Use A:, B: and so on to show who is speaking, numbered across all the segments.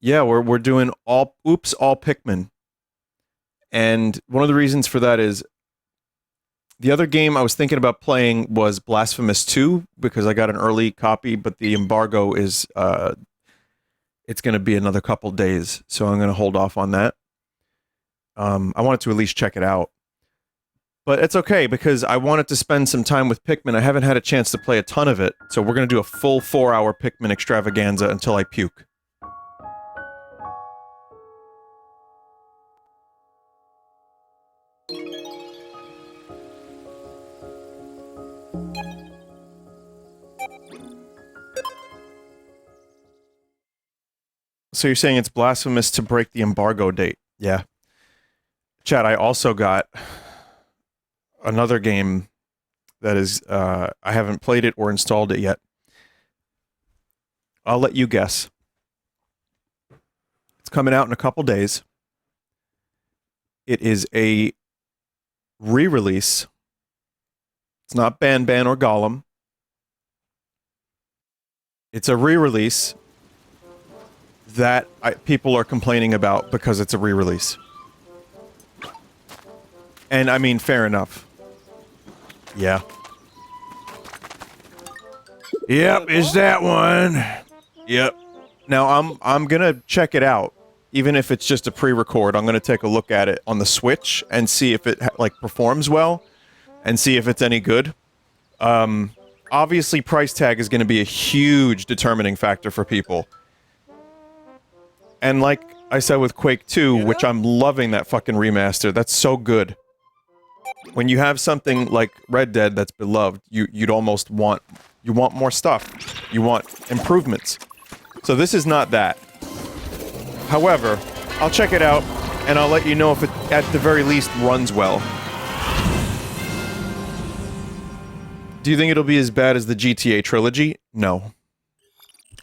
A: Yeah, we're doing all Pikmin. And one of the reasons for that is the other game I was thinking about playing was Blasphemous 2 because I got an early copy, but the embargo is it's going to be another couple days, so I'm going to hold off on that. I wanted to at least check it out. But it's okay because I wanted to spend some time with Pikmin. I haven't had a chance to play a ton of it, so we're going to do a full 4-hour Pikmin extravaganza until I puke. So you're saying it's blasphemous to break the embargo date? Yeah. Chat, I also got another game that is, I haven't played it or installed it yet. I'll let you guess. It's coming out in a couple days. It is a re-release. It's not Ban Ban or Gollum. It's a re-release that people are complaining about because it's a re-release. And I mean, fair enough. Yeah. Yep, it's that one. Yep. Now I'm gonna check it out, even if it's just a pre-record. I'm gonna take a look at it on the Switch and see if it like performs well, and see if it's any good. Obviously, price tag is gonna be a huge determining factor for people. And like I said with Quake 2, which I'm loving that fucking remaster. That's so good. When you have something like Red Dead that's beloved, you'd almost want more stuff. You want improvements. So this is not that. However, I'll check it out and I'll let you know if it at the very least runs well. Do you think it'll be as bad as the GTA trilogy? No.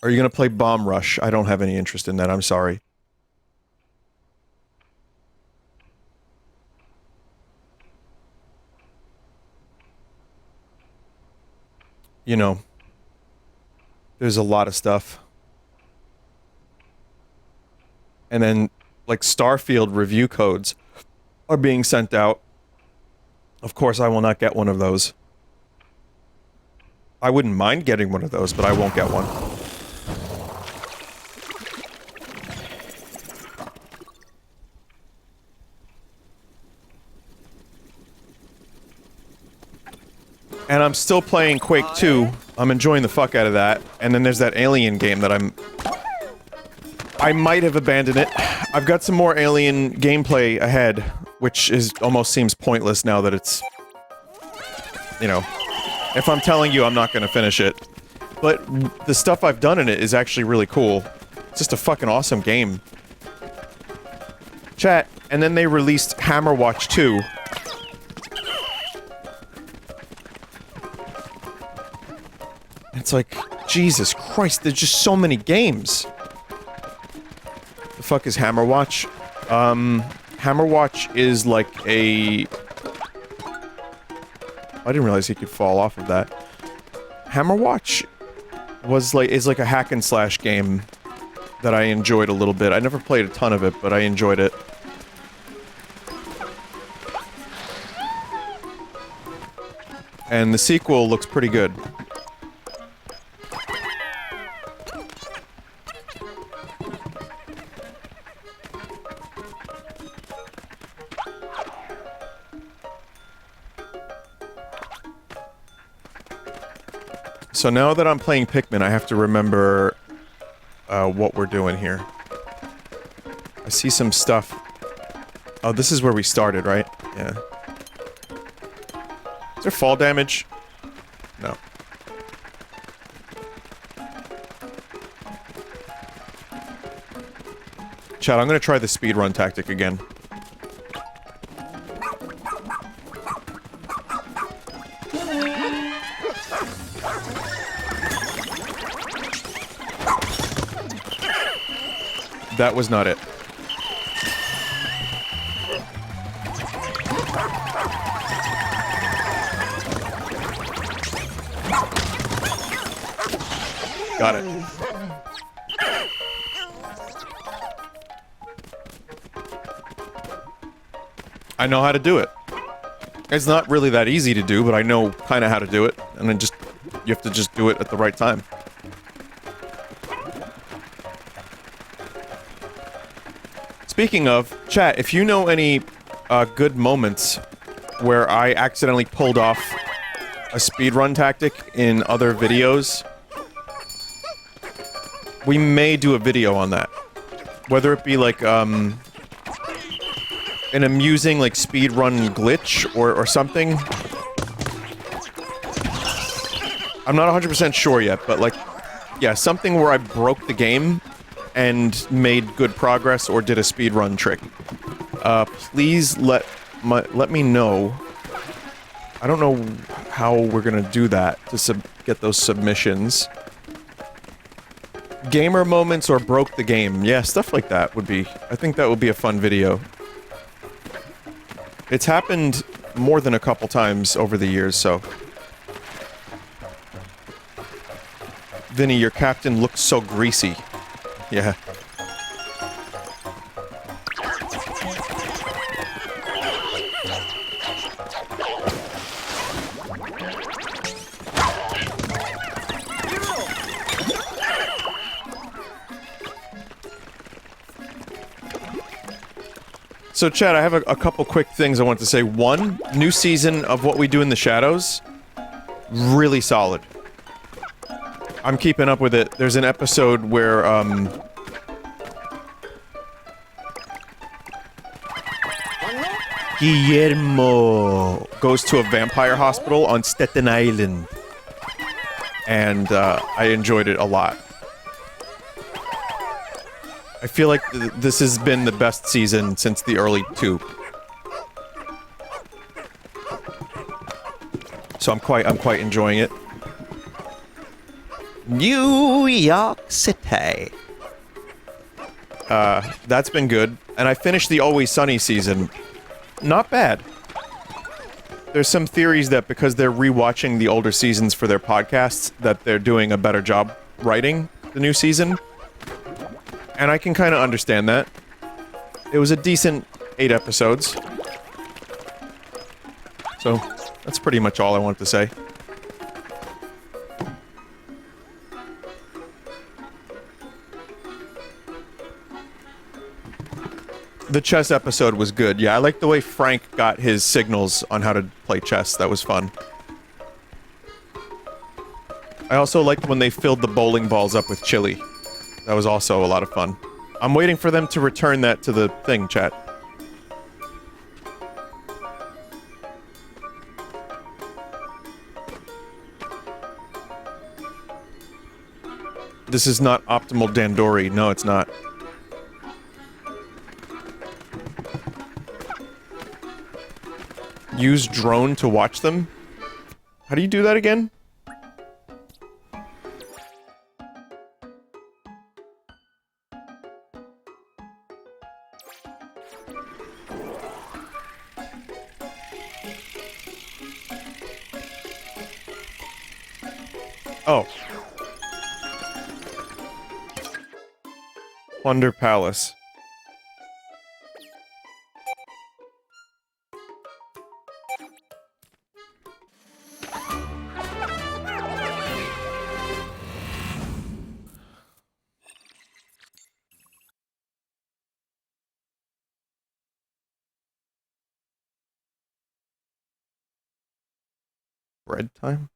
A: Are you gonna play Bomb Rush? I don't have any interest in that, I'm sorry. You know, there's a lot of stuff. And then, like, Starfield review codes are being sent out. Of course, I will not get one of those. I wouldn't mind getting one of those, but I won't get one. And I'm still playing Quake 2. I'm enjoying the fuck out of that. And then there's that Alien game that I might have abandoned it. I've got some more Alien gameplay ahead, which almost seems pointless now that it's... You know, if I'm telling you I'm not gonna finish it. But the stuff I've done in it is actually really cool. It's just a fucking awesome game. Chat, and then they released Hammerwatch 2. It's like, Jesus Christ, there's just so many games. The fuck is Hammerwatch? Hammerwatch is like a... I didn't realize he could fall off of that. Hammerwatch is like a hack and slash game that I enjoyed a little bit. I never played a ton of it, but I enjoyed it. And the sequel looks pretty good. So now that I'm playing Pikmin, I have to remember what we're doing here. I see some stuff. Oh, this is where we started, right? Yeah. Is there fall damage? No. Chat, I'm gonna try the speedrun tactic again. That was not it. Got it. I know how to do it. It's not really that easy to do, but I know kind of how to do it. And then just... you have to just do it at the right time. Speaking of, chat, if you know any good moments where I accidentally pulled off a speedrun tactic in other videos, we may do a video on that. Whether it be like, an amusing, like, speedrun glitch or something. I'm not 100% sure yet, but, like, yeah, something where I broke the game and made good progress or did a speedrun trick. Please let me know. I don't know how we're gonna do that to get those submissions. Gamer moments or broke the game. Yeah, stuff like that would be... I think that would be a fun video. It's happened more than a couple times over the years, so... Vinny, your captain looks so greasy. Yeah. So, Chad, I have a couple quick things I want to say. One, new season of What We Do in the Shadows. Really solid. I'm keeping up with it. There's an episode where, Guillermo goes to a vampire hospital on Staten Island. And, I enjoyed it a lot. I feel like this has been the best season since the early 2. So I'm quite enjoying it. New York City. That's been good. And I finished the Always Sunny season. Not bad. There's some theories that because they're rewatching the older seasons for their podcasts, that they're doing a better job writing the new season. And I can kind of understand that. It was a decent 8 episodes. So, that's pretty much all I wanted to say. The chess episode was good. Yeah, I like the way Frank got his signals on how to play chess. That was fun. I also liked when they filled the bowling balls up with chili. That was also a lot of fun. I'm waiting for them to return that to the thing, chat. This is not optimal Dandori. No, it's not. Use drone to watch them? How do you do that again? Oh. Wonder Palace. Bread time?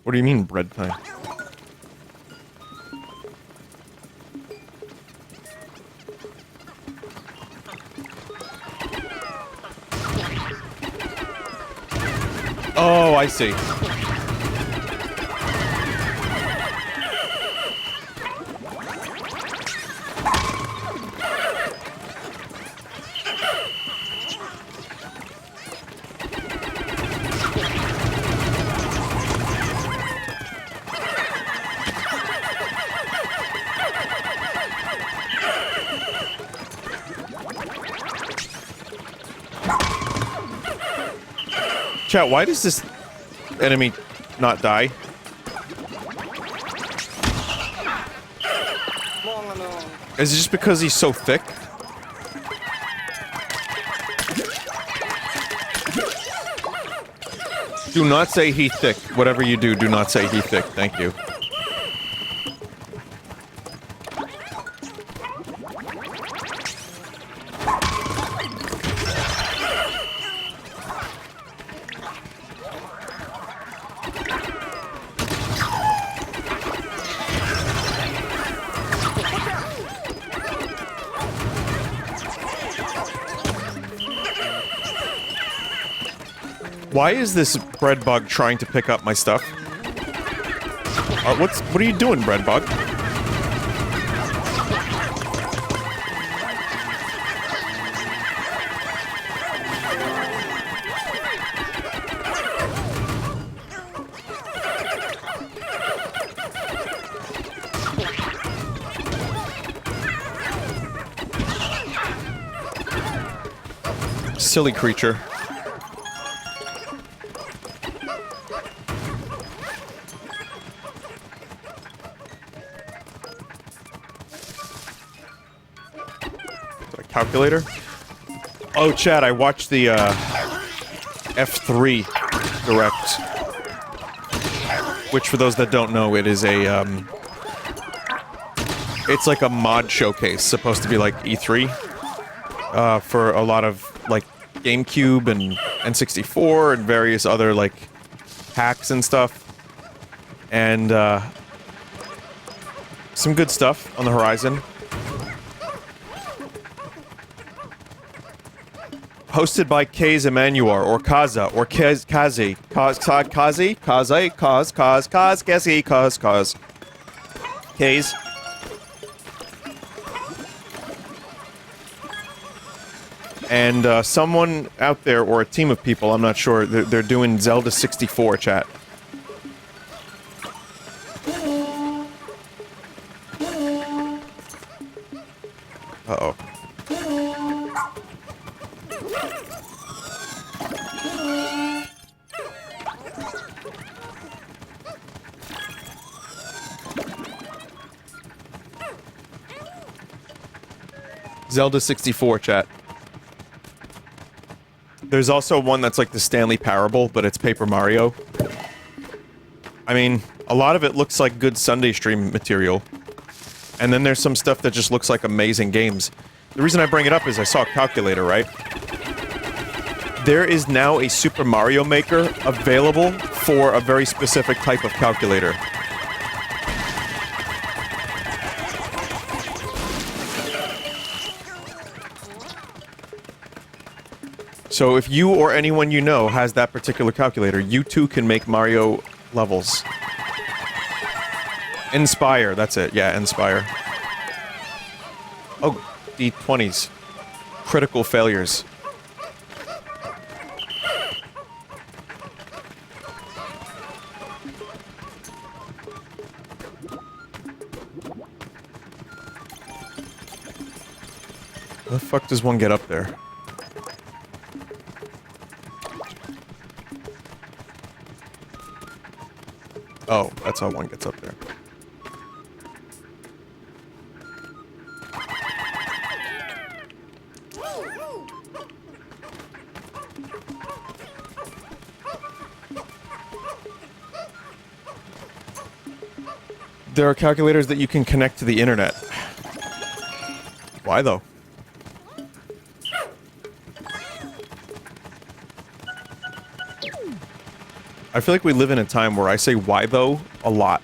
A: What do you mean, bread time? Oh, I see. Chat, why does this... enemy not die? Is it just because he's so thick? Do not say he thick. Whatever you do, do not say he thick. Thank you. Why is this bread bug trying to pick up my stuff? What are you doing, bread bug? Silly creature. Calculator? Oh, Chad, I watched the, F3 Direct. Which, for those that don't know, it is a, it's like a mod showcase, supposed to be like E3. For a lot of, like, GameCube and N64 and various other, like, hacks and stuff. And, some good stuff on the horizon. Hosted by Kaze Emanuar, or Kaza, or Kazi. Kazi, Kazi, Kaz. Kaze. And, someone out there, or a team of people, I'm not sure, they're doing Zelda 64, chat. Uh-oh. Zelda 64, chat. There's also one that's like the Stanley Parable, but it's Paper Mario. I mean, a lot of it looks like good Sunday stream material. And then there's some stuff that just looks like amazing games. The reason I bring it up is I saw a calculator, right? There is now a Super Mario Maker available for a very specific type of calculator. So if you or anyone you know has that particular calculator, you too can make Mario levels. Inspire, that's it. Yeah, Inspire. Oh, D20s. Critical failures. How the fuck does one get up there? Oh, that's how one gets up there. There are calculators that you can connect to the internet. Why though? I feel like we live in a time where I say why though a lot.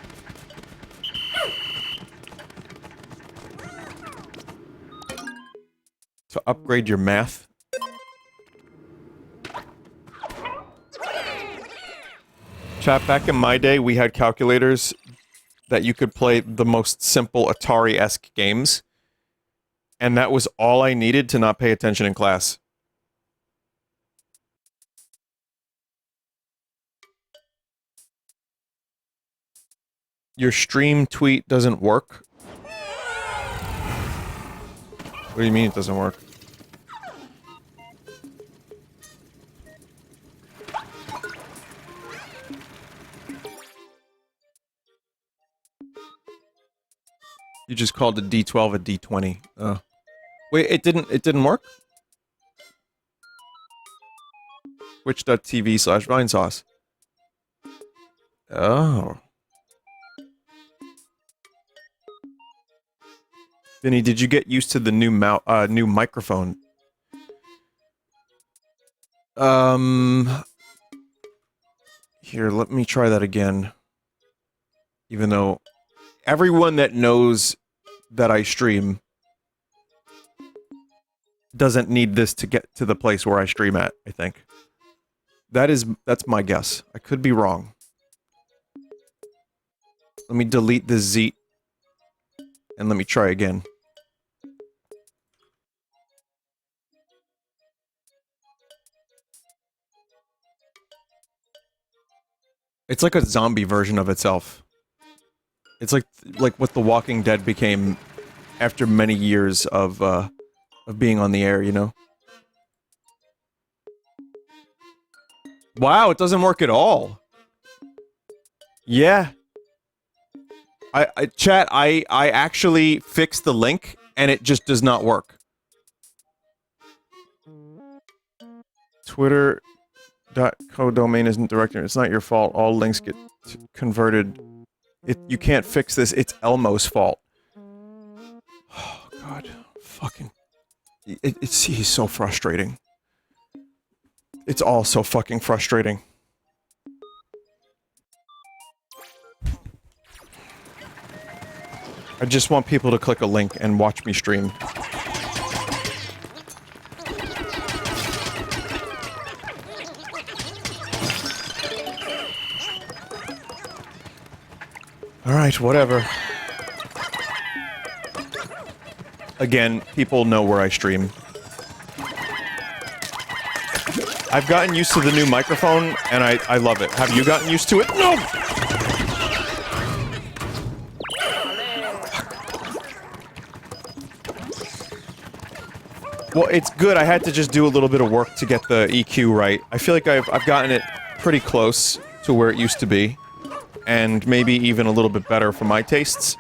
A: To upgrade your math. Chat, back in my day, we had calculators that you could play the most simple Atari-esque games. And that was all I needed to not pay attention in class. Your stream tweet doesn't work? What do you mean it doesn't work? just called a D12 a D20. Oh. Wait, it didn't work? Twitch.tv/Vinesauce. Oh. Vinny, did you get used to the new new microphone? Here, let me try that again. Even though everyone that knows that I stream doesn't need this to get to the place where I stream at, I think. That's my guess. I could be wrong. Let me delete this Z and let me try again. It's like a zombie version of itself. It's like what The Walking Dead became after many years of being on the air, you know? Wow, it doesn't work at all. Yeah. Chat, I actually fixed the link, and it just does not work. Twitter.co domain isn't directed. It's not your fault. All links get converted. You can't fix this. It's Elmo's fault. Oh, God. Fucking... he's so frustrating. It's all so fucking frustrating. I just want people to click a link and watch me stream. Alright, whatever. Again, people know where I stream. I've gotten used to the new microphone, and I love it. Have you gotten used to it? No! Well, it's good. I had to just do a little bit of work to get the EQ right. I feel like I've gotten it pretty close to where it used to be. And maybe even a little bit better for my tastes.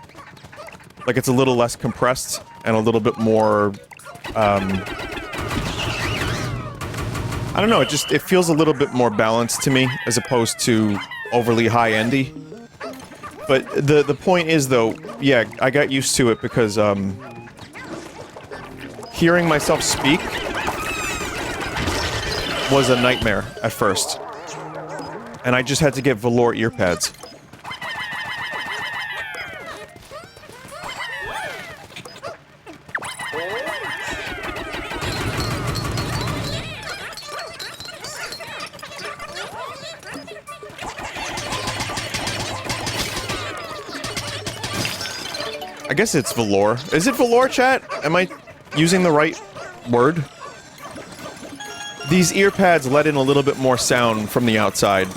A: Like, it's a little less compressed, and a little bit more, I don't know, it feels a little bit more balanced to me, as opposed to overly high-endy. But the point is, though, yeah, I got used to it because, hearing myself speak was a nightmare at first. And I just had to get velour earpads. I guess it's velour. Is it velour, chat? Am I using the right word? These ear pads let in a little bit more sound from the outside.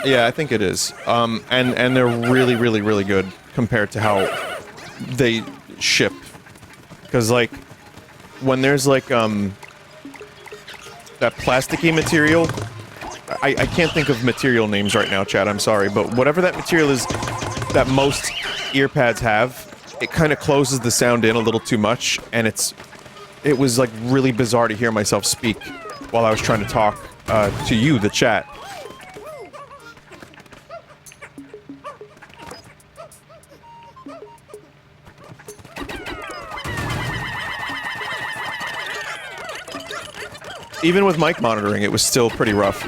A: Yeah, I think it is. And they're really, really, really good compared to how they ship. Because, like, when there's, like, that plasticky material... I can't think of material names right now, chat, I'm sorry, but whatever that material is that most earpads have, it kind of closes the sound in a little too much, and it was, like, really bizarre to hear myself speak while I was trying to talk to you, the chat. Even with mic monitoring, it was still pretty rough.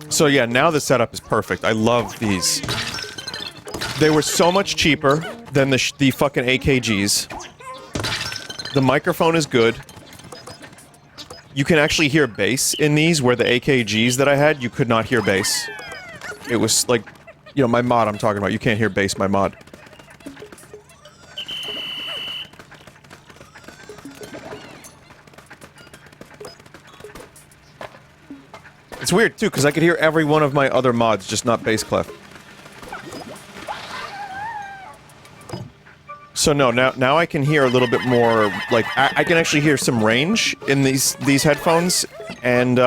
A: So yeah, now the setup is perfect. I love these. They were so much cheaper than the fucking AKGs. The microphone is good. You can actually hear bass in these, where the AKGs that I had, you could not hear bass. It was like, you know, my mod I'm talking about. You can't hear bass, my mod. It's weird, too, because I could hear every one of my other mods, just not bass clef. So no, now I can hear a little bit more, like, I can actually hear some range in these headphones, and,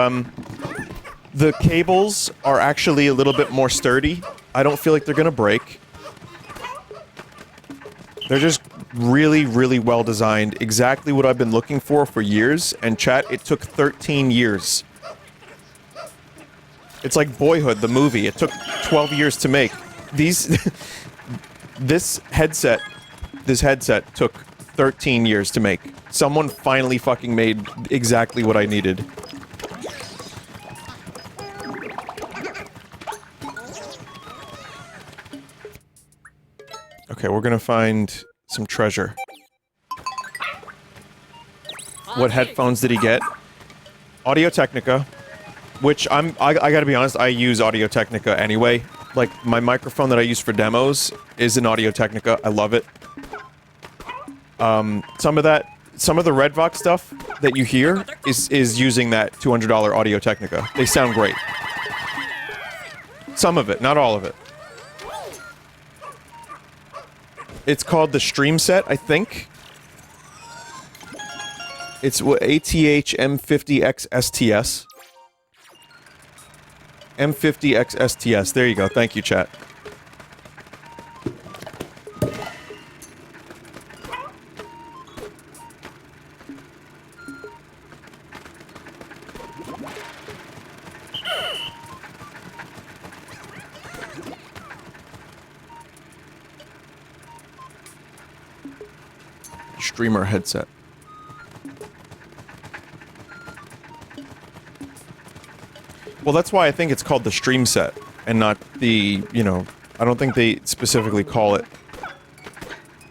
A: the cables are actually a little bit more sturdy. I don't feel like they're gonna break. They're just really, really well designed. Exactly what I've been looking for years, and chat, it took 13 years. It's like Boyhood, the movie. It took 12 years to make. These... this headset took 13 years to make. Someone finally fucking made exactly what I needed. Okay, we're gonna find some treasure. What headphones did he get? Audio-Technica. Which I gotta be honest, I use Audio-Technica anyway. Like, my microphone that I use for demos is an Audio-Technica. I love it. Some of the Redvox stuff that you hear is using that $200 Audio-Technica. They sound great. Some of it, not all of it. It's called the Stream Set, I think. It's ATH M50X STS. M50X STS. There you go. Thank you, chat. Streamer headset. Well, that's why I think it's called the Stream Set, and not the, you know, I don't think they specifically call it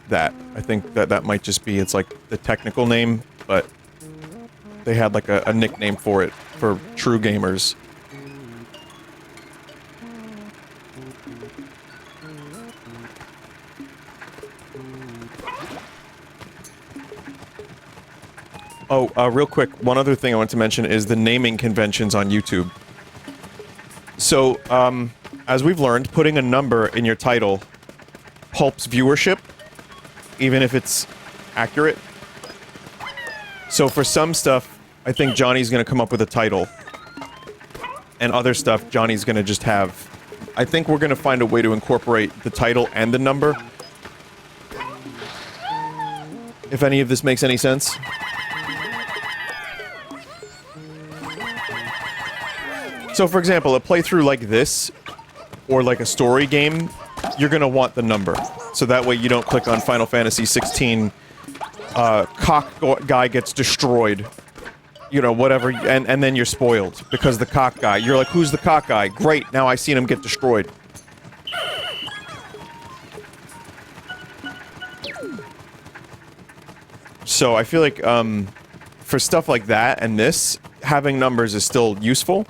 A: that. I think that might just be, it's like the technical name, but they had like a nickname for it, for true gamers. Oh, real quick, one other thing I want to mention is the naming conventions on YouTube. So, as we've learned, putting a number in your title helps viewership, even if it's accurate. So for some stuff, I think Johnny's gonna come up with a title. And other stuff, Johnny's gonna just have... I think we're gonna find a way to incorporate the title and the number. If any of this makes any sense. So, for example, a playthrough like this, or like a story game, you're gonna want the number. So that way you don't click on Final Fantasy 16, cock guy gets destroyed. You know, whatever, and then you're spoiled. Because the cock guy, you're like, who's the cock guy? Great, now I seen him get destroyed. So I feel like, for stuff like that and this, having numbers is still useful.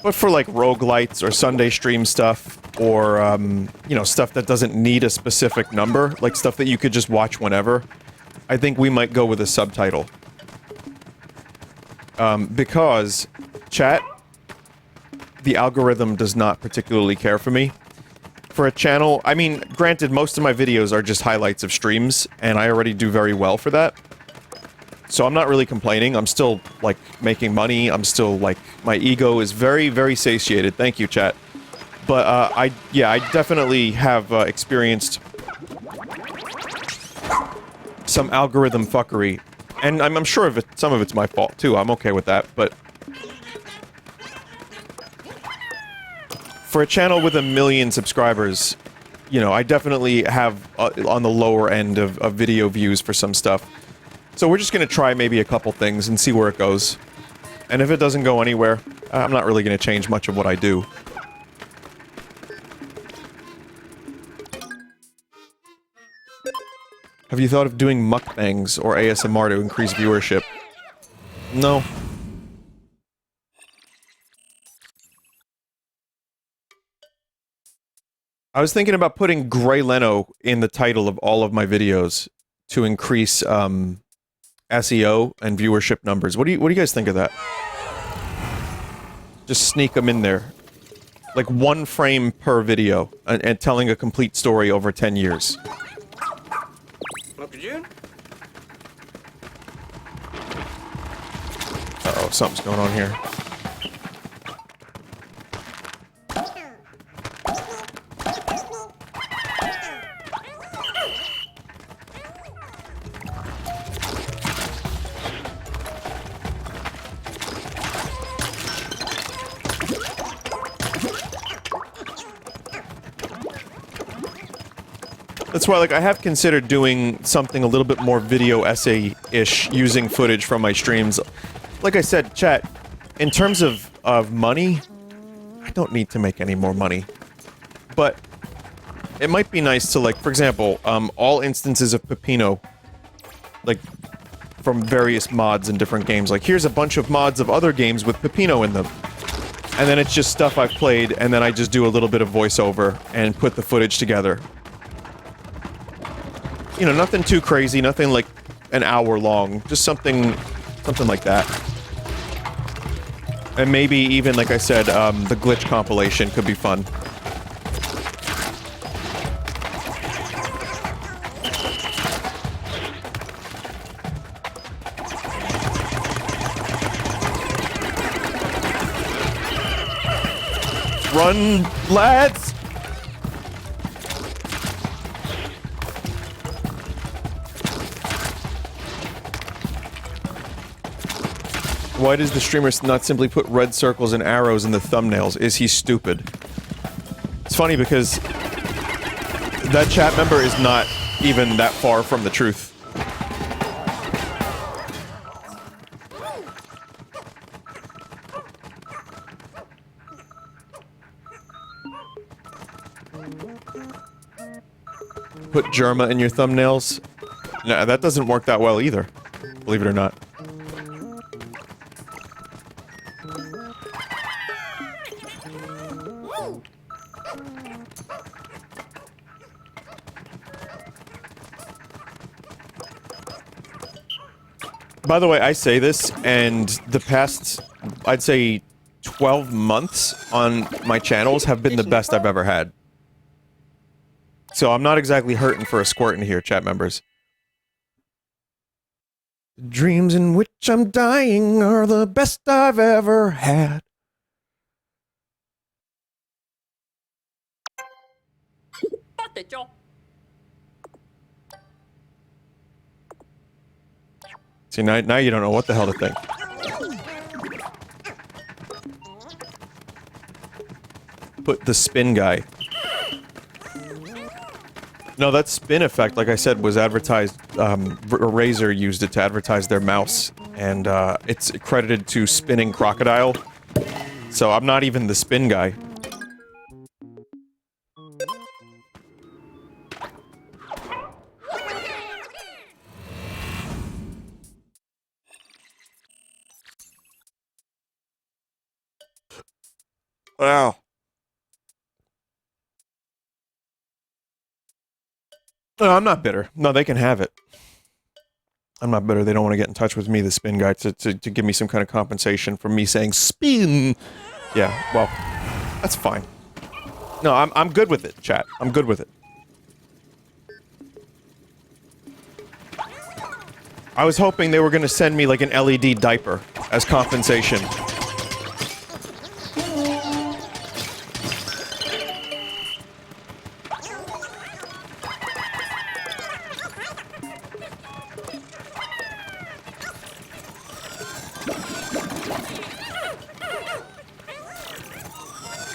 A: But for like roguelites or Sunday stream stuff, or, you know, stuff that doesn't need a specific number, like stuff that you could just watch whenever, I think we might go with a subtitle. Because, chat, the algorithm does not particularly care for me. For a channel, I mean, granted, most of my videos are just highlights of streams, and I already do very well for that. So I'm not really complaining, I'm still, like, making money, I'm still, like, my ego is very, very satiated, thank you, chat. But, I definitely have, experienced some algorithm fuckery. And I'm sure of it, some of it's my fault, too, I'm okay with that, but... For a channel with 1 million subscribers, you know, I definitely have, on the lower end of video views for some stuff. So we're just gonna try maybe a couple things and see where it goes. And if it doesn't go anywhere, I'm not really gonna change much of what I do. Have you thought of doing mukbangs or ASMR to increase viewership? No. I was thinking about putting Gray Leno in the title of all of my videos to increase, SEO and viewership numbers. What do you guys think of that? Just sneak them in there. Like 1 frame per video, and telling a complete story over 10 years. Uh-oh, something's going on here. That's why, like, I have considered doing something a little bit more video essay-ish using footage from my streams. Like I said, chat, in terms of money, I don't need to make any more money. But it might be nice to, like, for example, all instances of Pepino, like, from various mods in different games. Like, here's a bunch of mods of other games with Pepino in them. And then it's just stuff I've played, and then I just do a little bit of voiceover and put the footage together. You know, nothing too crazy, nothing like an hour long, just something like that. And maybe even, like I said, the glitch compilation could be fun. Run, lads! Why does the streamer not simply put red circles and arrows in the thumbnails? Is he stupid? It's funny because that chat member is not even that far from the truth. Put Germa in your thumbnails? No, that doesn't work that well either, believe it or not. By the way, I say this, and the past, I'd say, 12 months on my channels have been the best I've ever had. So I'm not exactly hurting for a squirt in here, chat members. The dreams in which I'm dying are the best I've ever had. See, now you don't know what the hell to think. Put the spin guy. No, that spin effect, like I said, was advertised, Razer used it to advertise their mouse, and, it's credited to Spinning Crocodile, so I'm not even the spin guy. Wow. No, I'm not bitter. No, they can have it. I'm not bitter. They don't want to get in touch with me, the spin guy, to give me some kind of compensation for me saying spin. Yeah, well, that's fine. No, I'm good with it, chat. I'm good with it. I was hoping they were going to send me like an LED diaper as compensation.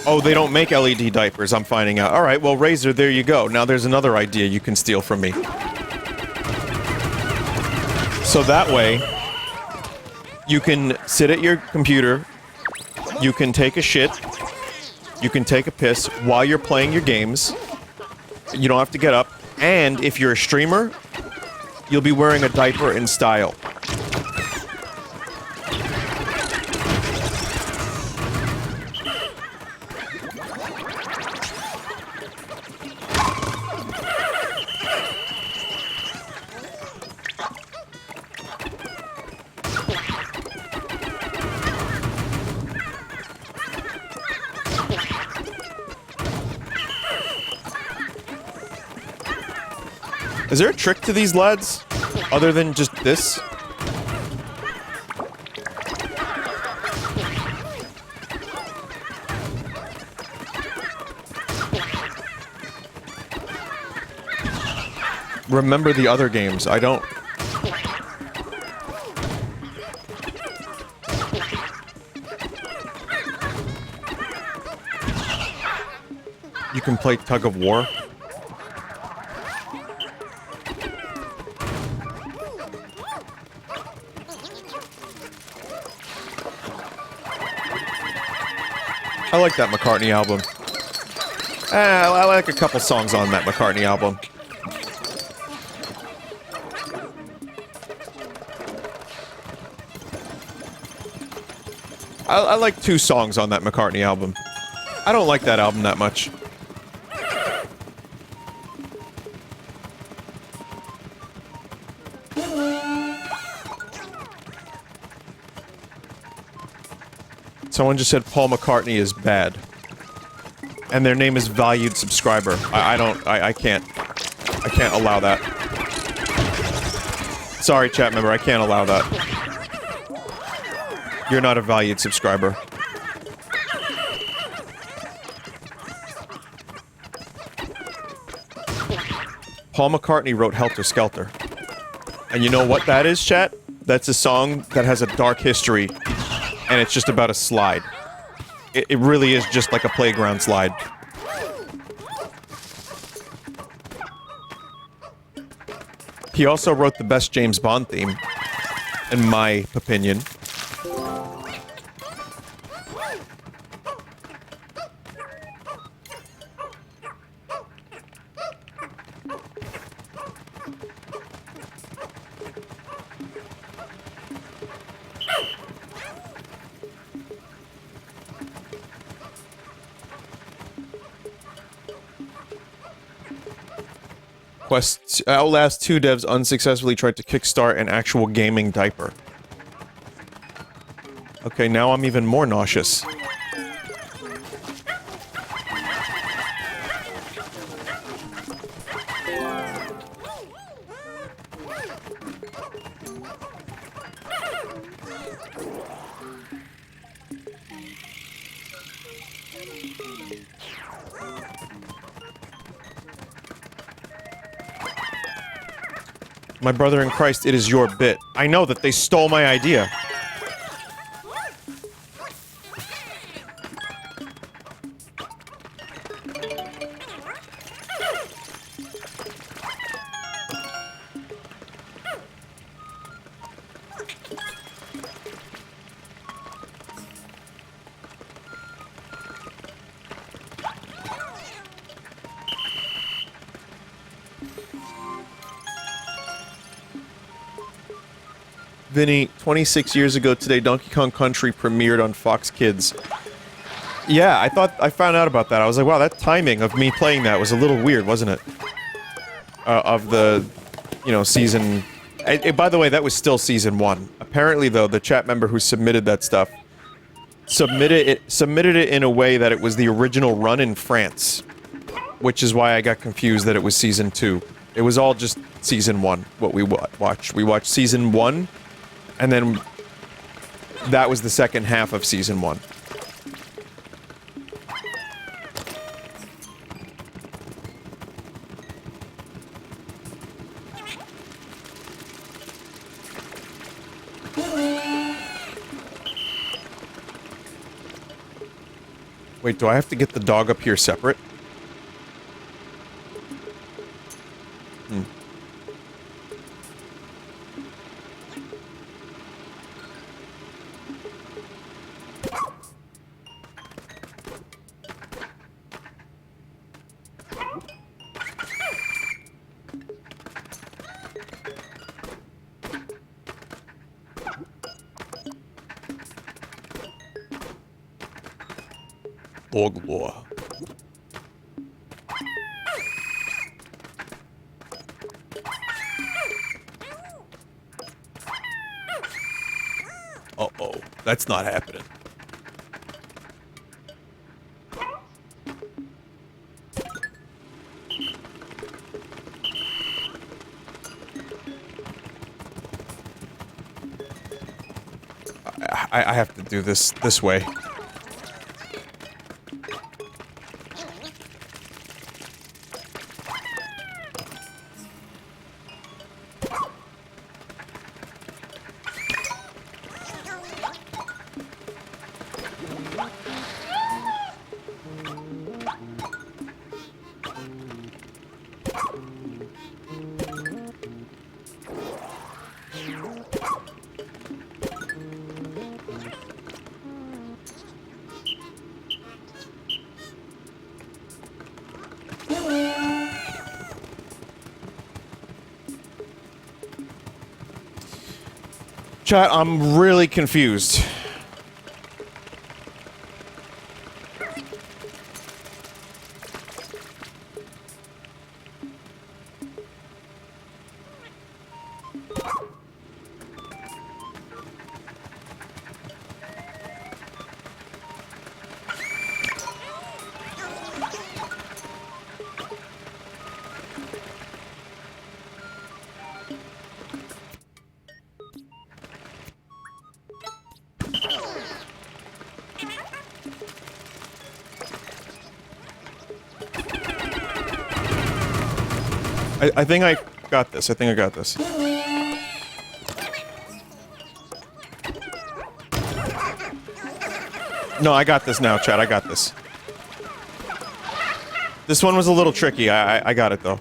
A: Oh, they don't make LED diapers, I'm finding out. Alright, well, Razer, there you go. Now there's another idea you can steal from me. So that way, you can sit at your computer, you can take a shit, you can take a piss while you're playing your games, you don't have to get up, and if you're a streamer, you'll be wearing a diaper in style. Is there a trick to these lads? Other than just this? Remember the other games. I don't... You can play tug of war. I like that McCartney album. I like a couple songs on that McCartney album. I like 2 songs on that McCartney album. I don't like that album that much. Someone just said Paul McCartney is bad. And their name is valued subscriber. I can't allow that. Sorry, chat member, I can't allow that. You're not a valued subscriber. Paul McCartney wrote Helter Skelter. And you know what that is, chat? That's a song that has a dark history. And it's just about a slide. It really is just like a playground slide. He also wrote the best James Bond theme, in my opinion. Outlast 2 devs unsuccessfully tried to kickstart an actual gaming diaper. Okay, now I'm even more nauseous. My brother in Christ, it is your bit. I know that they stole my idea. Vinny, 26 years ago today, Donkey Kong Country premiered on Fox Kids. Yeah, I found out about that. I was like, wow, that timing of me playing that was a little weird, wasn't it? Of the, you know, season... by the way, that was still season 1. Apparently, though, the chat member who submitted that stuff submitted it in a way that it was the original run in France. Which is why I got confused that it was season 2. It was all just season 1, what we watched. We watched season 1, and then that was the second half of season 1. Wait, do I have to get the dog up here separate? Dog law. Uh-oh, that's not happening. I have to do this way. Chat, I'm really confused. I think I got this. I think I got this. No, I got this now, chat. I got this. This one was a little tricky. I got it, though.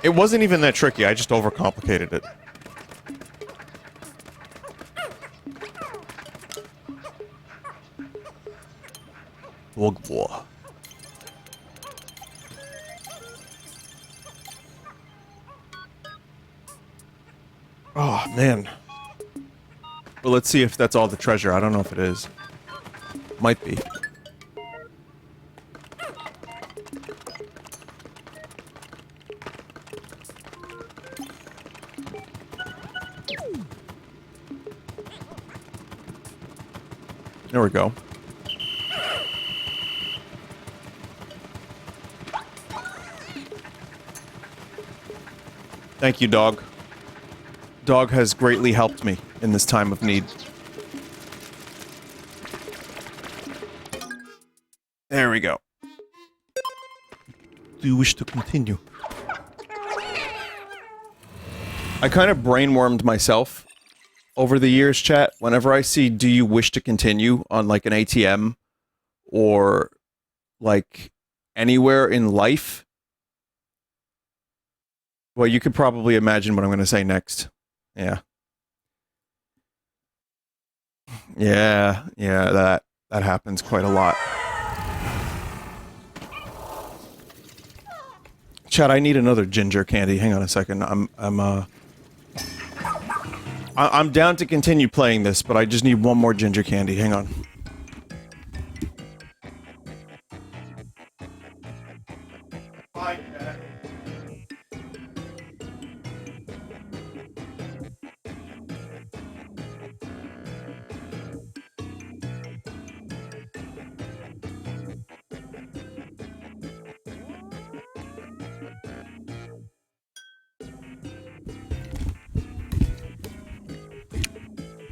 A: It wasn't even that tricky, I just overcomplicated it. Oh, man. Well, let's see if that's all the treasure. I don't know if it is. Might be. There we go. Thank you, dog. Dog has greatly helped me in this time of need. There we go. Do you wish to continue? I kind of brainwormed myself over the years, chat. Whenever I see "do you wish to continue" on like an ATM or like anywhere in life, well, you could probably imagine what I'm going to say next. Yeah. Yeah, that happens quite a lot. Chat, I need another ginger candy. Hang on a second. I'm down to continue playing this, but I just need one more ginger candy. Hang on.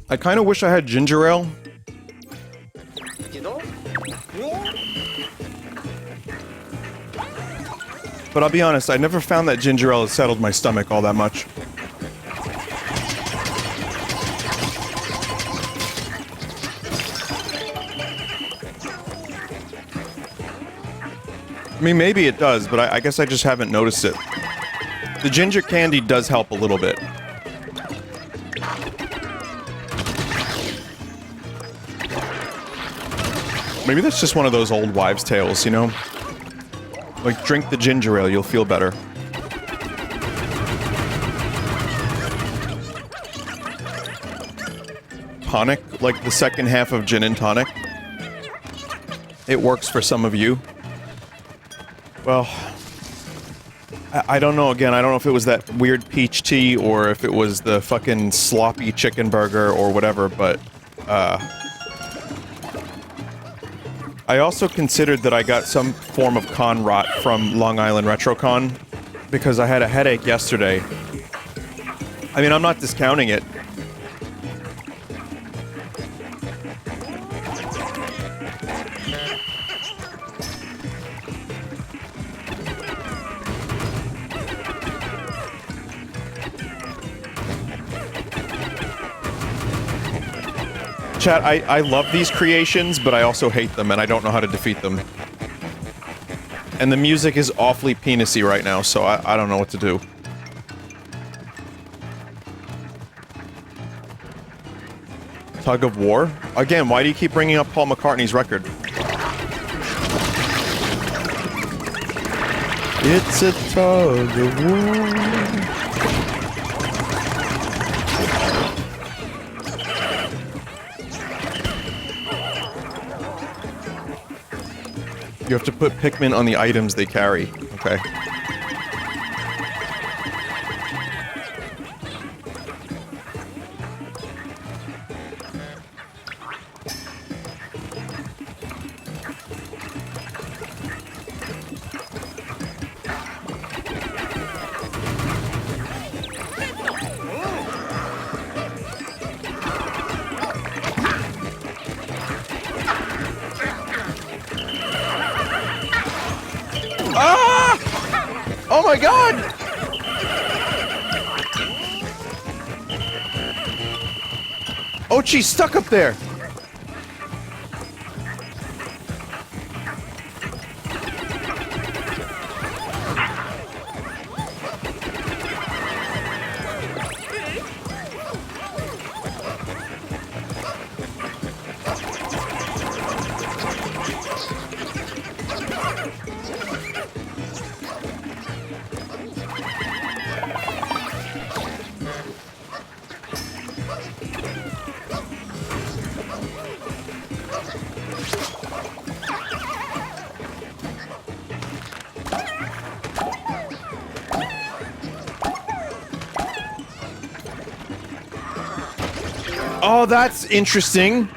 A: I kind of wish I had ginger ale. But I'll be honest, I never found that ginger ale has settled my stomach all that much. I mean, maybe it does, but I guess I just haven't noticed it. The ginger candy does help a little bit. Maybe that's just one of those old wives' tales, you know? Like, drink the ginger ale, you'll feel better. Tonic, like the second half of gin and tonic. It works for some of you. Well, I don't know, again, I don't know if it was that weird peach tea or if it was the fucking sloppy chicken burger or whatever, but, I also considered that I got some form of con rot from Long Island RetroCon, because I had a headache yesterday. I mean, I'm not discounting it. Chat, I love these creations, but I also hate them, and I don't know how to defeat them. And the music is awfully penisy right now, so I don't know what to do. Tug of War? Again, why do you keep bringing up Paul McCartney's record? It's a tug of war. You have to put Pikmin on the items they carry. Okay. Oh my god! Oh, she's stuck up there! Oh, that's interesting.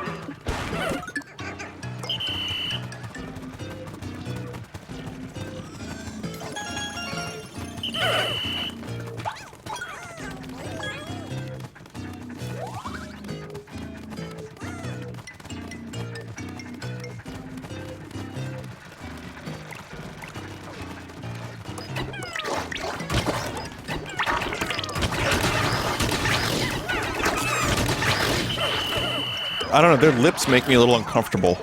A: I don't know, their lips make me a little uncomfortable.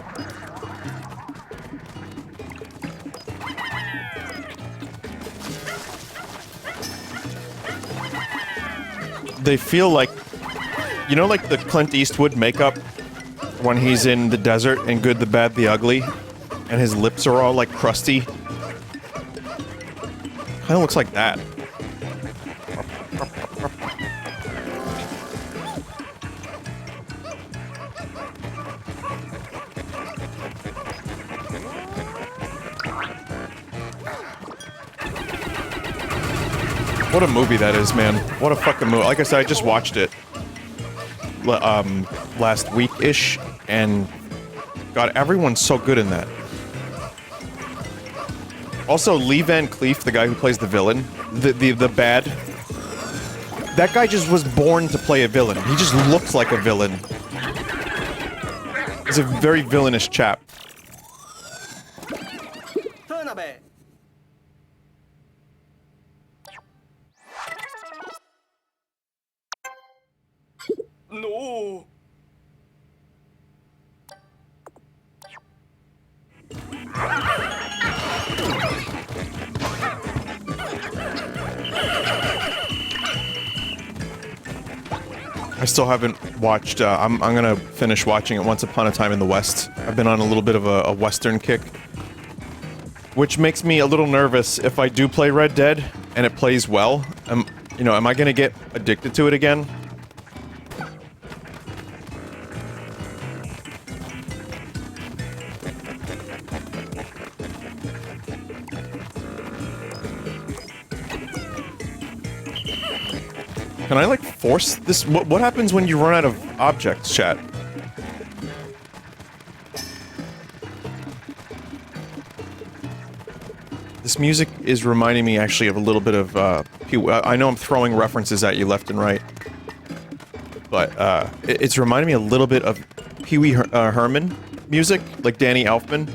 A: They feel like, you know, like the Clint Eastwood makeup when he's in the desert in Good, the Bad, the Ugly, and his lips are all like crusty? Kinda looks like that. What a movie that is, man. What a fucking movie. Like I said, I just watched it last week-ish, and God, everyone's so good in that. Also, Lee Van Cleef, the guy who plays the villain, the bad, that guy just was born to play a villain. He just looks like a villain. He's a very villainous chap.
B: No.
A: I still haven't watched, I'm gonna finish watching it Once Upon a Time in the West. I've been on a little bit of a Western kick. Which makes me a little nervous if I do play Red Dead, and it plays well. You know, am I gonna get addicted to it again? Can I, like, force this? What happens when you run out of objects, chat? This music is reminding me, actually, of a little bit of, I know I'm throwing references at you left and right. But, it's reminding me a little bit of Pee Wee Herman music, like Danny Elfman.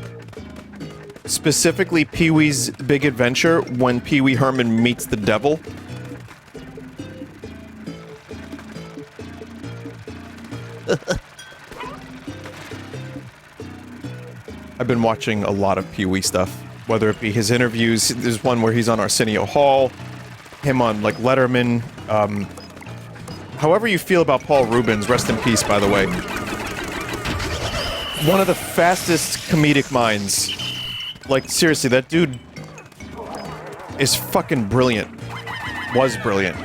A: Specifically, Pee Wee's Big Adventure, when Pee Wee Herman meets the devil. I've been watching a lot of Pee Wee stuff, whether it be his interviews. There's one where he's on Arsenio Hall, him on, like, Letterman. However you feel about Paul Rubens, rest in peace, by the way. One of the fastest comedic minds. Like, seriously, that dude is fucking brilliant. Was brilliant.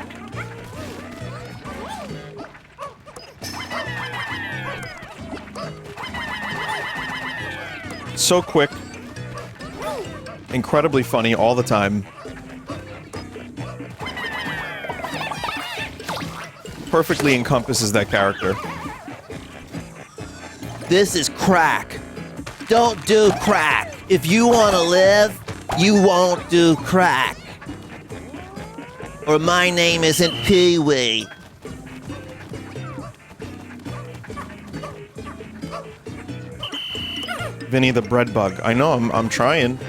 A: So quick. Incredibly funny all the time. Perfectly encompasses that character.
C: This is crack. Don't do crack. If you want to live, you won't do crack. Or my name isn't Pee Wee.
A: Vinny the bread bug. I know, I'm trying.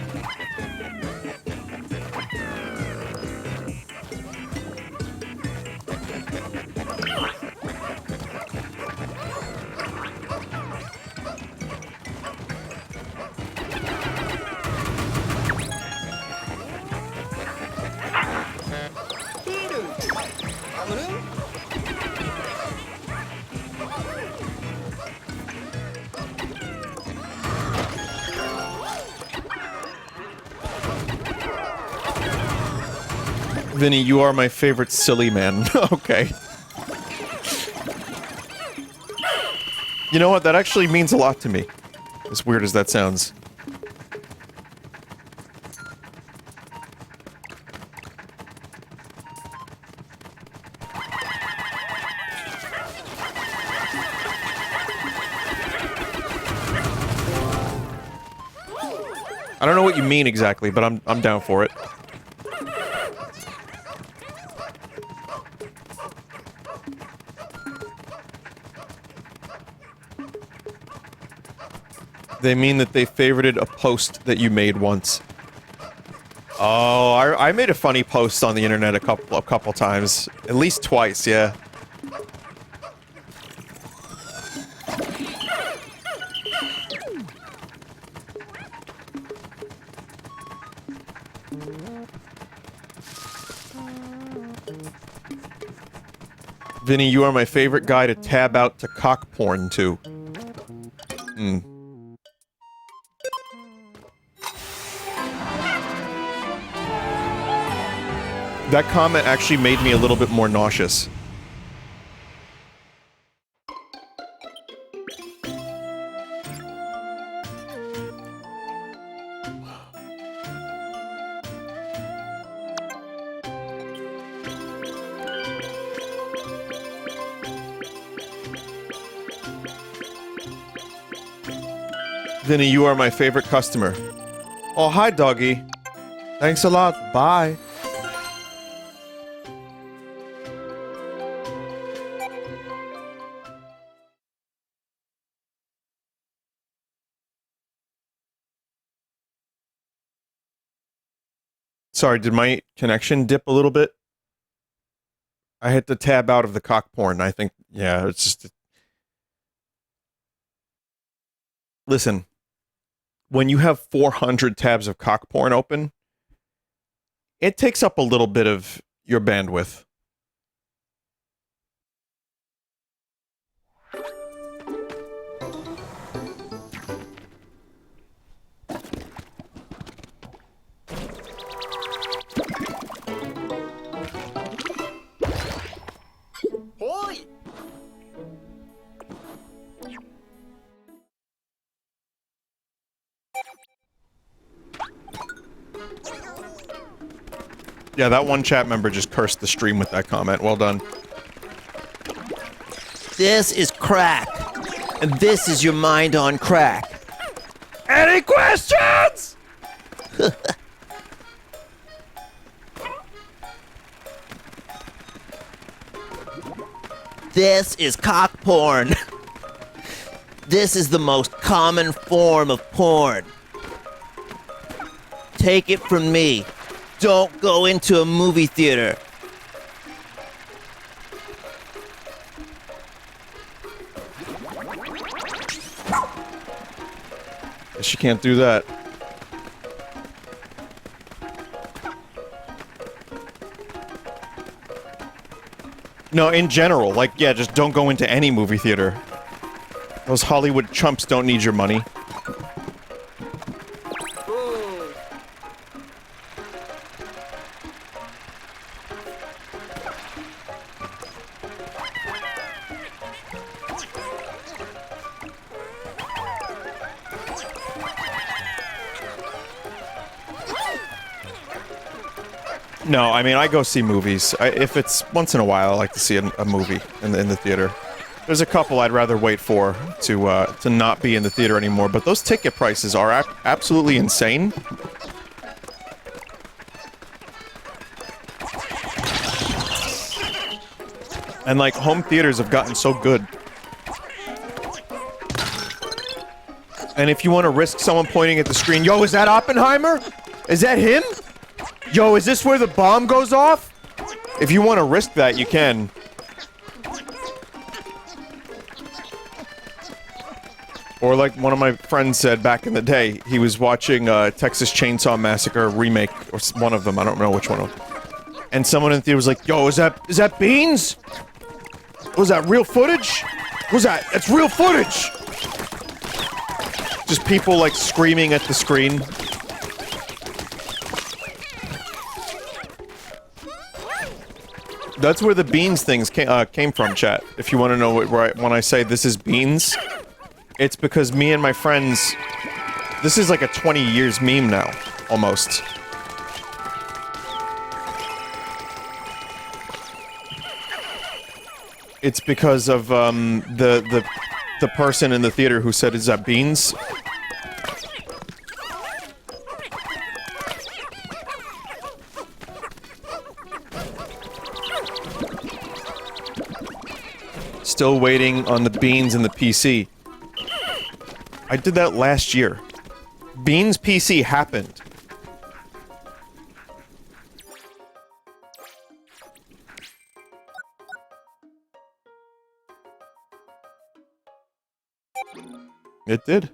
A: Vinny, you are my favorite silly man. Okay. You know what? That actually means a lot to me. As weird as that sounds. I don't know what you mean exactly, but I'm down for it. They mean that they favorited a post that you made once. Oh, I made a funny post on the internet a couple times. At least twice, yeah. Vinny, you are my favorite guy to tab out to cock porn to. That comment actually made me a little bit more nauseous. Vinny, you are my favorite customer. Oh, hi, doggy. Thanks a lot. Bye. Sorry, did my connection dip a little bit? I hit the tab out of the cock porn. I think, yeah, it's just... Listen, when you have 400 tabs of cock porn open, it takes up a little bit of your bandwidth.
B: Hoi!
A: Yeah, that one chat member just cursed the stream with that comment. Well done.
C: This is crack. And this is your mind on crack.
A: Any questions?
C: This is cock porn. This is the most common form of porn. Take it from me. Don't go into a movie theater.
A: She can't do that. No, in general, like, yeah, just don't go into any movie theater. Those Hollywood chumps don't need your money. No, I mean, I go see movies. If it's once in a while, I like to see a movie in the theater. There's a couple I'd rather wait for to not be in the theater anymore, but those ticket prices are absolutely insane. And, like, home theaters have gotten so good. And if you want to risk someone pointing at the screen, yo, is that Oppenheimer? Is that him? Yo, is this where the bomb goes off? If you want to risk that, you can. Or like one of my friends said back in the day, he was watching Texas Chainsaw Massacre remake, or one of them, I don't know which one. And someone in the theater was like, yo, is that Beans? Was that real footage? That's real footage! Just people like screaming at the screen. That's where the Beans things came from, chat. If you want to know when I say this is Beans, it's because me and my friends... This is like a 20 years meme now, almost. It's because of, the person in the theater who said, is that Beans? Still waiting on the Beans and the PC. I did that last year. Beans PC happened. It did.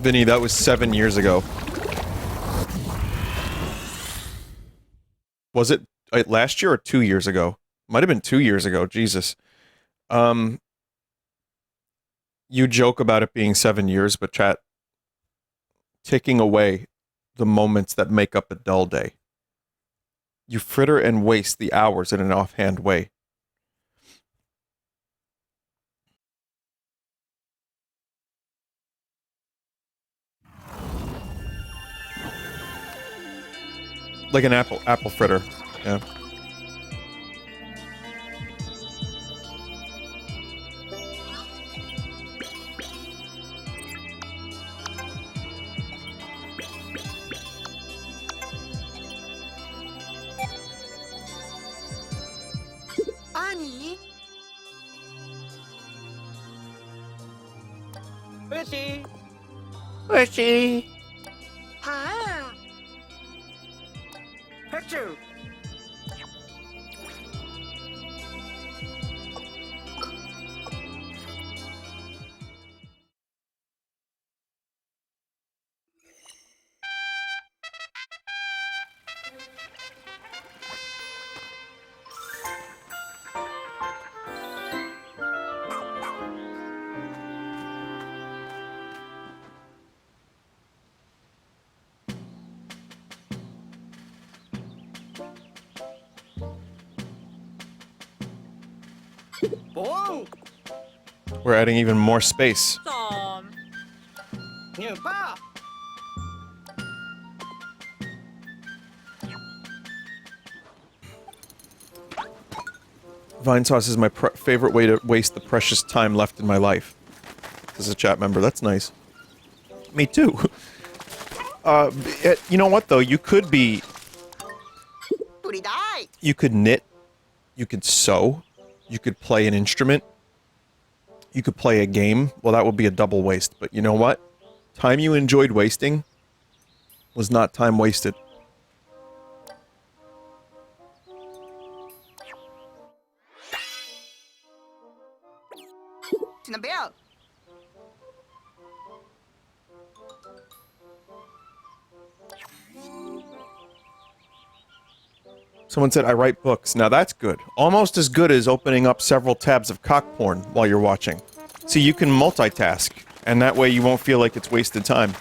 A: Vinny, that was 7 years ago. Was it last year or 2 years ago? Might have been 2 years ago, Jesus. You joke about it being 7 years, but chat, taking away the moments that make up a dull day. You fritter and waste the hours in an offhand way. Like an apple fritter, yeah.
B: Annie? Richie?
C: Richie.
B: Hi. Picture. Boom.
A: We're adding even more space.
B: New pa.
A: Vinesauce is my favorite way to waste the precious time left in my life. This is a chat member. That's nice. Me too. You know what, though? You could be...
B: Pretty die.
A: You could knit. You could sew. You could play an instrument. You could play a game. Well, that would be a double waste. But you know what? Time you enjoyed wasting was not time wasted.
B: To the bell.
A: Someone said, I write books. Now that's good. Almost as good as opening up several tabs of cock porn while you're watching. See, you can multitask, and that way you won't feel like it's wasted time.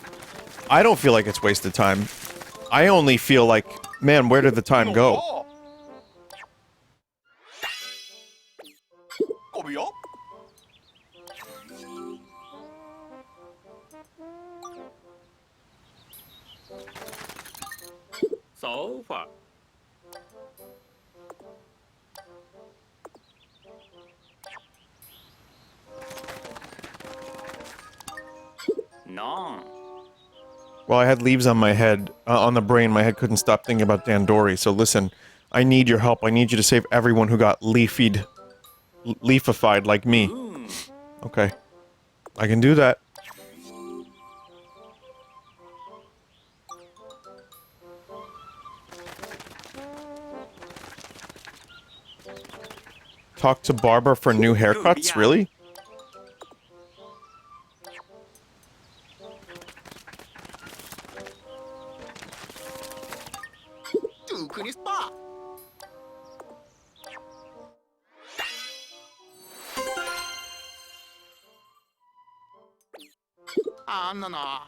A: I don't feel like it's wasted time. I only feel like, man, where did the time go?
D: Sofa. No.
A: Well, I had leaves on my head, on the brain. My head couldn't stop thinking about Dandori. So listen, I need your help. I need you to save everyone who got leafified like me. Okay. I can do that. Talk to barber for new haircuts? Really?
B: To spa. No, no.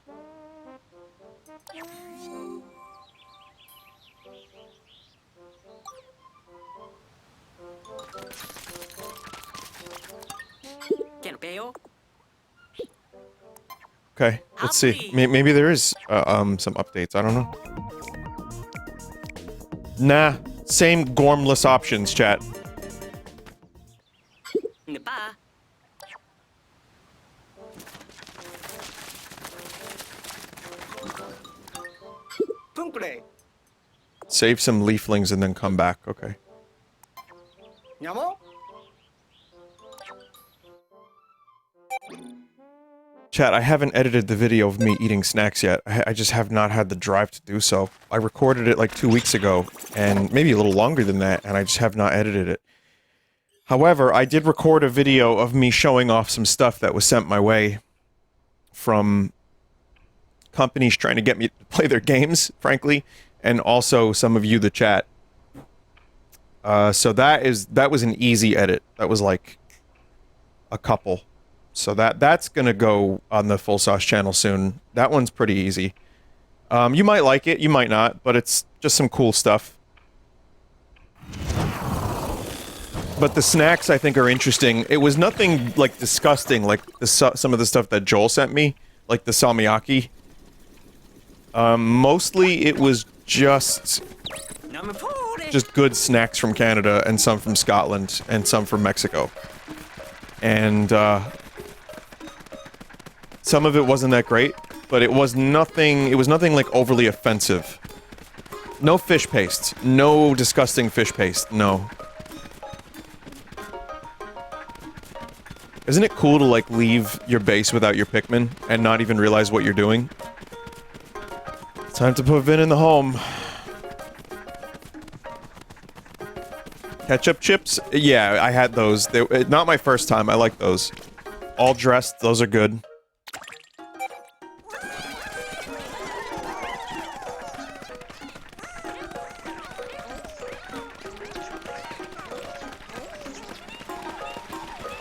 D: Can pay you?
A: Okay, let's see. Maybe there is, some updates. I don't know. Nah, same gormless options, chat.
D: Pa.
B: Punkle.
A: Save some leaflings and then come back. Okay.
B: Nyamo.
A: Chat, I haven't edited the video of me eating snacks yet. I just have not had the drive to do so. I recorded it like 2 weeks ago, and maybe a little longer than that, and I just have not edited it. However, I did record a video of me showing off some stuff that was sent my way from companies trying to get me to play their games, frankly, and also some of you, the chat. So that was an easy edit. That was like a couple. So that's gonna go on the Full Sauce channel soon. That one's pretty easy. You might like it, you might not, but it's just some cool stuff. But the snacks, I think, are interesting. It was nothing, like, disgusting, like some of the stuff that Joel sent me, like the salmiakki. Mostly it was just good snacks from Canada, and some from Scotland, and some from Mexico. And, some of it wasn't that great, but it was nothing like overly offensive. No fish paste. No disgusting fish paste. No. Isn't it cool to, like, leave your base without your Pikmin and not even realize what you're doing? It's time to put Vin in the home. Ketchup chips? Yeah, I had those. Not my first time. I like those. All dressed. Those are good.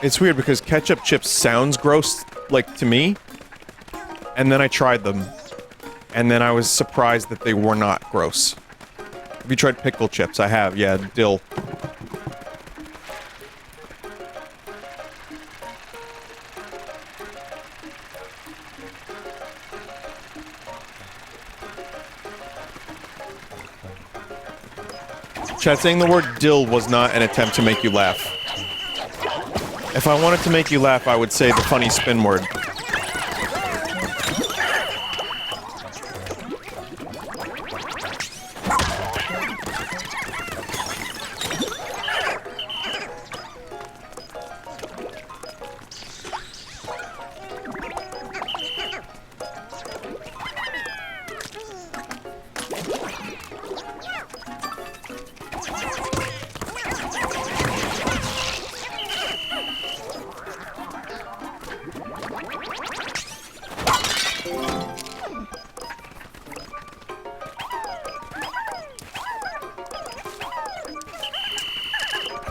A: It's weird because ketchup chips sounds gross, like, to me. And then I tried them. And then I was surprised that they were not gross. Have you tried pickle chips? I have, yeah, dill. Chat, saying the word dill was not an attempt to make you laugh. If I wanted to make you laugh, I would say the funny spin word.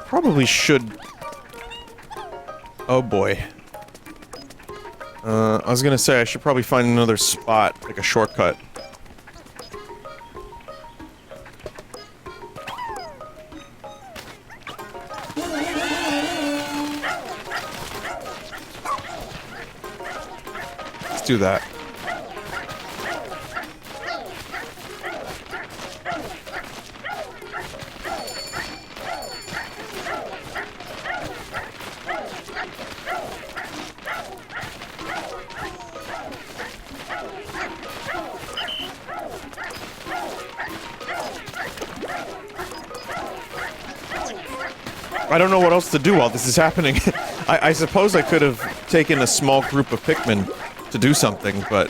A: Probably should... Oh boy. I was gonna say I should probably find another spot, like a shortcut. Let's do that. I don't know what else to do while this is happening. I suppose I could have taken a small group of Pikmin to do something, but...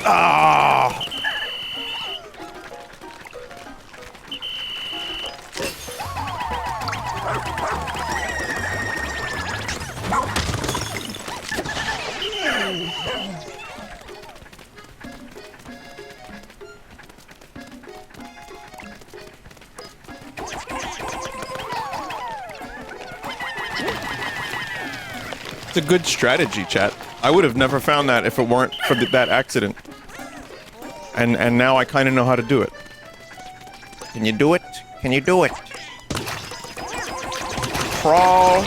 A: Ah! It's a good strategy, chat. I would have never found that if it weren't for that accident. And now I kind of know how to do it. Can you do it? Can you do it? Crawl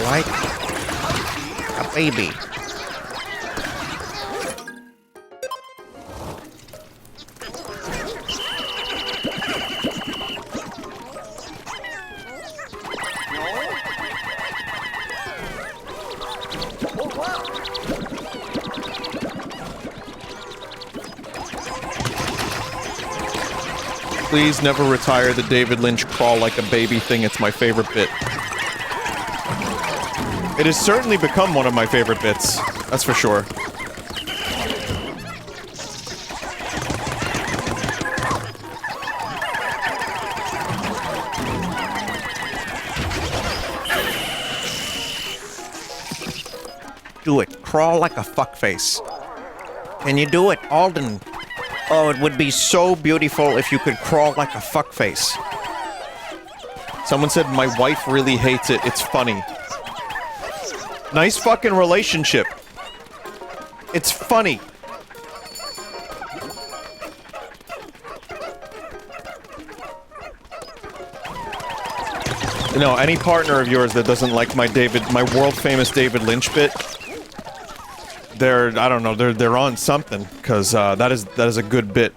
A: like a baby. Please never retire the David Lynch crawl like a baby thing. It's my favorite bit. It has certainly become one of my favorite bits. That's for sure. Do it. Crawl like a fuckface. Can you do it, Alden? Oh, it would be so beautiful if you could crawl like a fuckface. Someone said, my wife really hates it. It's funny. Nice fucking relationship. It's funny. You know, any partner of yours that doesn't like my world-famous David Lynch bit, I don't know, they're on something, because that is a good bit.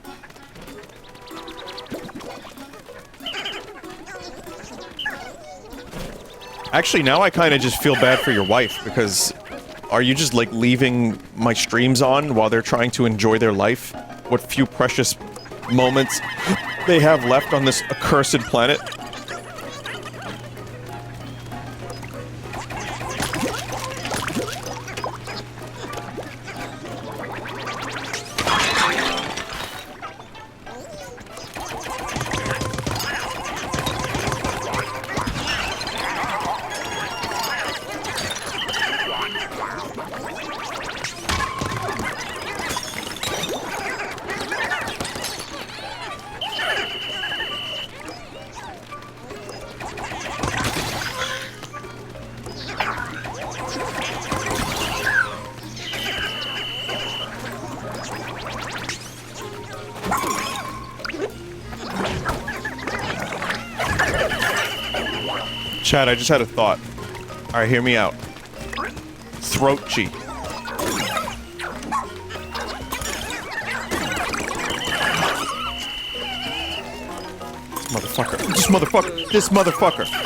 A: Actually, now I kind of just feel bad for your wife, because are you just, like, leaving my streams on while they're trying to enjoy their life? What few precious moments they have left on this accursed planet? Chad, I just had a thought. Alright, hear me out. Throat cheat. Motherfucker. This motherfucker. This motherfucker.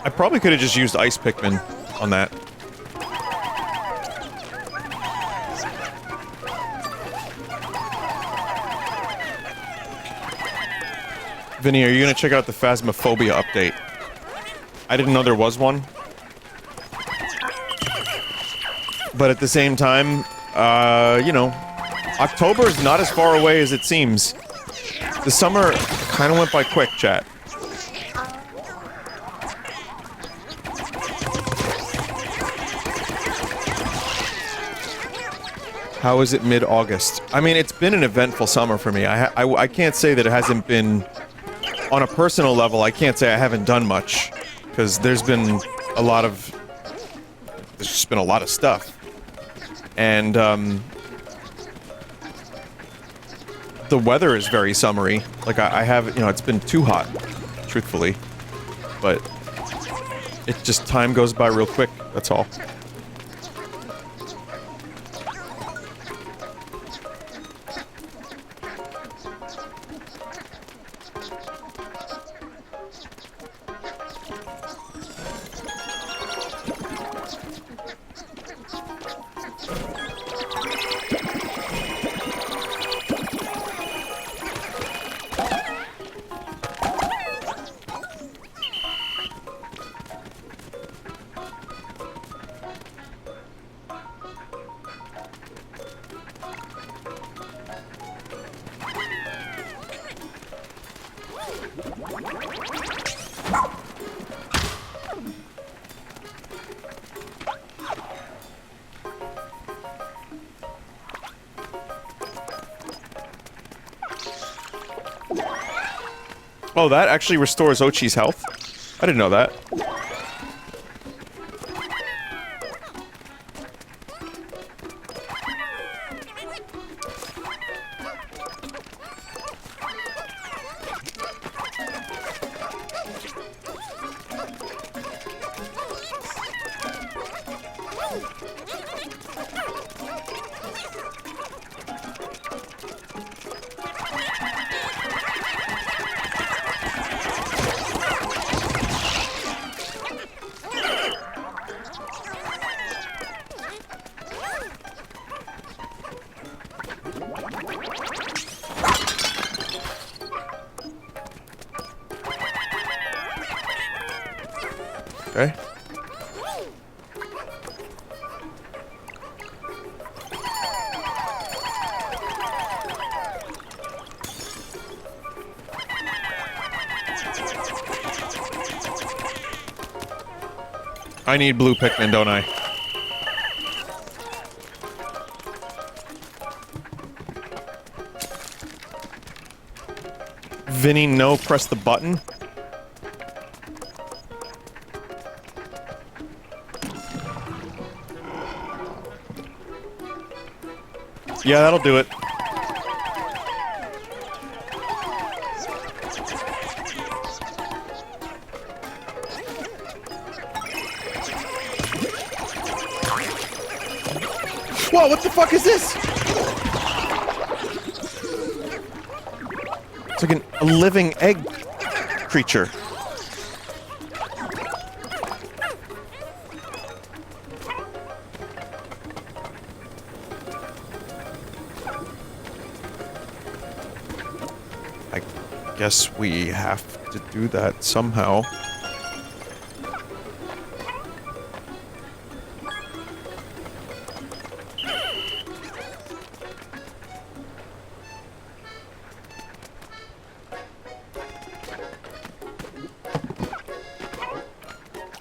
A: I probably could have just used ice Pikmin on that. Vinny, are you gonna check out the Phasmophobia update? I didn't know there was one. But at the same time, you know, October is not as far away as it seems. The summer kind of went by quick, chat. How is it mid-August? I mean, it's been an eventful summer for me. I can't say that it hasn't been... On a personal level, I can't say I haven't done much. Because there's been a lot of... There's just been a lot of stuff. And, the weather is very summery. Like, I have... You know, it's been too hot, truthfully. But... It just... Time goes by real quick, that's all. Oh, that actually restores Ochi's health? I didn't know that. Okay. I need blue Pikmin, don't I? Vinny, no, press the button. Yeah, that'll do it. Whoa, what the fuck is this? It's like a living egg creature. I guess we have to do that somehow.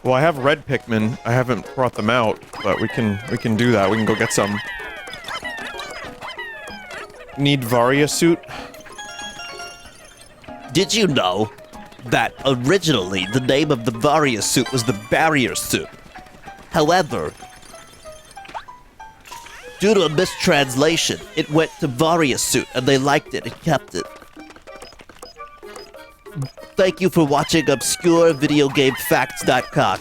A: Well, I have red Pikmin. I haven't brought them out, but we can do that. We can go get some. Need Varia suit?
C: Did you know that originally the name of the Varia suit was the Barrier suit? However, due to a mistranslation, it went to Varia suit, and they liked it and kept it. Thank you for watching ObscureVideoGameFacts.com.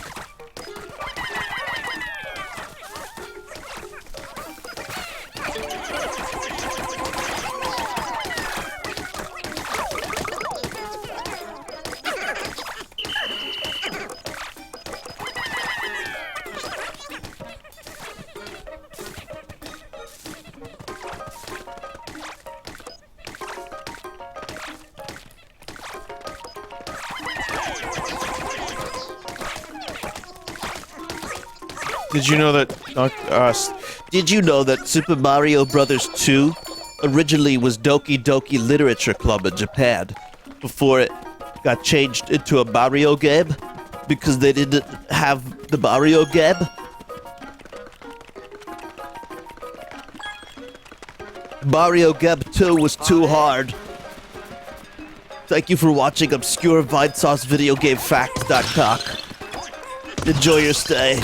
A: Did you know that?
C: Did you know that Super Mario Bros. 2 originally was Doki Doki Literature Club in Japan before it got changed into a Mario game because they didn't have the Mario game? Mario Game 2 was too hard. Thank you for watching Obscure Vinesauce Video Game Facts.com. Enjoy your stay.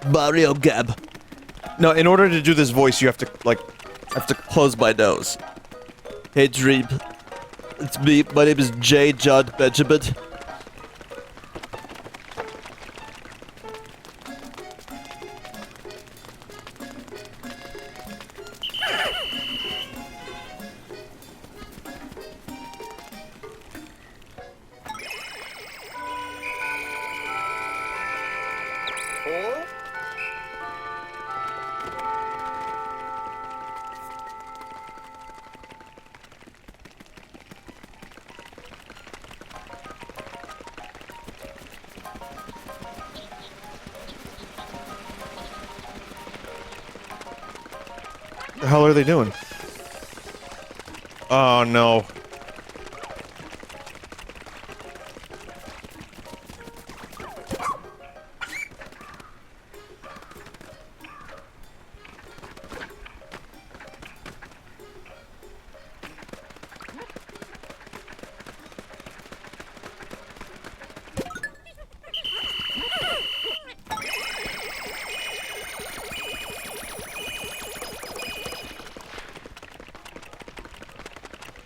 C: Mario Gab.
A: No, in order to do this voice, you have to
C: Close my nose. Hey Dream. It's me. My name is J. John Benjamin.
B: Oh?
A: the hell are they doing? Oh no.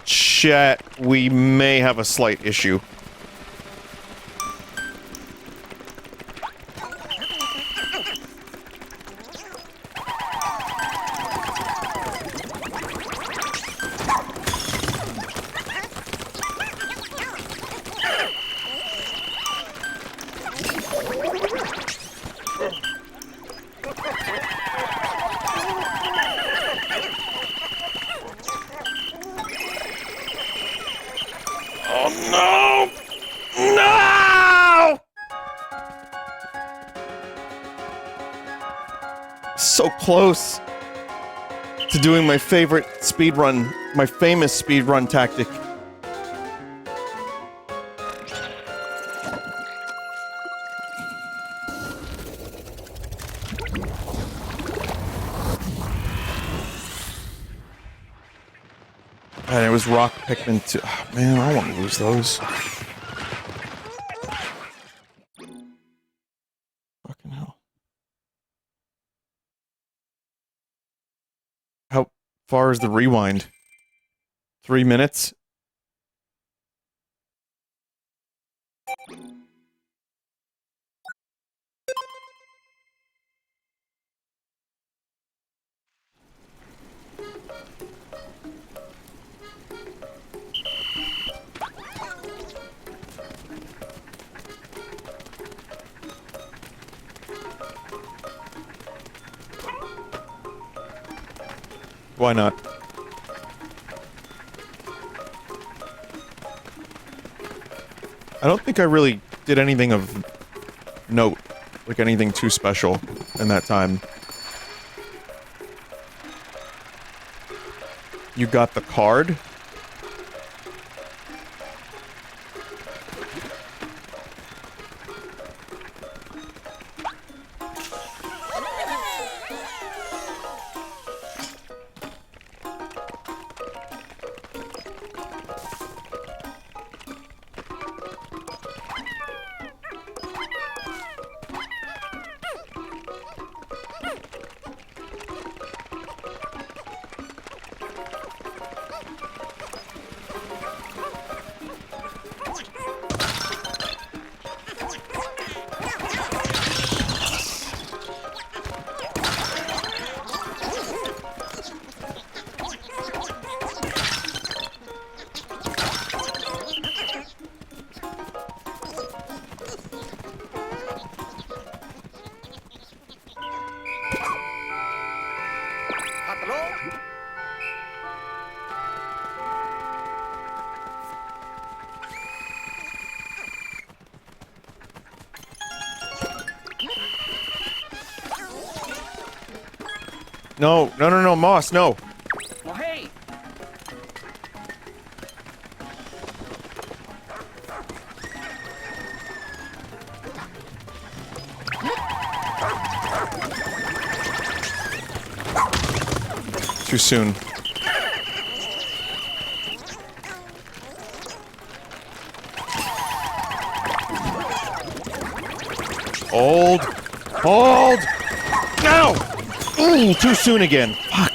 A: Chat, we may have a slight issue. Oh no! No! So close to doing my favorite speedrun, my famous speedrun tactic. And it was Rock Pikmin 2. Oh, man, I don't want to lose those. Fucking hell. How far is the rewind? 3 minutes? Why not? I don't think I really did anything of note, like anything too special in that time. You got the card?
B: Patrón.
A: No, no, no, no, Moss, no.
D: Oh, hey.
A: Too soon. Hold. Hold! No! Ooh, too soon again. Fuck.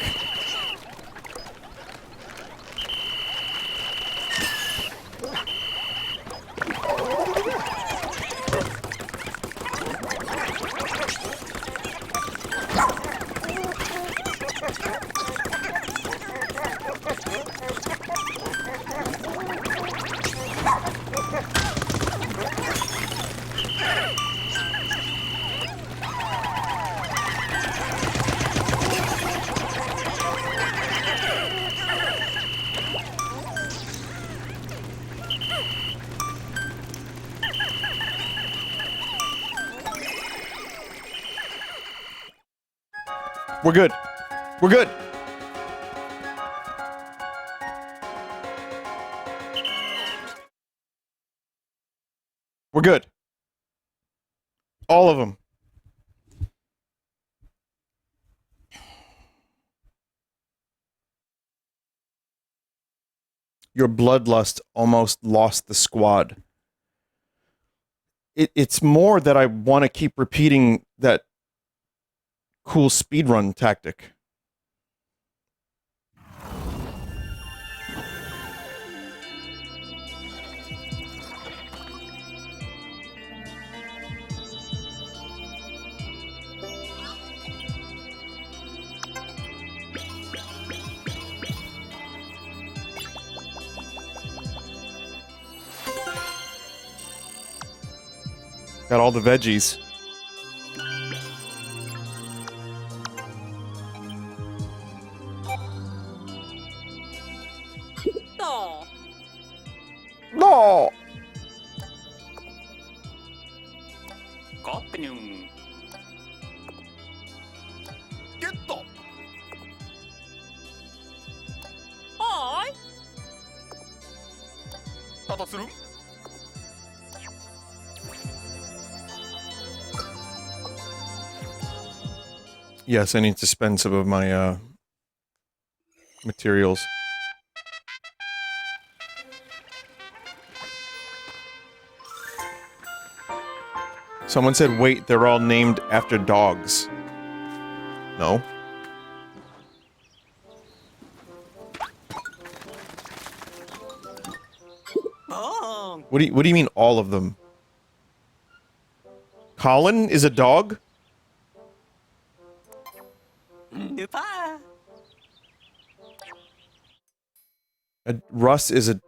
A: We're good. We're good. We're good. All of them. Your bloodlust almost lost the squad. It's more that I want to keep repeating that cool speedrun tactic. Got all the veggies.
D: No.
A: No!
D: Kopnum.
B: Get the.
D: Hi.
B: ただする
A: Yes, I need to spend some of my, materials. Someone said, wait, they're all named after dogs. No.
D: Oh.
A: What do you mean all of them? Colin is a dog?
D: Dupa.
A: Russ is a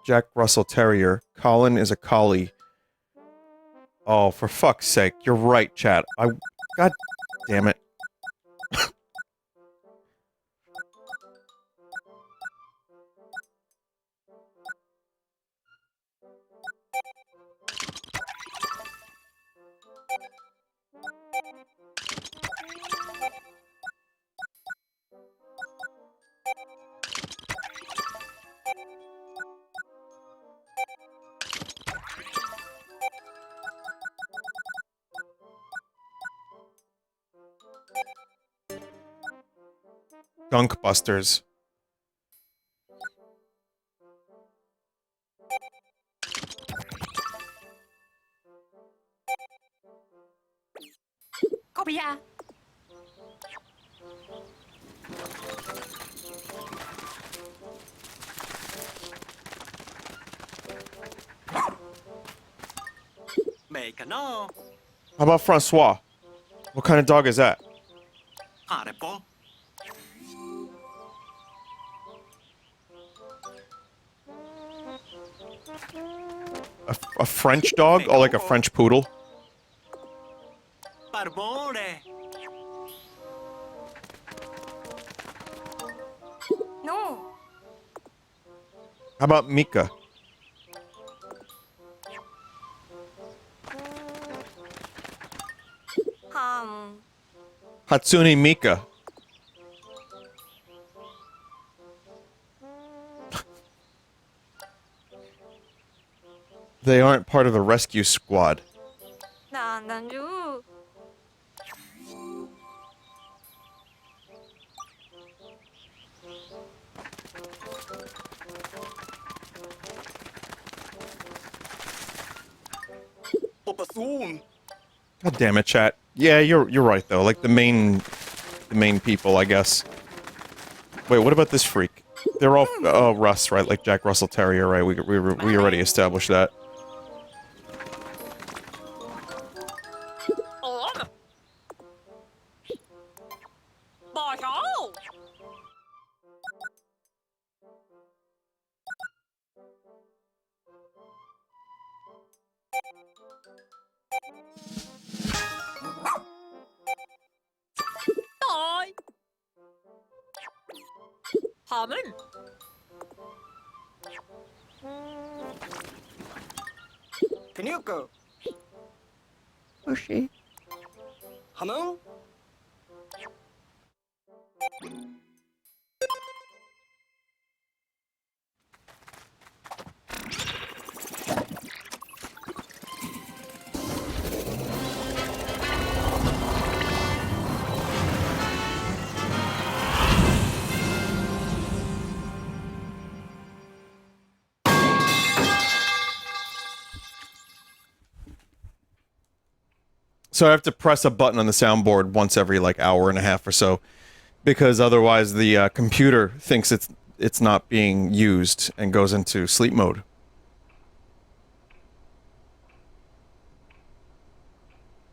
A: Jack Russell Terrier. Colin is a collie. Oh, for fuck's sake. You're right, chat. God damn it. Gunk Busters.
D: Copia. Make a no.
A: How about Francois? What kind of dog is that?
D: Arepo.
A: A French dog? Or like a French poodle?
D: Barbore. No.
A: How about Mika? Hatsune Mika. They aren't part of the rescue squad.
E: 난난주
B: Papa soon.
A: God damn it, chat. Yeah, you're right though. Like the main people, I guess. Wait, what about this freak? They're all Russ, right? Like Jack Russell Terrier, right? We already established that.
D: On. Bỏ cháu. Rồi. Hamın.
B: Pinocchio.
E: 혹시
B: Hamon.
A: So I have to press a button on the soundboard once every like hour and a half or so, because otherwise the computer thinks it's not being used and goes into sleep mode.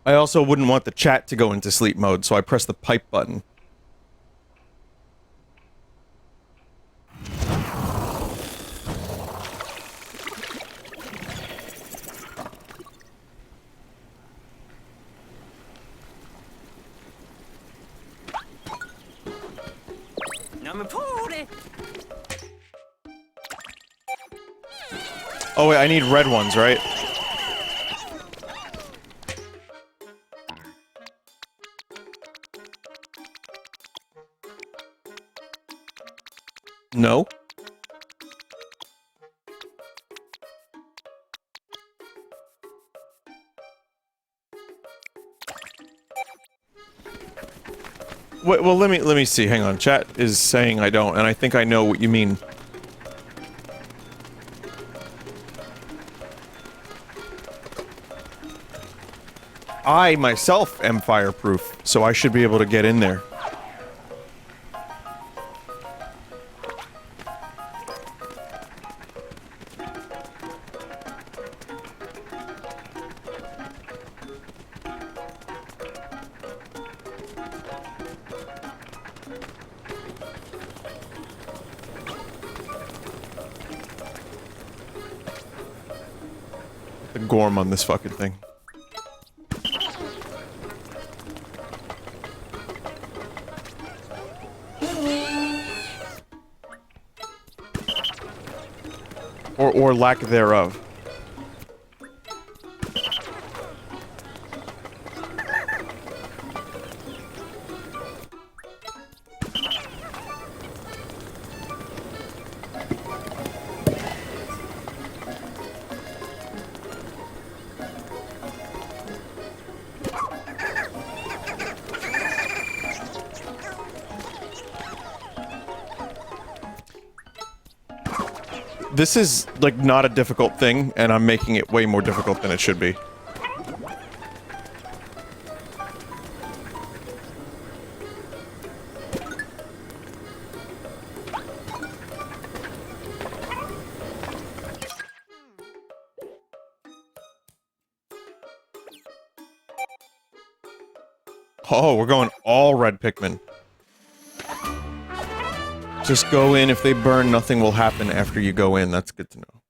A: I also wouldn't want the chat to go into sleep mode, so I press the pipe button.
D: Number 40.
A: Oh wait, I need red ones, right? No? Wait, well, let me see. Hang on. Chat is saying I don't, and I think I know what you mean. I myself am fireproof, so I should be able to get in there. The gorm on this fucking thing. Or lack thereof. This is, like, not a difficult thing, and I'm making it way more difficult than it should be. Oh, we're going all red Pikmin. Just go in. If they burn, nothing will happen after you go in. That's good to know.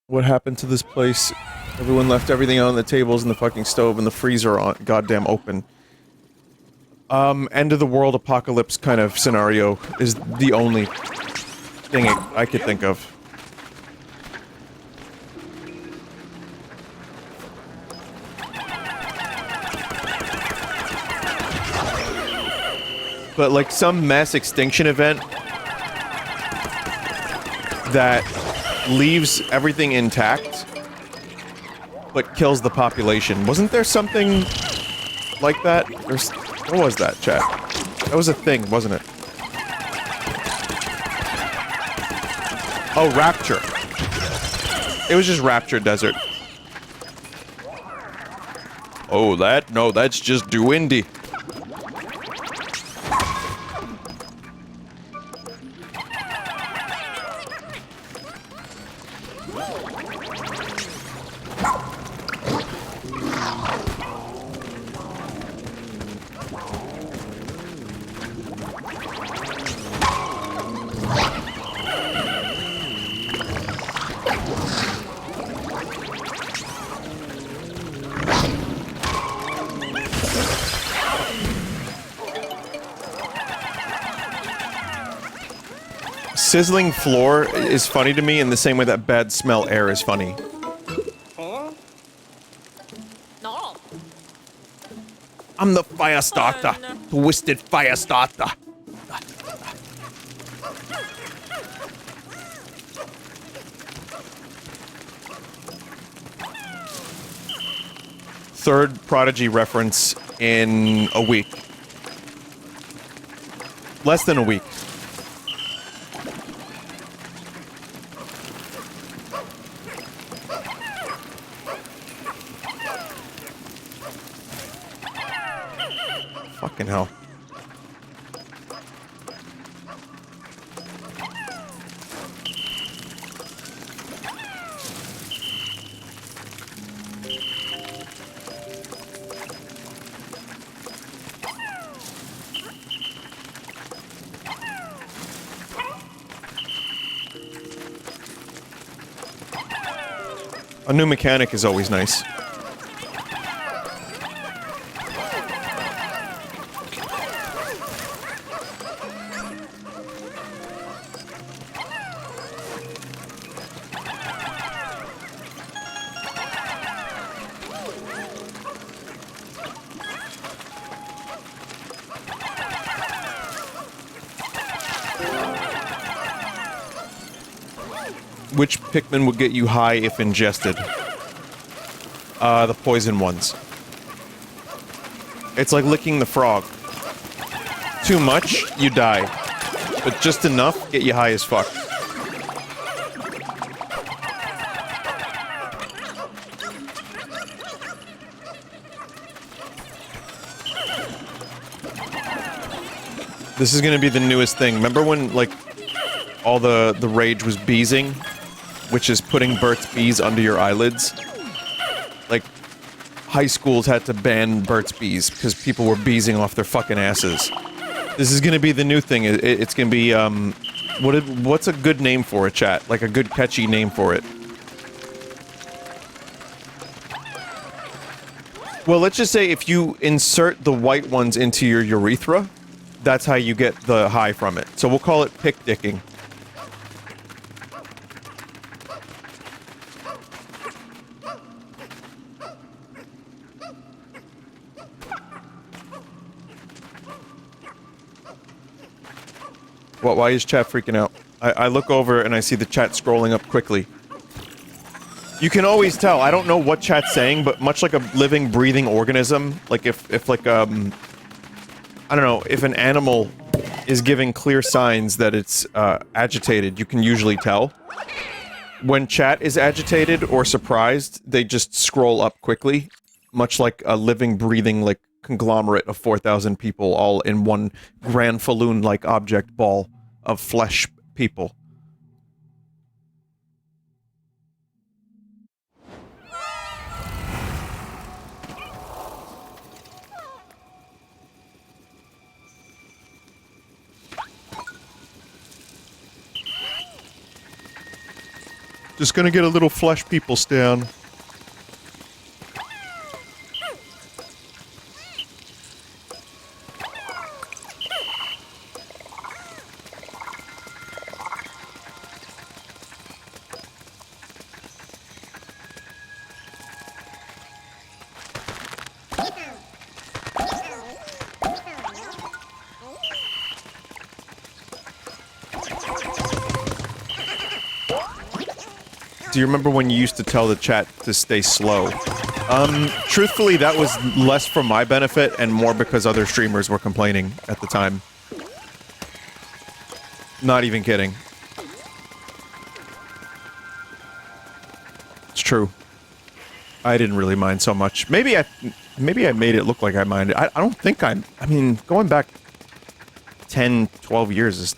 A: What happened to this place? Everyone left everything on the tables and the fucking stove and the freezer on goddamn open. End of the world apocalypse kind of scenario is the only thing I could think of. But like some mass extinction event that leaves everything intact but kills the population. Wasn't there something like that? What was that, chat? That was a thing, wasn't it? Oh, Rapture. It was just Rapture Desert. Oh, no, that's just Duindy. Sizzling floor is funny to me in the same way that bad smell air is funny.
B: Huh?
D: No.
A: I'm the fire starter. Twisted fire starter. Third Prodigy reference in a week. Less than a week. Fucking hell. A new mechanic is always nice. Which Pikmin would get you high if ingested? The poison ones. It's like licking the frog. Too much, you die. But just enough, get you high as fuck. This is gonna be the newest thing. Remember when, like, all the rage was beesing? Which is putting Burt's Bees under your eyelids. Like, high schools had to ban Burt's Bees because people were beesing off their fucking asses. This is gonna be the new thing. It's gonna be, what's a good name for it, chat? Like a good catchy name for it. Well, let's just say if you insert the white ones into your urethra, that's how you get the high from it. So we'll call it pick dicking. What? Why is chat freaking out? I look over and I see the chat scrolling up quickly. You can always tell. I don't know what chat's saying, but much like a living, breathing organism, like if like, I don't know, if an animal is giving clear signs that it's, agitated, you can usually tell. When chat is agitated or surprised, they just scroll up quickly, much like a living, breathing, like, conglomerate of 4,000 people all in one grand falloon-like object ball of flesh people. Just gonna get a little flesh people down. Do you remember when you used to tell the chat to stay slow? Truthfully, that was less for my benefit and more because other streamers were complaining at the time. Not even kidding. It's true. I didn't really mind so much. Maybe I made it look like I minded. I don't think I mean, going back 10, 12 years is...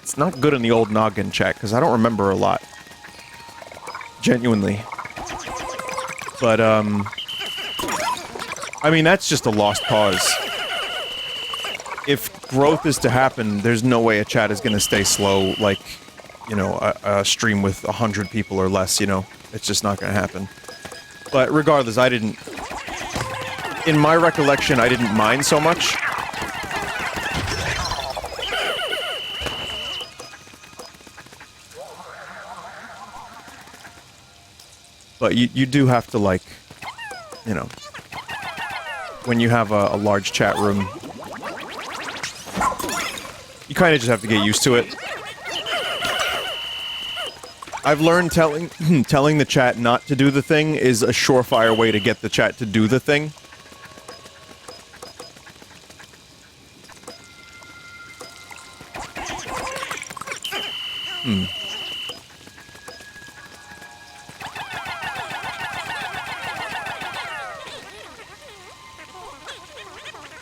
A: It's not good in the old noggin chat, because I don't remember a lot. Genuinely. But, I mean, that's just a lost cause. If growth is to happen, there's no way a chat is gonna stay slow, like, you know, a stream with 100 people or less, you know? It's just not gonna happen. But regardless, I didn't... In my recollection, I didn't mind so much. But you do have to, like, you know, when you have a large chat room, you kind of just have to get used to it. I've learned telling the chat not to do the thing is a surefire way to get the chat to do the thing.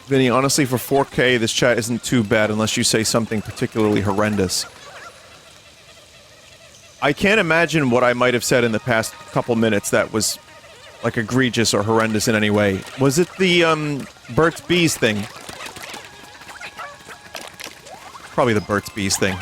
A: Vinny, honestly, for 4K, this chat isn't too bad unless you say something particularly horrendous. I can't imagine what I might have said in the past couple minutes that was, like, egregious or horrendous in any way. Was it the, Burt's Bees thing? Probably the Burt's Bees thing.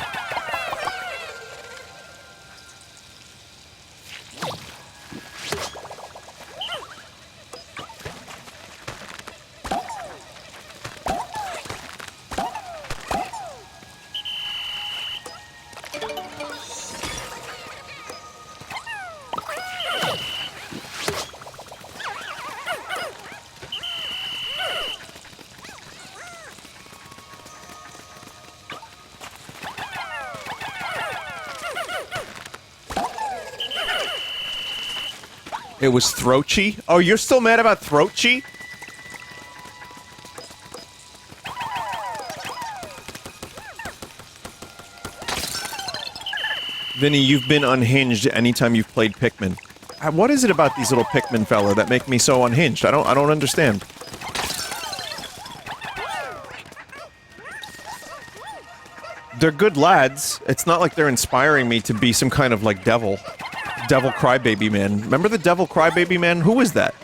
A: It was Throatchy? Oh, you're still mad about Throatchy? Vinny, you've been unhinged anytime you've played Pikmin. What is it about these little Pikmin fella that make me so unhinged? I don't understand. They're good lads. It's not like they're inspiring me to be some kind of, like, devil crybaby man. Remember the devil crybaby man? Who was that?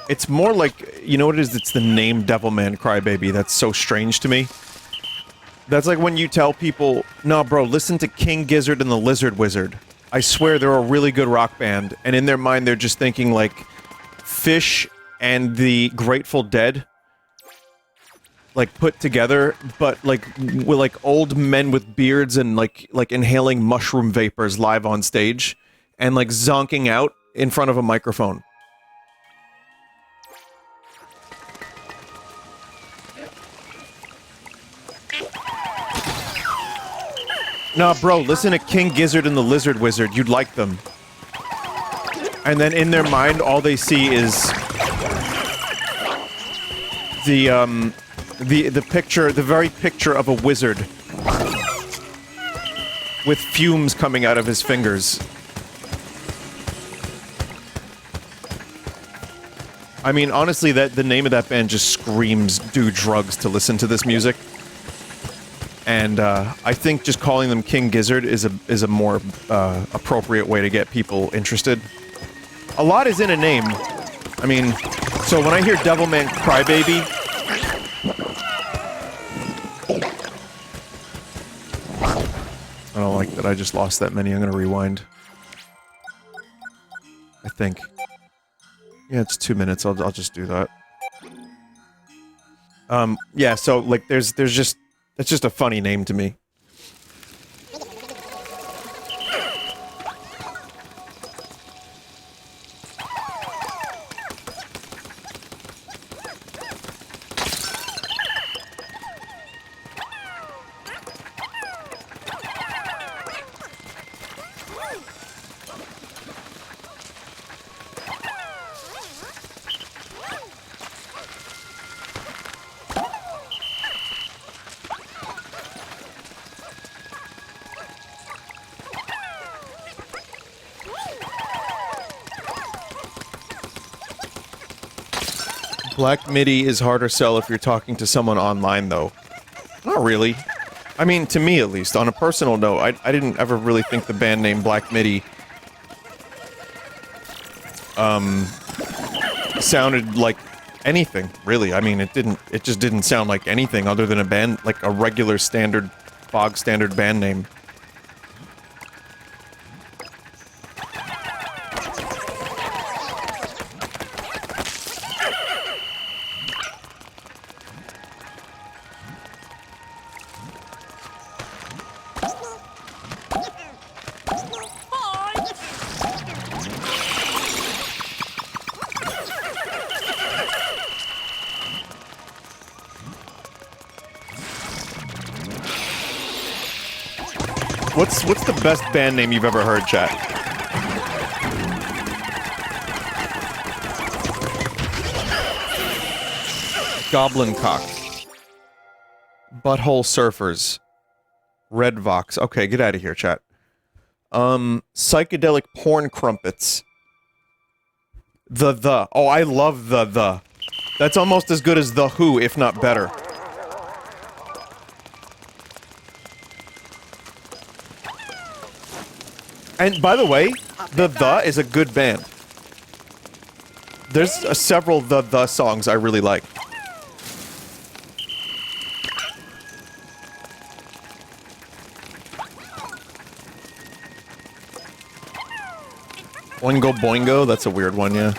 A: It's more like, you know what it is? It's the name Devilman Crybaby that's so strange to me. That's like when you tell people, "No, bro, listen to King Gizzard and the Lizard Wizard. I swear they're a really good rock band." And in their mind, they're just thinking, like, Fish and the Grateful Dead. like put together, but like with like old men with beards and like inhaling mushroom vapors live on stage and like zonking out in front of a microphone. Nah, bro, listen to King Gizzard and the Lizard Wizard. You'd like them. And then in their mind, all they see is the picture, the very picture of a wizard with fumes coming out of his fingers. I mean, honestly, the name of that band just screams do drugs to listen to this music. And I think just calling them King Gizzard is a more appropriate way to get people interested. A lot is in a name. I mean, so when I hear Devilman Crybaby, I don't like that I just lost that many. I'm gonna rewind. I think. Yeah, it's 2 minutes. I'll just do that. Yeah. So like, there's just. It's just a funny name to me. Black MIDI is harder sell if you're talking to someone online, though. Not really. I mean, to me at least. On a personal note, I didn't ever really think the band name Black MIDI sounded like anything, really. I mean, it just didn't sound like anything other than a band, like a regular standard, bog standard band name. What's the best band name you've ever heard, chat? Goblin Cock. Butthole Surfers. Red Vox. Okay, get out of here, chat. Psychedelic Porn Crumpets. The. Oh, I love the. That's almost as good as The Who, if not better. And by the way, The is a good band. There's several The songs I really like. Oingo Boingo, that's a weird one, yeah.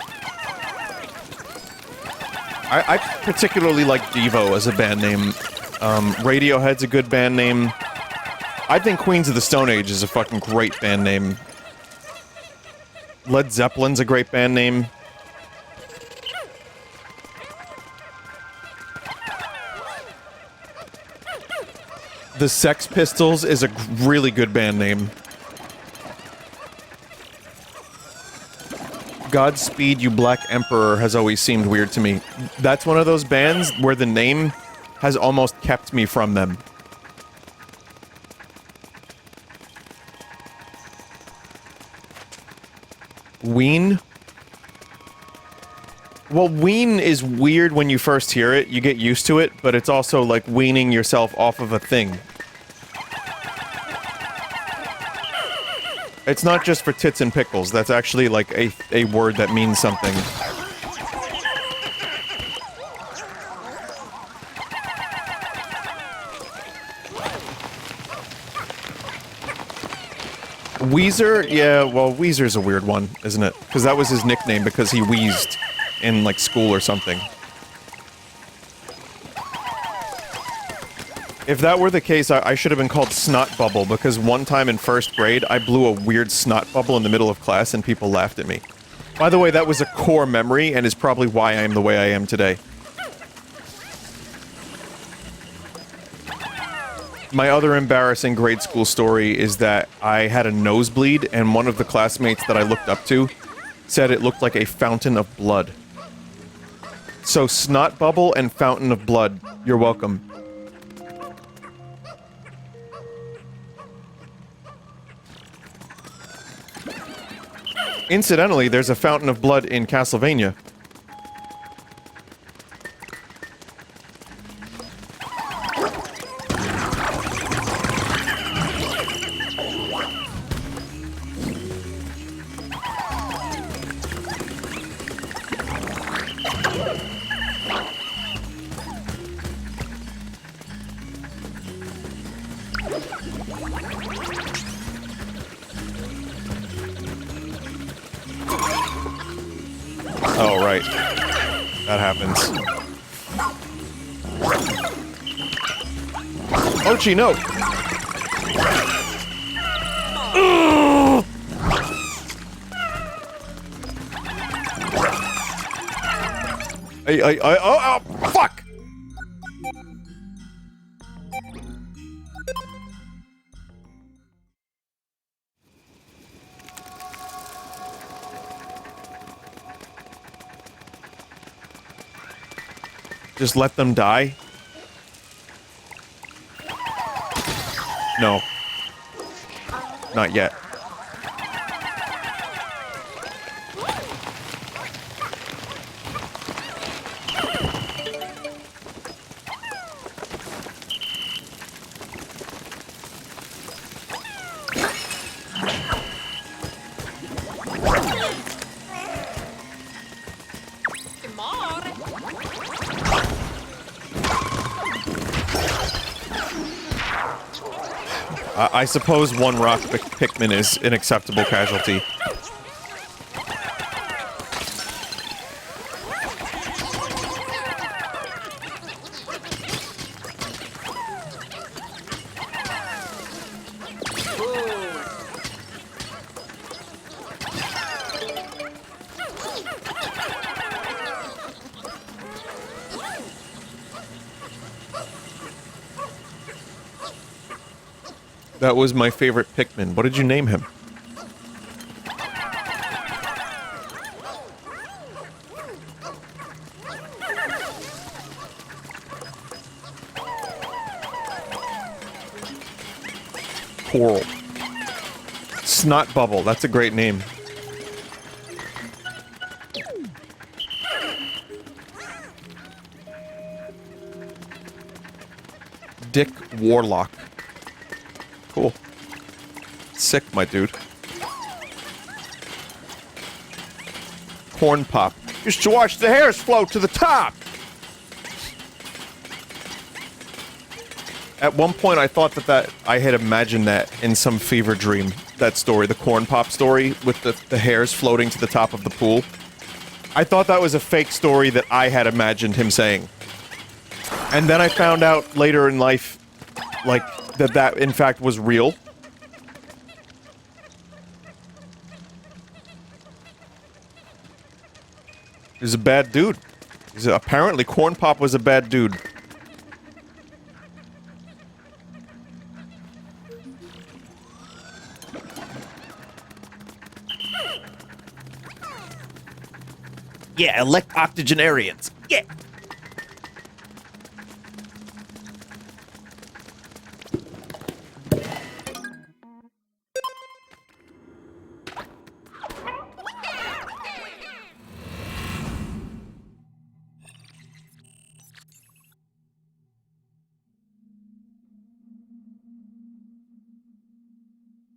A: I particularly like Devo as a band name. Radiohead's a good band name. I think Queens of the Stone Age is a fucking great band name. Led Zeppelin's a great band name. The Sex Pistols is a really good band name. Godspeed You Black Emperor has always seemed weird to me. That's one of those bands where the name has almost kept me from them. Ween? Well, ween is weird when you first hear it. You get used to it, but it's also like weaning yourself off of a thing. It's not just for tits and pickles. That's actually like a word that means something. Weezer? Yeah, well, Weezer's a weird one, isn't it? Because that was his nickname because he wheezed in, like, school or something. If that were the case, I should have been called Snot Bubble, because one time in first grade, I blew a weird snot bubble in the middle of class and people laughed at me. By the way, that was a core memory and is probably why I am the way I am today. My other embarrassing grade school story is that I had a nosebleed and one of the classmates that I looked up to said it looked like a fountain of blood. So, Snot Bubble and Fountain of Blood, you're welcome. Incidentally, there's a Fountain of Blood in Castlevania. Oh, right. That happens. Ochi, no! Oh, fuck! Just let them die? No. Not yet. I suppose one rock Pikmin is an acceptable casualty. That was my favorite Pikmin. What did you name him? Coral. Snot Bubble. That's a great name. Dick Warlock. Cool. Sick, my dude. Corn Pop. Used to watch the hairs float to the top! At one point, I thought that I had imagined that in some fever dream. That story, the Corn Pop story, with the hairs floating to the top of the pool. I thought that was a fake story that I had imagined him saying. And then I found out later in life, like, that in fact was real. He's a bad dude. Apparently Corn Pop was a bad dude.
C: Yeah, elect octogenarians. Yeah.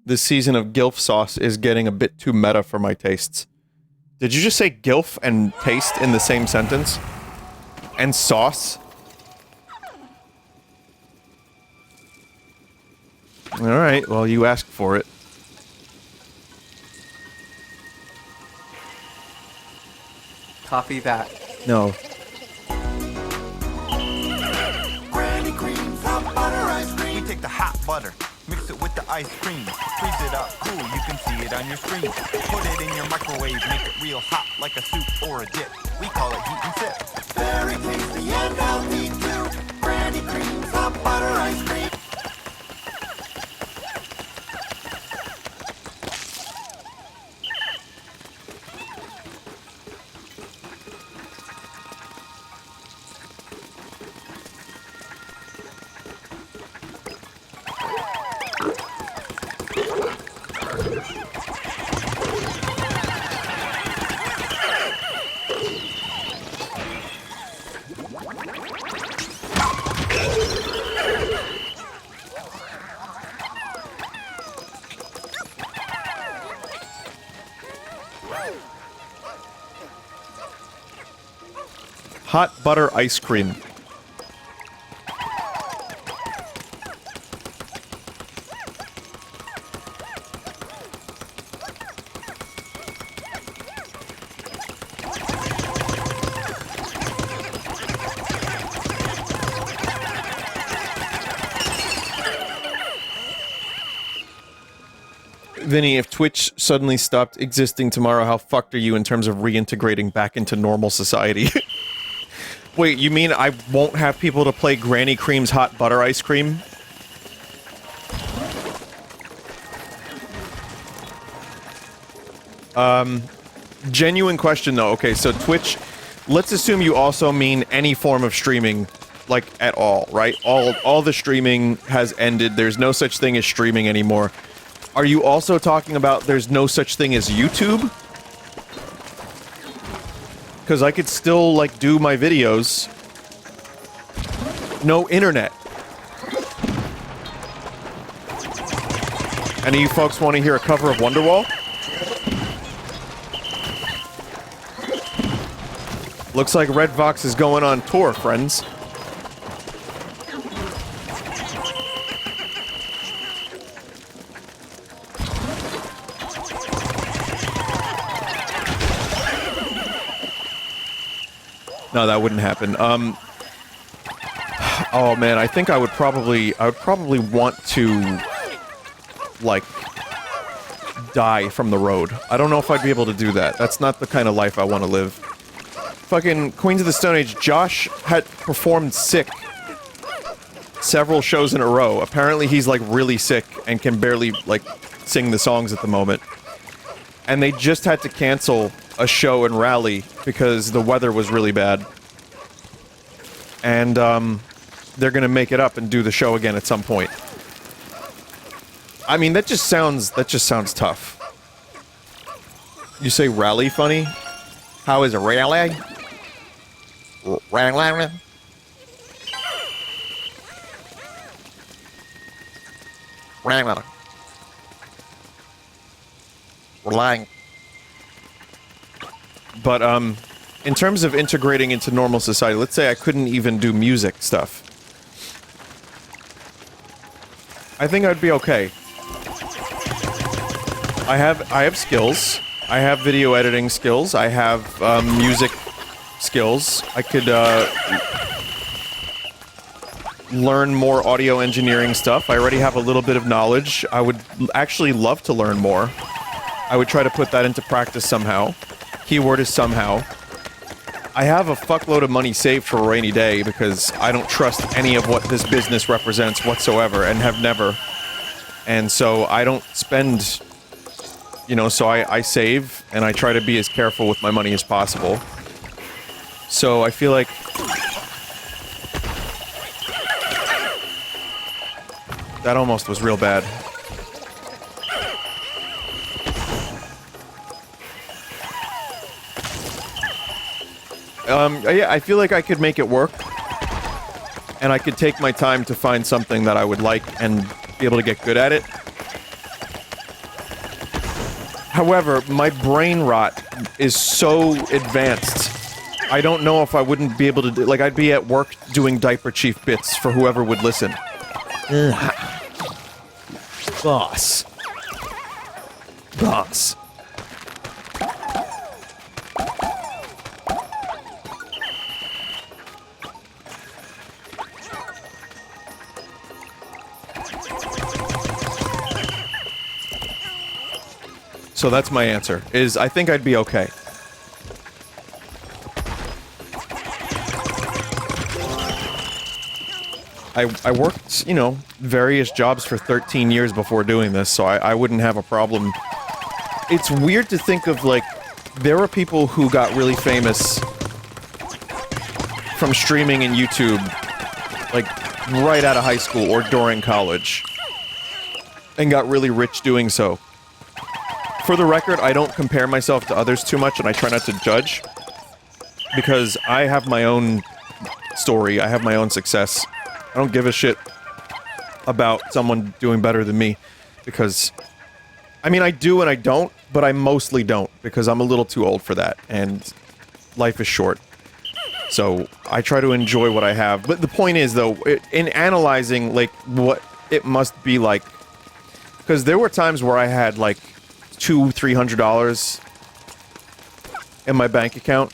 A: This season of Vinesauce is getting a bit too meta for my tastes. Did you just say gilf and taste in the same sentence? And sauce? Alright, well, you asked for it.
F: Copy that.
A: No.
B: Granny cream, top butter
G: butter. Mix it with the ice cream. Freeze it up cool, you can see it on your screen. Put it in your microwave, make it real hot like a soup or a dip. We call it heat and sip. Very tasty and healthy too. Brandy creams, hot butter ice cream.
A: Hot butter ice cream. Vinny, if Twitch suddenly stopped existing tomorrow, how fucked are you in terms of reintegrating back into normal society? Wait, you mean I won't have people to play Granny Cream's hot butter ice cream? Genuine question though. Okay, so Twitch, let's assume you also mean any form of streaming, like at all, right? All the streaming has ended. There's no such thing as streaming anymore. Are you also talking about there's no such thing as YouTube? Because I could still, like, do my videos. No internet. Any of you folks want to hear a cover of Wonderwall? Looks like Red Vox is going on tour, friends. No, that wouldn't happen. Oh man, I think I would probably want to, like, die from the road. I don't know if I'd be able to do that. That's not the kind of life I want to live. Fucking Queens of the Stone Age, Josh had performed sick several shows in a row. Apparently he's, like, really sick and can barely, like, sing the songs at the moment. And they just had to cancel a show in Raleigh because the weather was really bad. And, they're gonna make it up and do the show again at some point. I mean, that just sounds tough. You say Raleigh funny? How is it, Raleigh? Raleigh? Raleigh. Raleigh. But, in terms of integrating into normal society, let's say I couldn't even do music stuff. I think I'd be okay. I have skills. I have video editing skills. I have, music skills. I could, learn more audio engineering stuff. I already have a little bit of knowledge. I would actually love to learn more. I would try to put that into practice somehow. Keyword is somehow. I have a fuckload of money saved for a rainy day because I don't trust any of what this business represents whatsoever and have never. And so I don't spend, you know, so I save and I try to be as careful with my money as possible. So I feel like that almost was real bad. Yeah, I feel like I could make it work. And I could take my time to find something that I would like and be able to get good at it. However, my brain rot is so advanced. I don't know if I wouldn't be able to do, like, I'd be at work doing Diaper Chief bits for whoever would listen. Ugh. Boss. Boss. So that's my answer, is I think I'd be okay. I worked, you know, various jobs for 13 years before doing this, so I wouldn't have a problem. It's weird to think of, like, there were people who got really famous from streaming and YouTube, like, right out of high school or during college, and got really rich doing so. For the record, I don't compare myself to others too much, and I try not to judge, because I have my own story, I have my own success. I don't give a shit about someone doing better than me, because, I mean, I do and I don't, but I mostly don't, because I'm a little too old for that, and life is short. So, I try to enjoy what I have. But the point is, though, in analyzing, like, what it must be like, because there were times where I had, like, $200-300 in my bank account,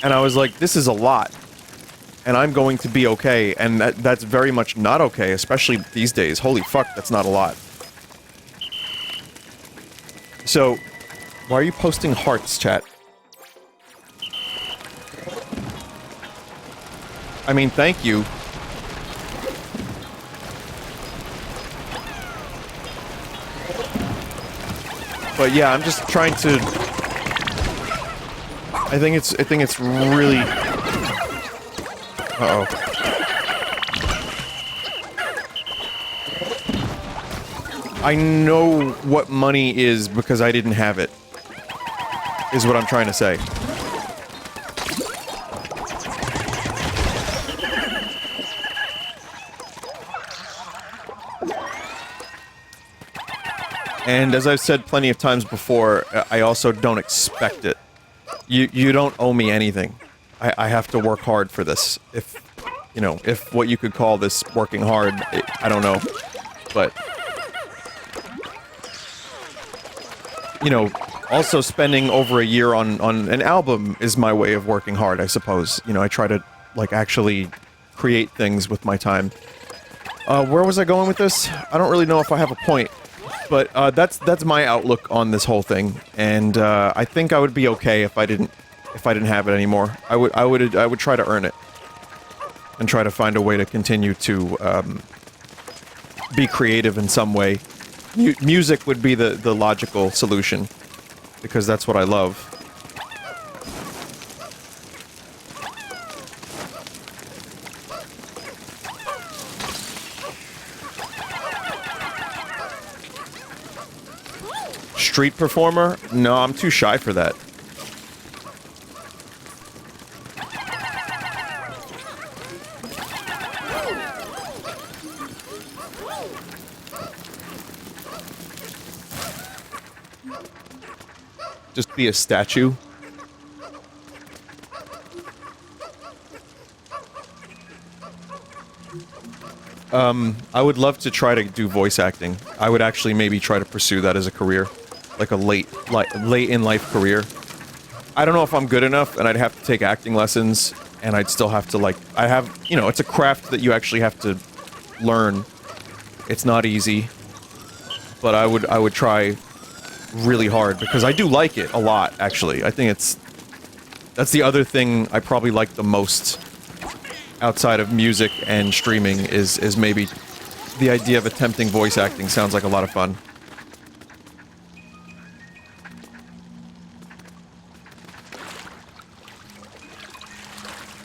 A: and I was like, this is a lot. And I'm going to be okay, and that's very much not okay, especially these days. Holy fuck, that's not a lot. So, why are you posting hearts, chat? I mean, thank you. But yeah, I'm just trying to... I think it's really... Uh-oh. I know what money is because I didn't have it, is what I'm trying to say. And as I've said plenty of times before, I also don't expect it. You don't owe me anything. I have to work hard for this. If, you know, if what you could call this working hard, I don't know. But, you know, also spending over a year on an album is my way of working hard, I suppose. You know, I try to, like, actually create things with my time. Where was I going with this? I don't really know if I have a point. But, that's my outlook on this whole thing. And, I think I would be okay if I didn't have it anymore. I would try to earn it. And try to find a way to continue to, be creative in some way. Music would be the logical solution. Because that's what I love. Street performer? No, I'm too shy for that. Just be a statue. I would love to try to do voice acting. I would actually maybe try to pursue that as a career. Like a late in life career. I don't know if I'm good enough, and I'd have to take acting lessons, and I'd still have to, like, you know, it's a craft that you actually have to learn. It's not easy. But I would try really hard, because I do like it a lot, actually. I think that's the other thing I probably like the most outside of music and streaming is maybe the idea of attempting voice acting. Sounds like a lot of fun.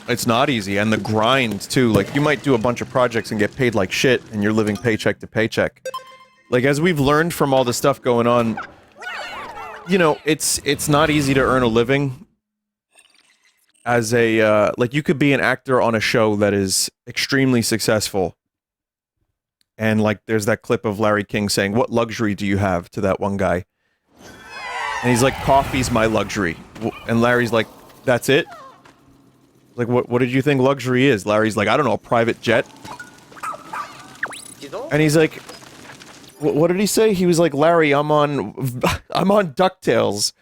A: It's not easy, and the grind, too. Like, you might do a bunch of projects and get paid like shit, and you're living paycheck to paycheck. Like, as we've learned from all the stuff going on, you know, it's not easy to earn a living as a, like, you could be an actor on a show that is extremely successful, and, like, there's that clip of Larry King saying, "What luxury do you have?" to that one guy. And he's like, "Coffee's my luxury." And Larry's like, "That's it?" Like, what did you think luxury is? Larry's like, "I don't know, a private jet?" And he's like, what did he say? He was like, "Larry, I'm on DuckTales."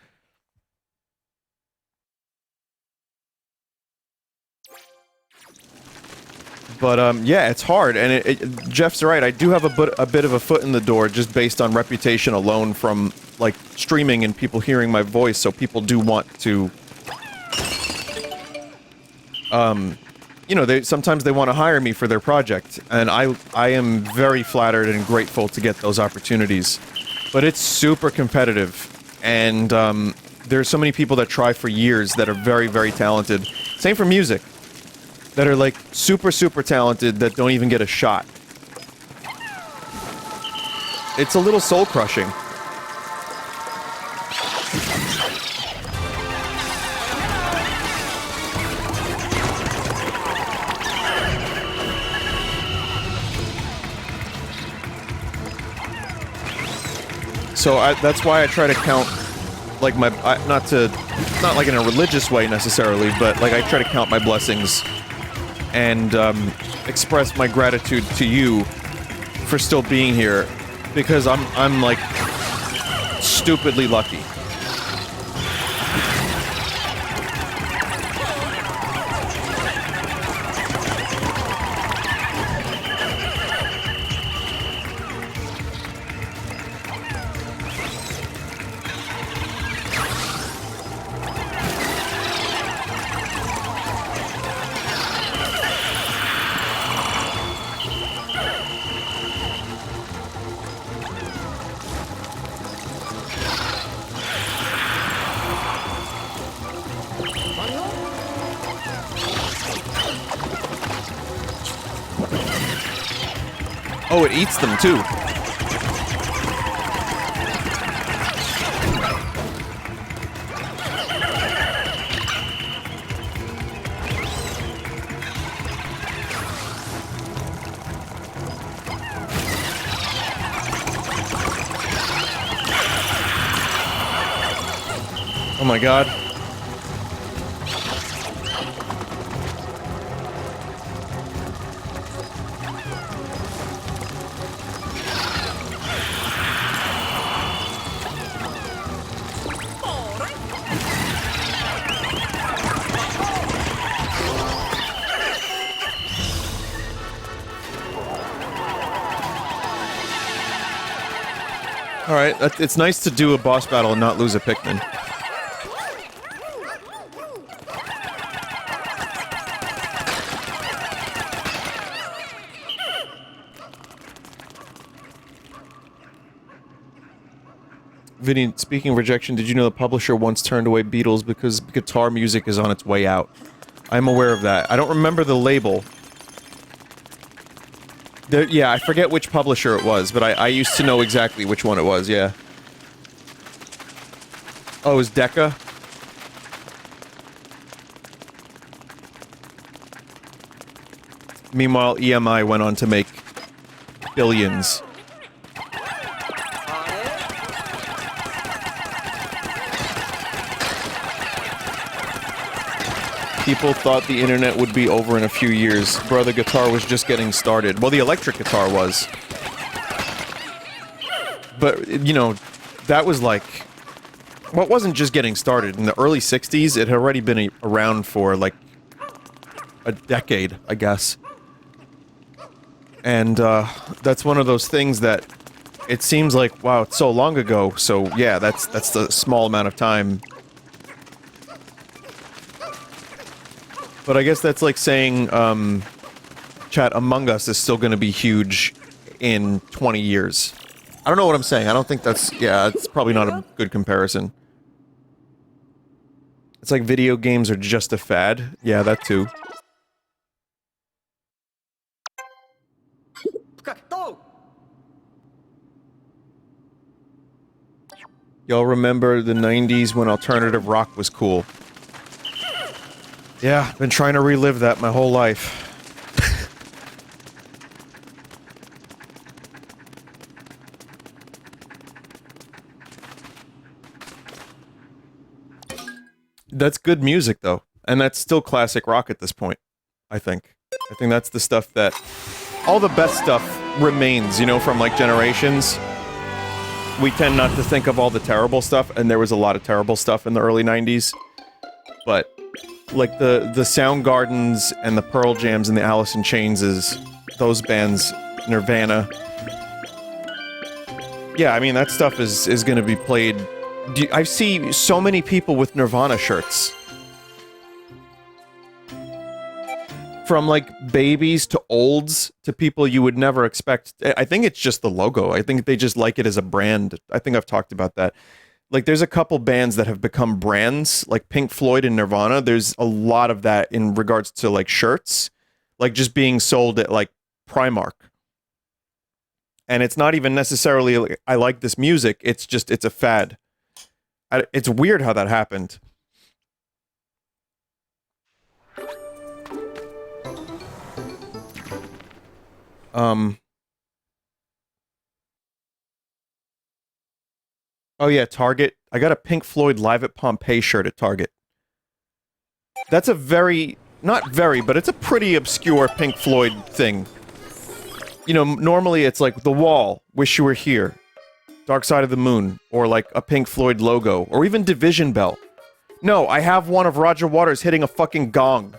A: But yeah, it's hard, and Jeff's right. I do have a bit of a foot in the door just based on reputation alone from like streaming and people hearing my voice. So people do want to, you know, sometimes they want to hire me for their project, and I am very flattered and grateful to get those opportunities. But it's super competitive, and there's so many people that try for years that are very, very talented. Same for music. That are like super, super talented that don't even get a shot. It's a little soul crushing. So that's why I try to count, like not like in a religious way necessarily, but like I try to count my blessings and express my gratitude to you for still being here, because I'm like stupidly lucky. Oh, it eats them too. Oh my god. Alright, it's nice to do a boss battle and not lose a Pikmin. Vinny, speaking of rejection, did you know the publisher once turned away Beatles because guitar music is on its way out? I'm aware of that. I don't remember the label. Yeah, I forget which publisher it was, but I used to know exactly which one it was, yeah. Oh, it was Decca? Meanwhile, EMI went on to make billions. People thought the internet would be over in a few years. Bro, the guitar was just getting started. Well, the electric guitar was. But, you know, that was like... Well, it wasn't just getting started. In the early 60s, it had already been around for, like, a decade, I guess. And, that's one of those things that it seems like, wow, it's so long ago. So, yeah, that's the small amount of time. But I guess that's like saying, chat, Among Us is still going to be huge in 20 years. I don't know what I'm saying. I don't think that's... Yeah, it's probably not a good comparison. It's like video games are just a fad. Yeah, that too. Y'all remember the 90s when alternative rock was cool? Yeah, been trying to relive that my whole life. That's good music, though. And that's still classic rock at this point, I think. I think that's the stuff that... All the best stuff remains, you know, from, like, generations. We tend not to think of all the terrible stuff, and there was a lot of terrible stuff in the early 90s. But... like the Soundgardens and the Pearl Jams and the Alice in Chainses, those bands, Nirvana. Yeah, I mean, that stuff is going to be played. I see so many people with Nirvana shirts. From, like, babies to olds to people you would never expect. I think it's just the logo. I think they just like it as a brand. I think I've talked about that. Like, there's a couple bands that have become brands, like Pink Floyd and Nirvana. There's a lot of that in regards to, like, shirts. Like, just being sold at, like, Primark. And it's not even necessarily, like, I like this music. It's just, it's a fad. It's weird how that happened. Oh yeah, Target. I got a Pink Floyd Live at Pompeii shirt at Target. That's a very, not very, but it's a pretty obscure Pink Floyd thing. You know, normally it's like The Wall, Wish You Were Here, Dark Side of the Moon, or like a Pink Floyd logo, or even Division Bell. No, I have one of Roger Waters hitting a fucking gong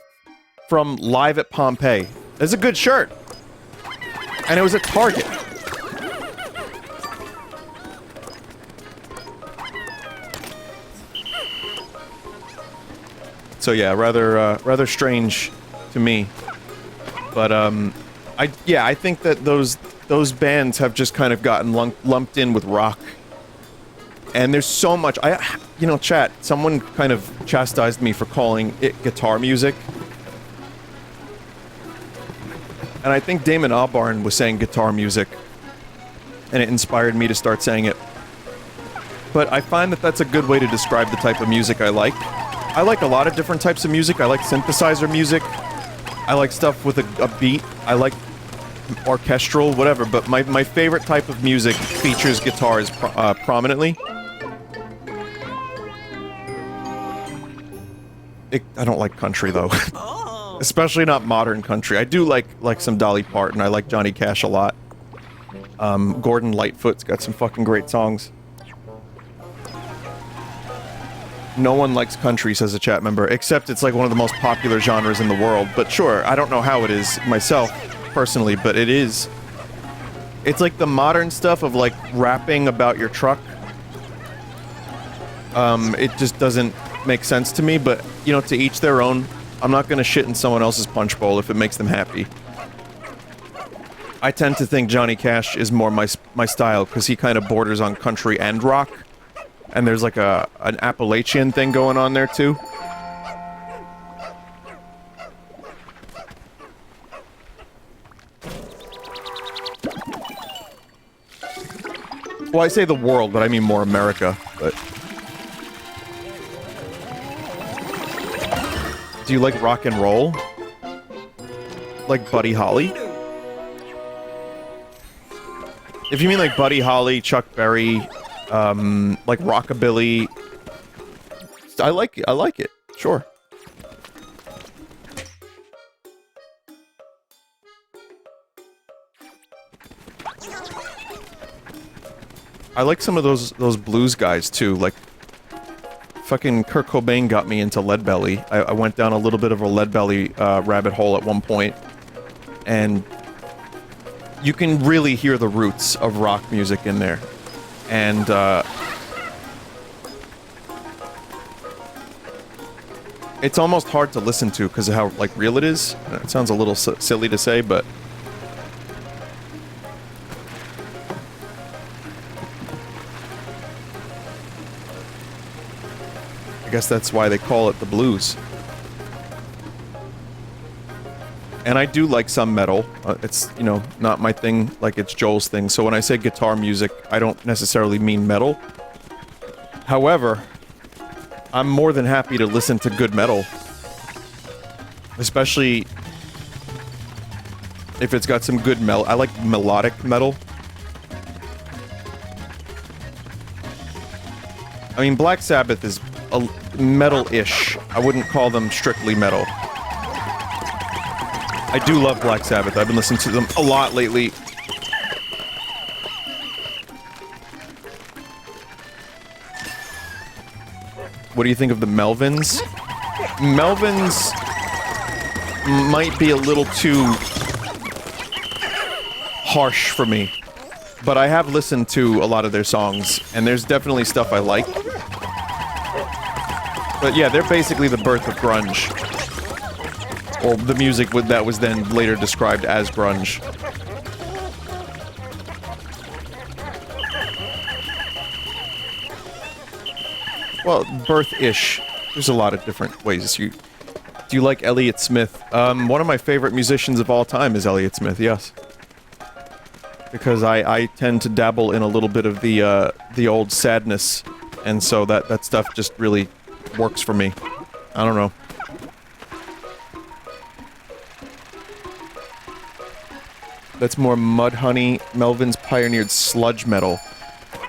A: from Live at Pompeii. It's a good shirt. And it was at Target. So yeah, rather strange to me. But I think that those bands have just kind of gotten lumped in with rock. And there's so much. You know, chat. Someone kind of chastised me for calling it guitar music. And I think Damon Albarn was saying guitar music, and it inspired me to start saying it. But I find that that's a good way to describe the type of music I like. I like a lot of different types of music. I like synthesizer music. I like stuff with a beat. I like orchestral, whatever. But my favorite type of music features guitars prominently. I don't like country, though. Especially not modern country. I do like some Dolly Parton. I like Johnny Cash a lot. Gordon Lightfoot's got some fucking great songs. No one likes country, says a chat member, except it's like one of the most popular genres in the world. But sure, I don't know how it is myself, personally, but it is. It's like the modern stuff of like rapping about your truck. It just doesn't make sense to me, but, you know, to each their own. I'm not gonna shit in someone else's punch bowl if it makes them happy. I tend to think Johnny Cash is more my style, because he kind of borders on country and rock. And there's like an Appalachian thing going on there, too. Well, I say the world, but I mean more America, but... Do you like rock and roll? Like Buddy Holly? If you mean like Buddy Holly, Chuck Berry, like rockabilly, I like it. Sure. I like some of those blues guys too, like fucking Kurt Cobain got me into Leadbelly. I went down a little bit of a Leadbelly rabbit hole at one point, and you can really hear the roots of rock music in there. And it's almost hard to listen to because of how like real it is. It sounds a little silly to say, but I guess that's why they call it the blues. And I do like some metal. It's, you know, not my thing like it's Joel's thing. So when I say guitar music, I don't necessarily mean metal. However, I'm more than happy to listen to good metal. Especially if it's got some good I like melodic metal. I mean, Black Sabbath is metal-ish. I wouldn't call them strictly metal. I do love Black Sabbath. I've been listening to them a lot lately. What do you think of the Melvins? Melvin's might be a little too harsh for me, but I have listened to a lot of their songs, and there's definitely stuff I like. But yeah, they're basically the birth of grunge. Or the music that was then later described as grunge. Well, birth-ish. There's a lot of different ways. Do you like Elliott Smith? One of my favorite musicians of all time is Elliott Smith, yes. Because I tend to dabble in a little bit of the old sadness, and so that stuff just really works for me. I don't know. That's more Mudhoney. Melvin's pioneered sludge metal.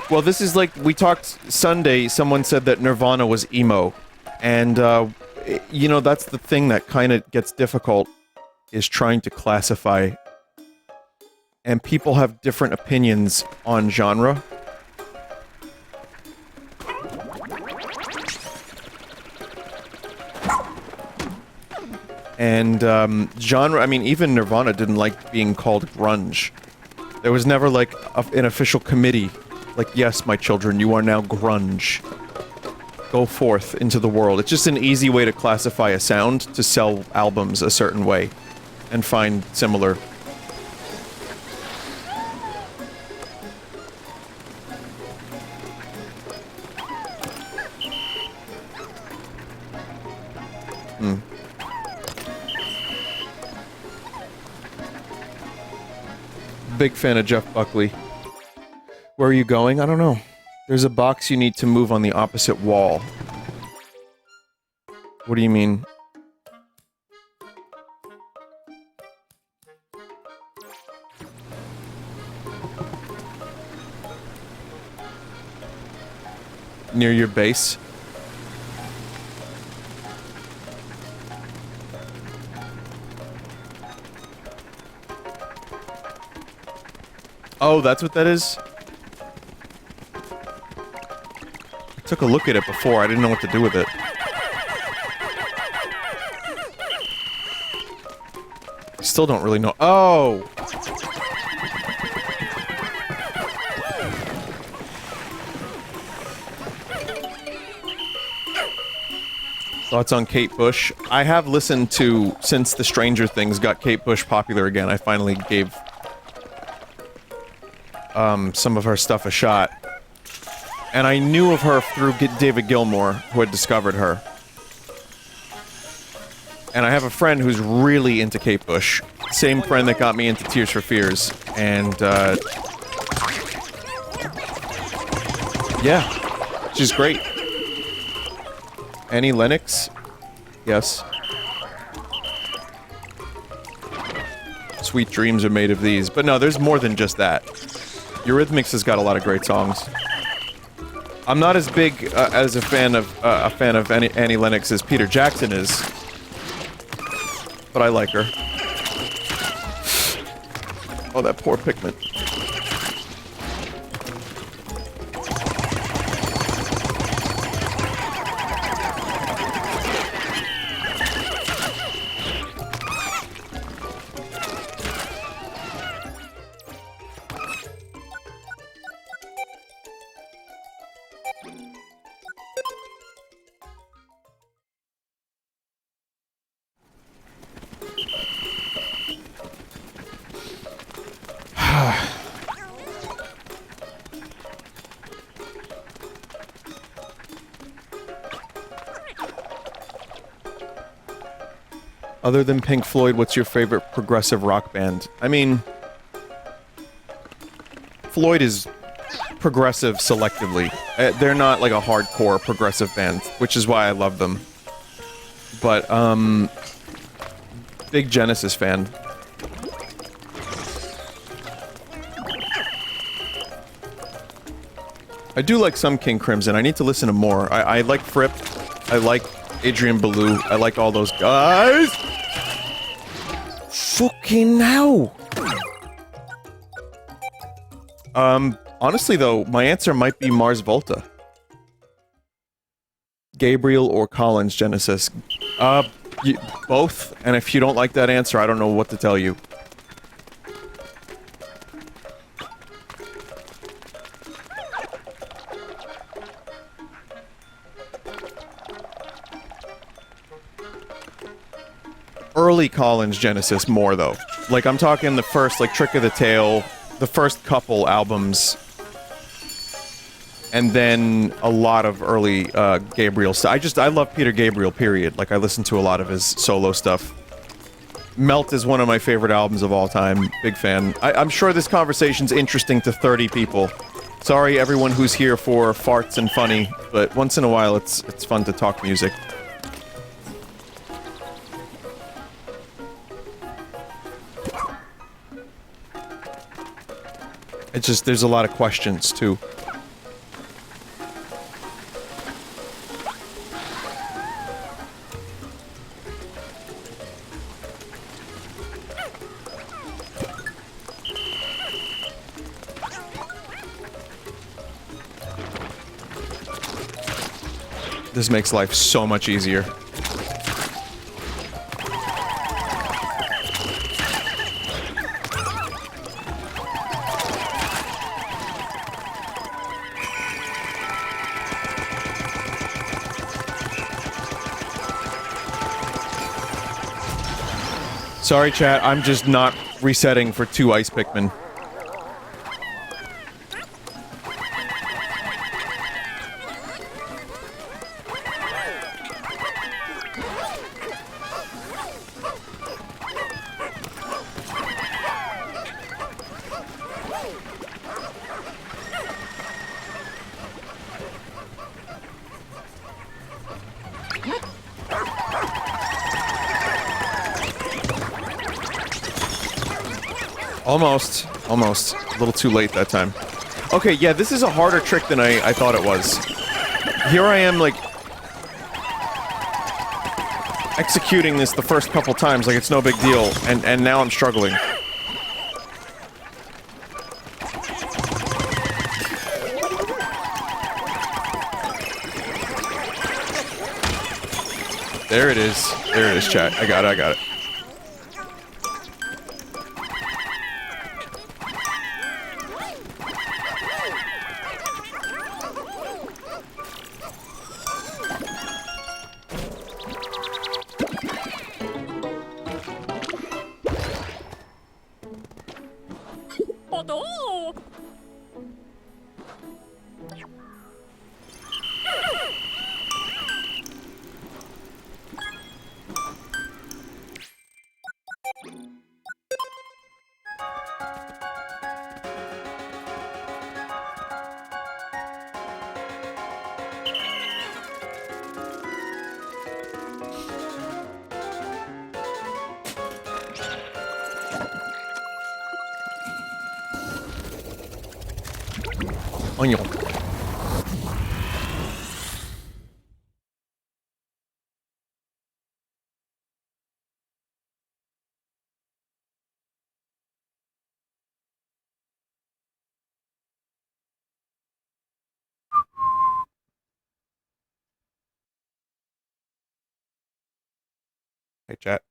A: Well, this is like, we talked Sunday, someone said that Nirvana was emo. And, you know, that's the thing that kind of gets difficult, is trying to classify. And people have different opinions on genre. And, genre, I mean, even Nirvana didn't like being called grunge. There was never, like, an official committee. Like, yes, my children, you are now grunge. Go forth into the world. It's just an easy way to classify a sound, to sell albums a certain way. And find similar. Big fan of Jeff Buckley. Where are you going? I don't know. There's a box you need to move on the opposite wall. What do you mean? Near your base? Oh, that's what that is? I took a look at it before, I didn't know what to do with it. I still don't really know. Oh! Thoughts on Kate Bush? I have listened to, since the Stranger Things got Kate Bush popular again, I finally gave some of her stuff a shot. And I knew of her through David Gilmour, who had discovered her. And I have a friend who's really into Kate Bush. Same friend that got me into Tears for Fears. And, yeah. She's great. Annie Lennox? Yes. Sweet dreams are made of these. But no, there's more than just that. Eurythmics has got a lot of great songs. I'm not as big as a fan of Annie Lennox as Peter Jackson is, but I like her. Oh, that poor Pikmin. Other than Pink Floyd, what's your favorite progressive rock band? I mean, Floyd is progressive selectively. They're not like a hardcore progressive band, which is why I love them. But, big Genesis fan. I do like some King Crimson. I need to listen to more. I like Fripp. I like Adrian Belew. I like all those guys. Fucking hell. Honestly though, my answer might be Mars Volta. Gabriel or Collins Genesis. Uh, both. And if you don't like that answer, I don't know what to tell you. Early Collins Genesis more, though. Like, I'm talking the first, like, Trick of the Tail, the first couple albums, and then a lot of early, Gabriel stuff. I love Peter Gabriel, period. Like, I listen to a lot of his solo stuff. Melt is one of my favorite albums of all time. Big fan. I'm sure this conversation's interesting to 30 people. Sorry, everyone who's here for farts and funny, but once in a while, it's fun to talk music. It's just, there's a lot of questions, too. This makes life so much easier. Sorry, chat, I'm just not resetting for 2 ice Pikmin. Almost. Almost. A little too late that time. Okay, yeah, this is a harder trick than I thought it was. Here I am, like, executing this the first couple times like it's no big deal, and now I'm struggling. There it is. There it is, chat. I got it, I got it. Onion. Hey, chat.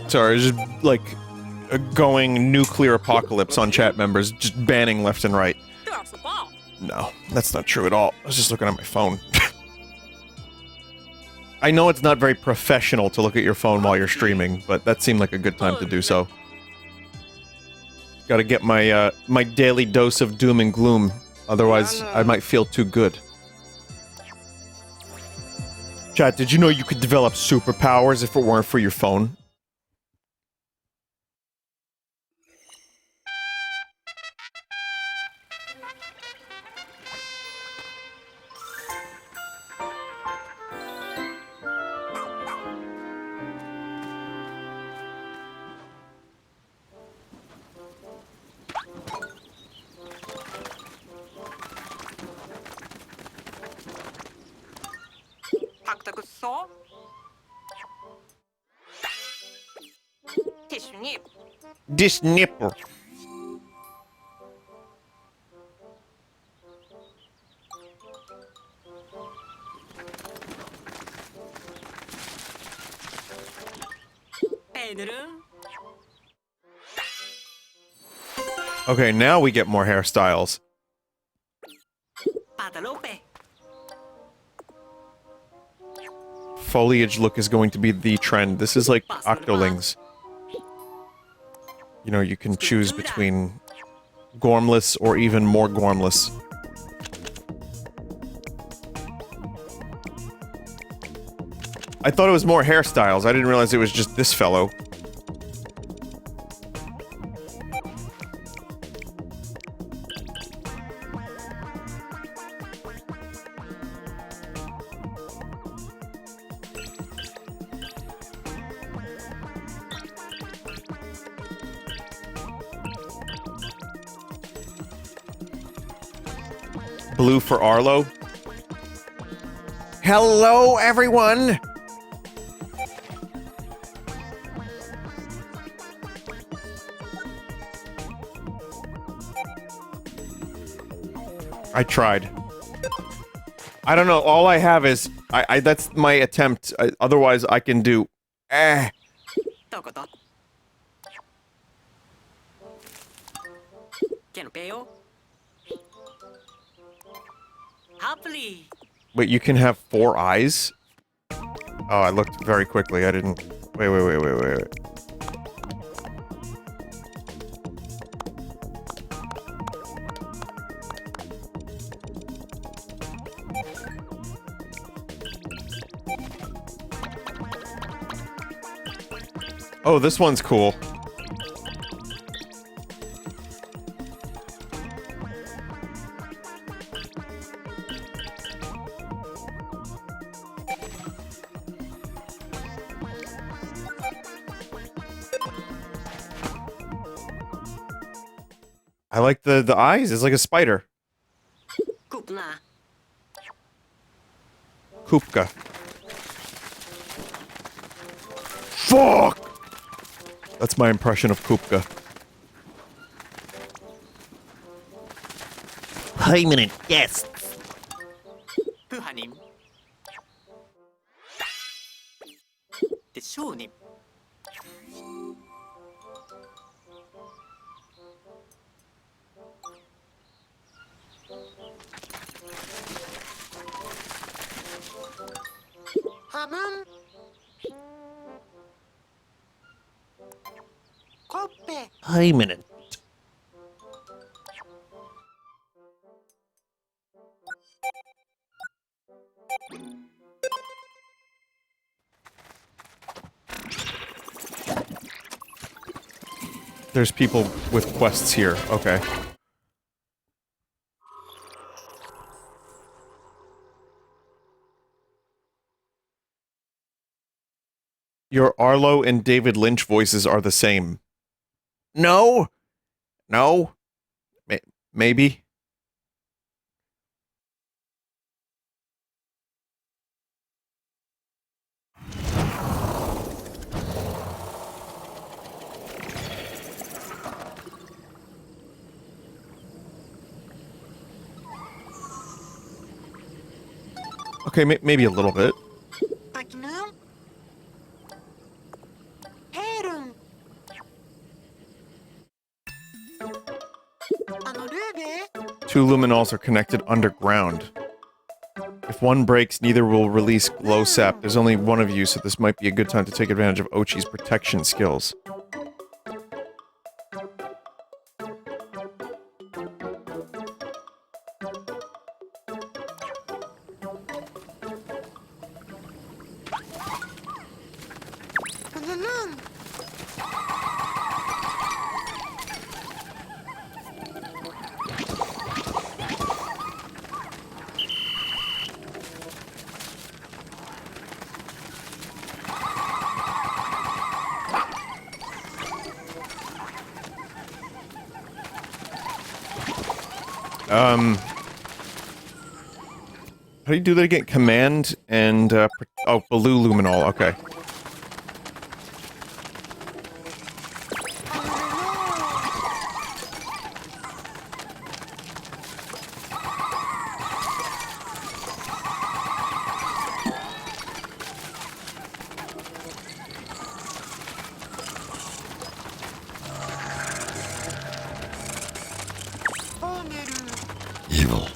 A: Sorry, just like a going nuclear apocalypse on chat members, just banning left and right.
D: That's the ball.
A: No, that's not true at all. I was just looking at my phone. I know it's not very professional to look at your phone while you're streaming, but that seemed like a good time to do so. Gotta get my, my daily dose of doom and gloom, otherwise I might feel too good. Chat, did you know you could develop superpowers if it weren't for your phone?
E: 탁탁 써? 티슈님.
A: This nipple.
D: 애들은
A: Okay, now we get more hairstyles.
D: 바다로 빼.
A: Foliage look is going to be the trend. This is like Octolings. You know, you can choose between gormless or even more gormless. I thought it was more hairstyles. I didn't realize it was just this fellow. Blue for Arlo. Hello, everyone! I tried. I don't know. All I have is that's my attempt. Otherwise, I can do.
D: どことけのぺよハプリ
A: Wait, you can have 4 eyes? Oh, I looked very quickly. I didn't. Wait. Oh, this one's cool. I like the eyes. It's like a spider.
D: クープな
A: Kupka. Fuck! That's my impression of Kupka.
C: Permanent guests.
D: プハニンでしょうに
B: 하문 코페
C: Permanent.
A: There's people with quests here. Okay. Your Arlo and David Lynch voices are the same. No? No? Maybe? Okay, maybe a little bit.
B: 아기는 헤름 루베
A: 2 luminols are connected underground. If one breaks, neither will release glow sap. There's only one of you, so this might be a good time to take advantage of Ochi's protection skills.
B: 그는
A: How do you do that again? Command and, oh, blue luminol, okay.
C: Evil.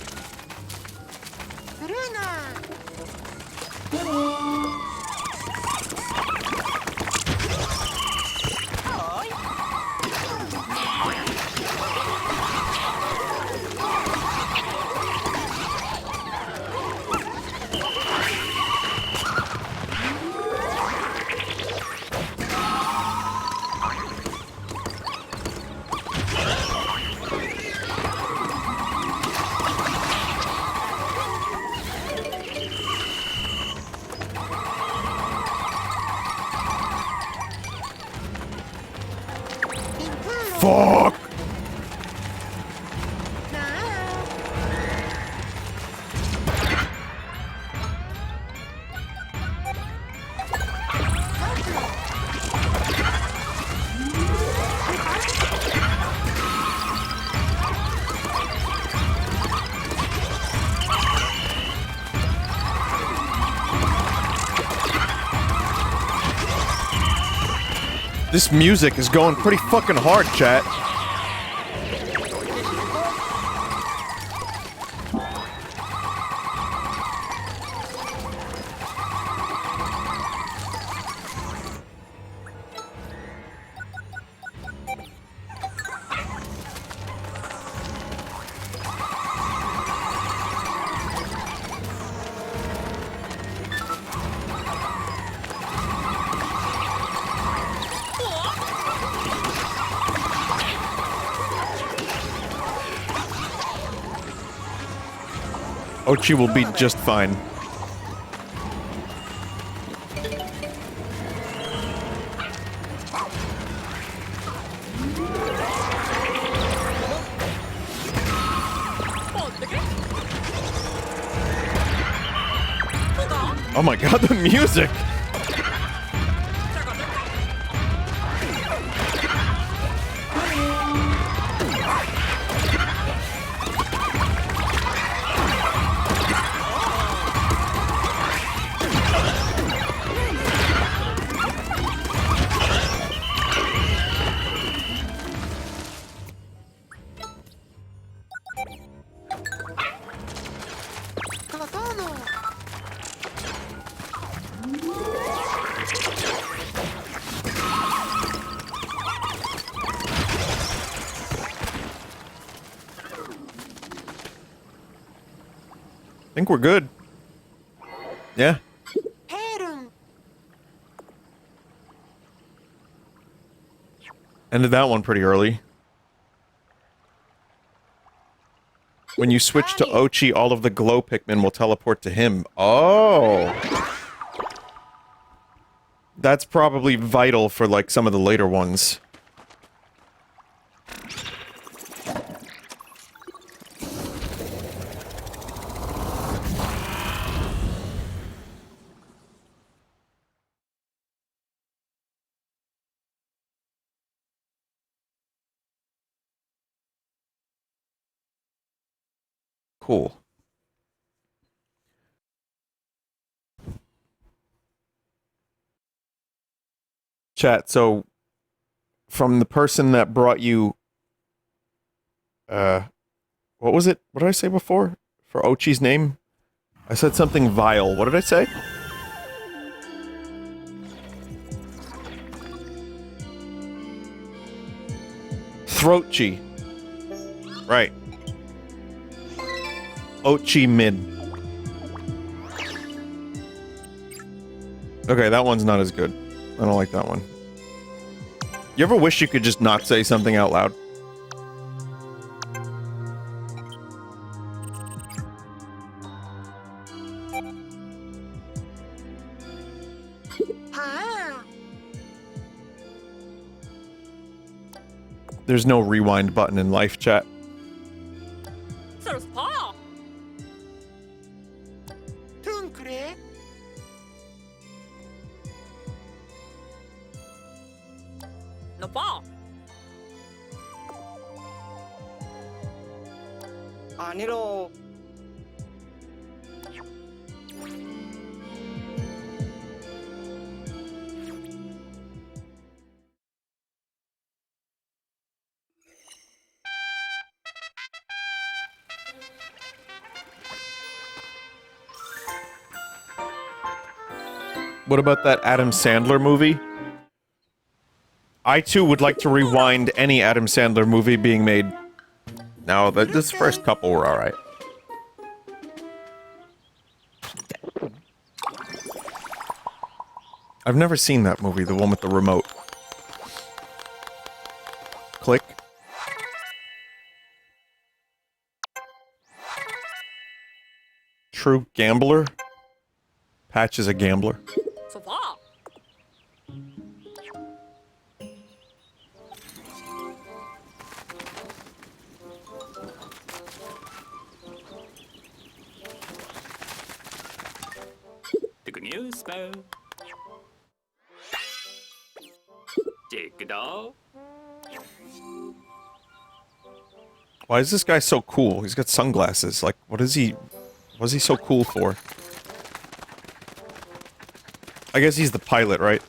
A: Fuck! This music is going pretty fucking hard, chat. Ochi will be just fine. Oh my god, the music! I think we're good. Yeah. Ended that one pretty early. When you switch to Ochi, all of the glow Pikmin will teleport to him. Oh! That's probably vital for, like, some of the later ones. Cool. Chat, so from the person that brought you what was it? What did I say before? For Ochi's name? I said something vile. What did I say? Throatchi. Right. Ochi Min. Okay, that one's not as good. I don't like that one. You ever wish you could just not say something out loud? There's no rewind button in life, chat.
B: 그래?
E: 너 봐.
B: 아니로.
A: What about that Adam Sandler movie? I too would like to rewind any Adam Sandler movie being made. Now, this first couple were alright. I've never seen that movie, the one with the remote. Click. True gambler? Patch is a gambler.
E: 저 봐.
D: The good news, Bo. Check it out.
A: Why is this guy so cool? He's got sunglasses. Like, what is he so cool for? I guess he's the pilot, right?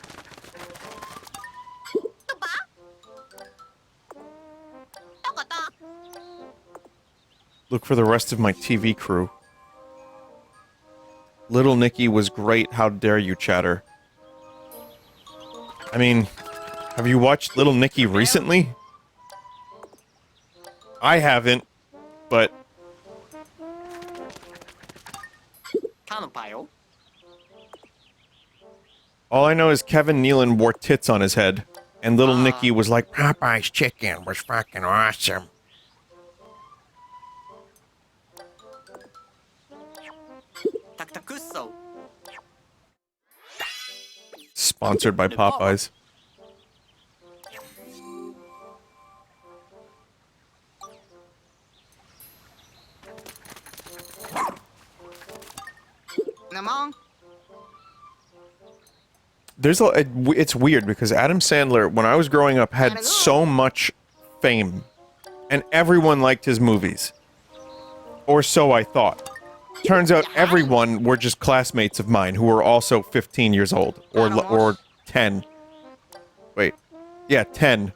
A: Look for the rest of my TV crew. Little Nicky was great, how dare you, chatter. I mean, have you watched Little Nicky recently? I haven't, but...
D: Kanopile.
A: all I know is Kevin Nealon wore tits on his head, and Little Nicky was like, Popeye's chicken was fucking awesome.
D: Taktakusso.
A: Sponsored by Popeyes.
B: Namong.
A: It's weird because Adam Sandler, when I was growing up, had so much fame, and everyone liked his movies, or so I thought. Turns out everyone were just classmates of mine who were also 15 years old, or 10. Wait, yeah, 10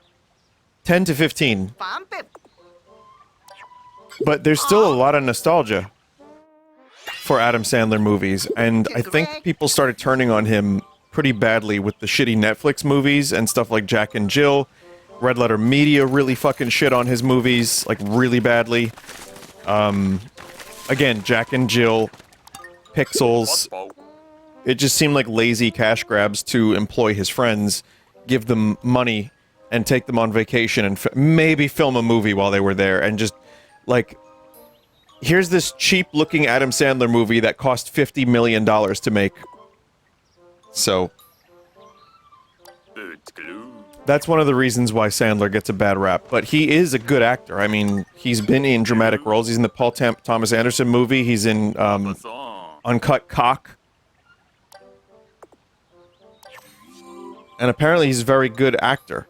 A: to 15. But there's still a lot of nostalgia for Adam Sandler movies, and I think people started turning on him pretty badly with the shitty Netflix movies and stuff like Jack and Jill. Red Letter Media really fucking shit on his movies, like, really badly. Again, Jack and Jill, Pixels. It just seemed like lazy cash grabs to employ his friends, give them money, and take them on vacation and maybe film a movie while they were there, and just, like... here's this cheap-looking Adam Sandler movie that cost $50 million to make. So... that's one of the reasons why Sandler gets a bad rap. But he is a good actor. I mean, he's been in dramatic roles. He's in the Paul Thomas Anderson movie. He's in, Uncut Cock. And apparently he's a very good actor.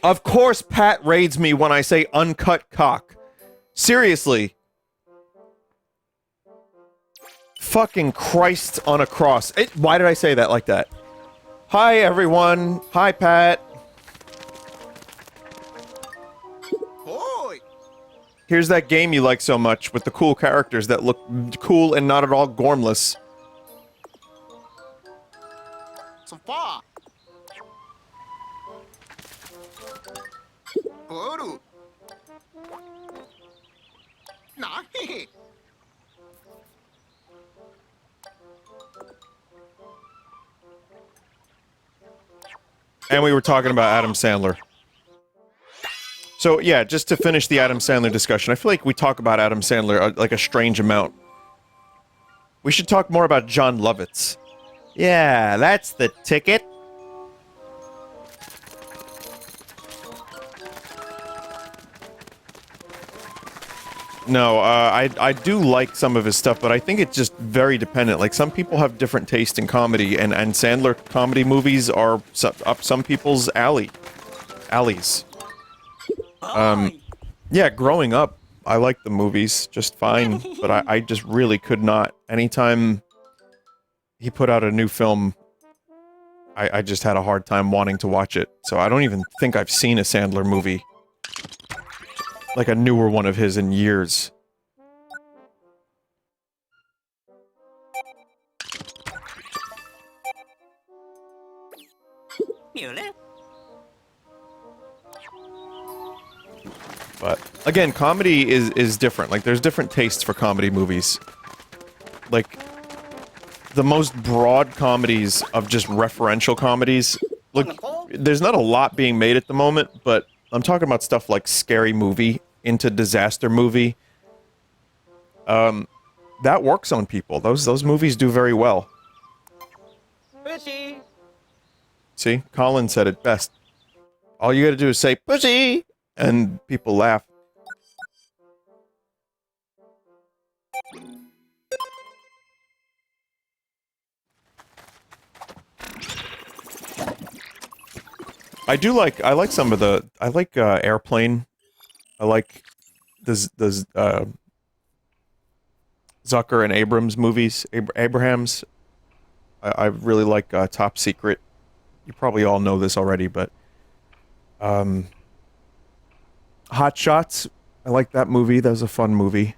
A: Of course Pat raids me when I say Uncut Cock. Seriously. Fucking Christ on a cross. Why did I say that like that? Hi, everyone. Hi, Pat. Here's that game you like so much with the cool characters that look cool and not at all gormless.
B: So far. Boru. Nahi.
A: And we were talking about Adam Sandler. So, yeah, just to finish the Adam Sandler discussion, I feel like we talk about Adam Sandler like a strange amount. We should talk more about John Lovitz. Yeah, that's the ticket. No, I do like some of his stuff, but I think it's just very dependent. Like, some people have different taste in comedy, and Sandler comedy movies are up some people's alleys. Yeah, growing up, I liked the movies just fine, but I just really could not. Anytime he put out a new film, I just had a hard time wanting to watch it. So I don't even think I've seen a Sandler movie. Like a newer one of his in years.
D: Mule.
A: But again, comedy is different. Like, there's different tastes for comedy movies. Like, the most broad comedies of just referential comedies. Look, there's not a lot being made at the moment, but I'm talking about stuff like Scary Movie into Disaster Movie. That works on people. Those movies do very well.
B: Fishy.
A: See? Colin said it best. All you gotta do is say, "Pussy!" and people laugh. I like some of the, I like, Airplane. I like the Zucker and Abrams movies, Abrahams. I really like, Top Secret. You probably all know this already, but, Hot Shots. I like that movie. That was a fun movie.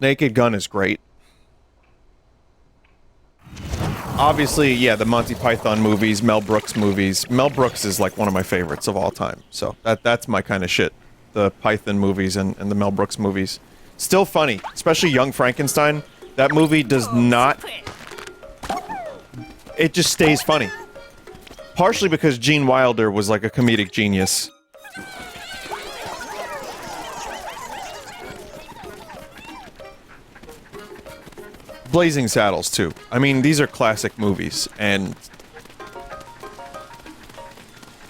A: Naked Gun is great. Obviously, yeah, the Monty Python movies, Mel Brooks movies. Mel Brooks is like one of my favorites of all time. So that's my kind of shit. The Python movies and the Mel Brooks movies. Still funny, especially Young Frankenstein. That movie does not... It just stays funny. Partially because Gene Wilder was like a comedic genius. Blazing Saddles, too. I mean, these are classic movies, and...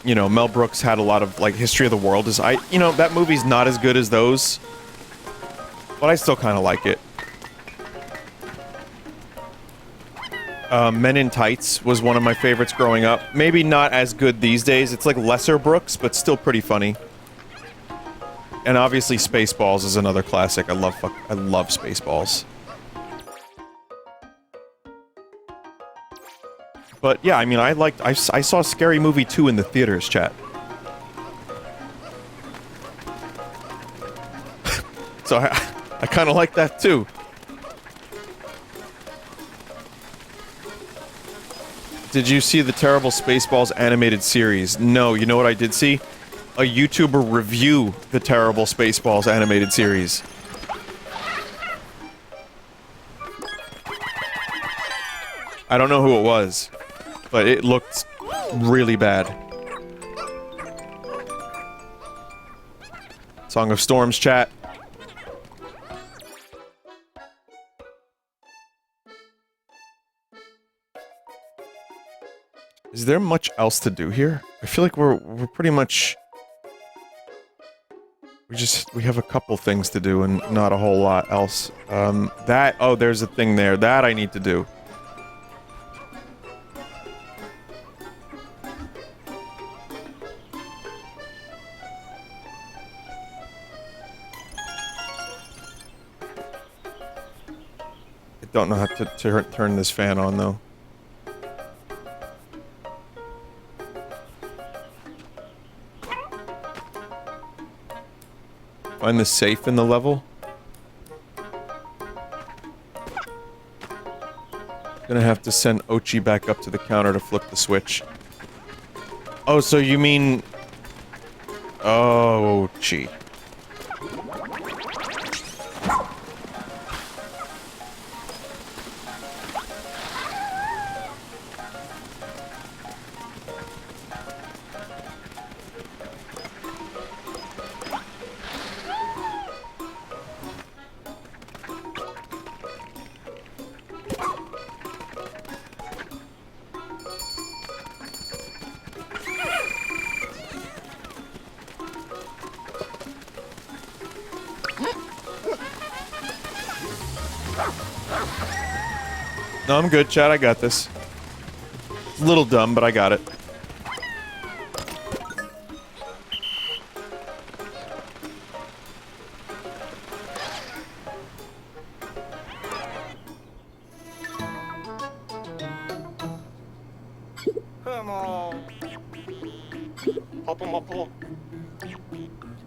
A: You know, Mel Brooks had a lot of, like, History of the World is... You know, that movie's not as good as those. But I still kind of like it. Men in Tights was one of my favorites growing up. Maybe not as good these days. It's like lesser Brooks, but still pretty funny. And obviously Spaceballs is another classic. I love Spaceballs. But yeah, I mean, I saw Scary Movie 2 in the theaters, chat. So I kind of like that too. Did you see the terrible Spaceballs animated series? No, you know what I did see? A YouTuber review the terrible Spaceballs animated series. I don't know who it was, but it looked really bad. Song of Storms, chat. Is there much else to do here? I feel like we're pretty much... We have a couple things to do and not a whole lot else. Oh, there's a thing there. That I need to do. I don't know how to turn this fan on, though. Find the safe in the level. Gonna have to send Ochi back up to the counter to flip the switch. Oh, so you mean... Oh, Ochi. No, I'm good, Chad. I got this. It's a little dumb, but I got it.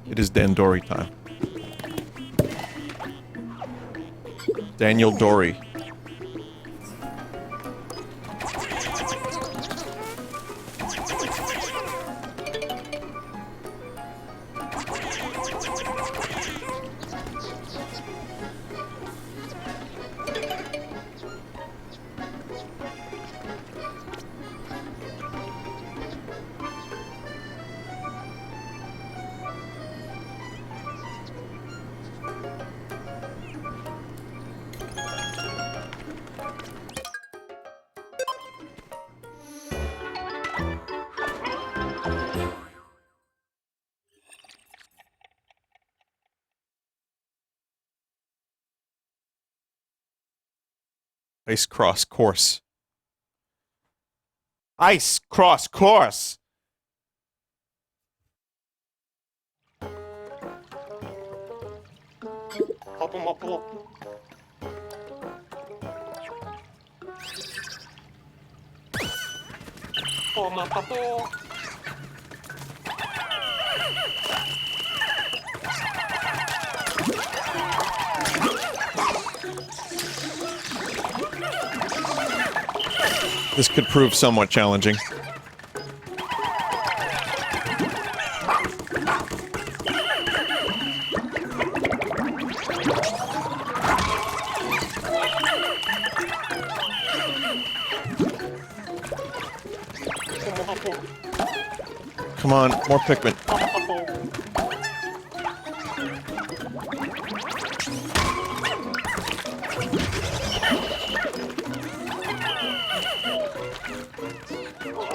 A: It is Dan Dory time. Daniel Dory. Ice cross course. Ice cross course! This could prove somewhat challenging. Come on, more Pikmin.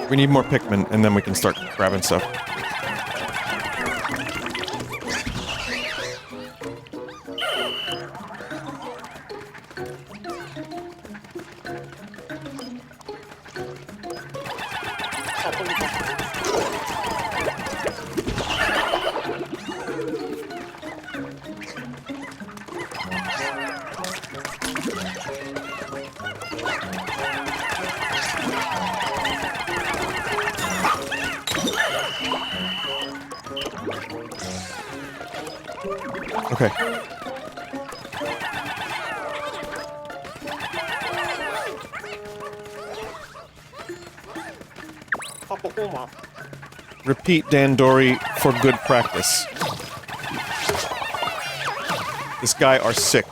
A: We need more Pikmin, and then we can start grabbing stuff. Okay. Repeat Dan Dory for good practice. This guy are sick.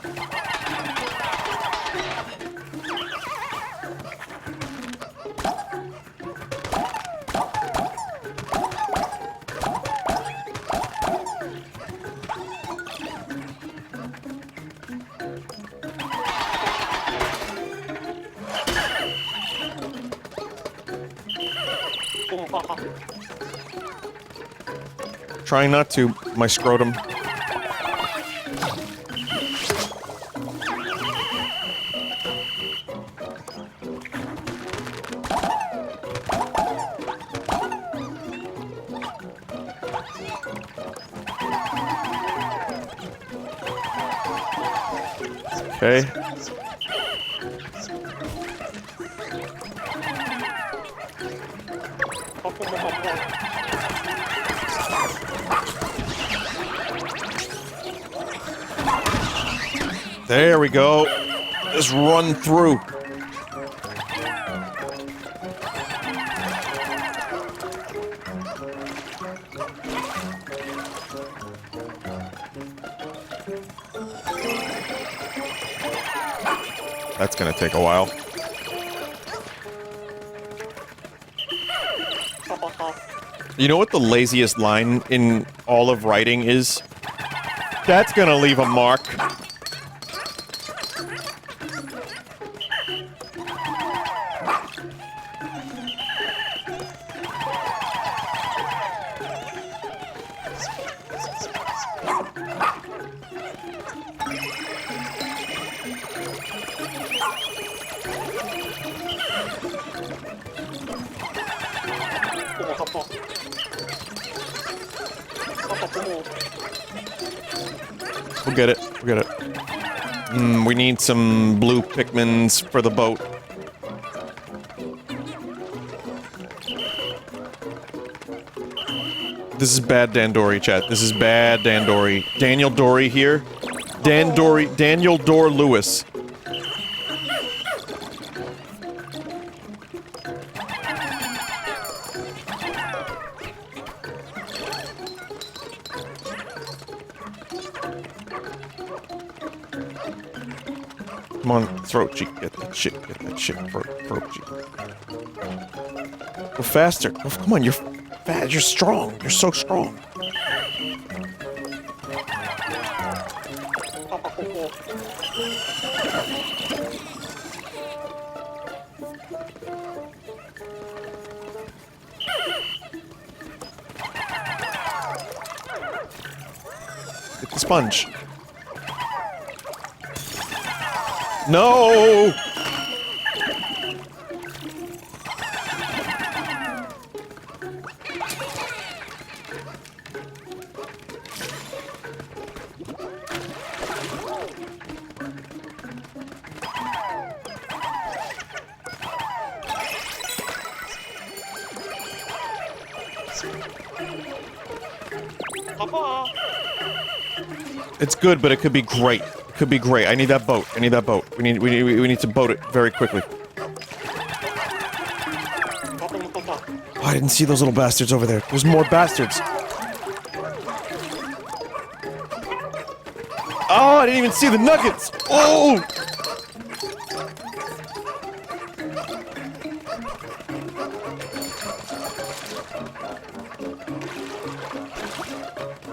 A: Trying not to, my scrotum. Okay. There we go. Just run through. That's gonna take a while. You know what the laziest line in all of writing is? That's gonna leave a mark. We'll get it. We'll get it. We need some blue Pikmins for the boat. This is bad Dandori, chat. This is bad Dandori. Daniel Dory here. Daniel Dor Lewis. Come on, throat cheek, get that shit, throat cheek. Go faster. Go, come on, you're fast, you're strong. You're so strong. Get the sponge. No! It's good, but it could be great. It could be great. I need that boat. I need that boat. We need to boat it very quickly. Oh, I didn't see those little bastards over there. There's more bastards. Oh, I didn't even see the nuggets. Oh!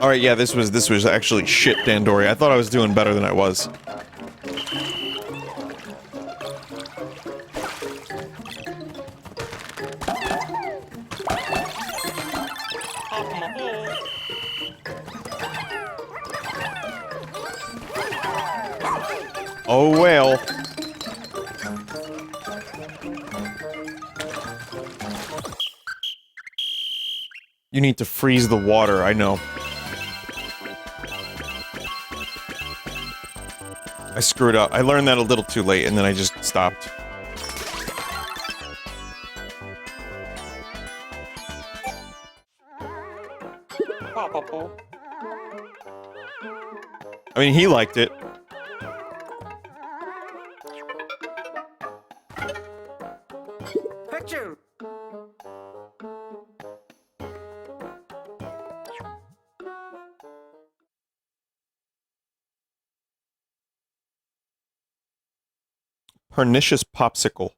A: Alright, yeah, this was actually shit, Dandori. I thought I was doing better than I was. Oh well. You need to freeze the water, I know. I screwed up. I learned that a little too late, and then I just stopped. I mean, he liked it.
B: Picture.
A: Pernicious popsicle.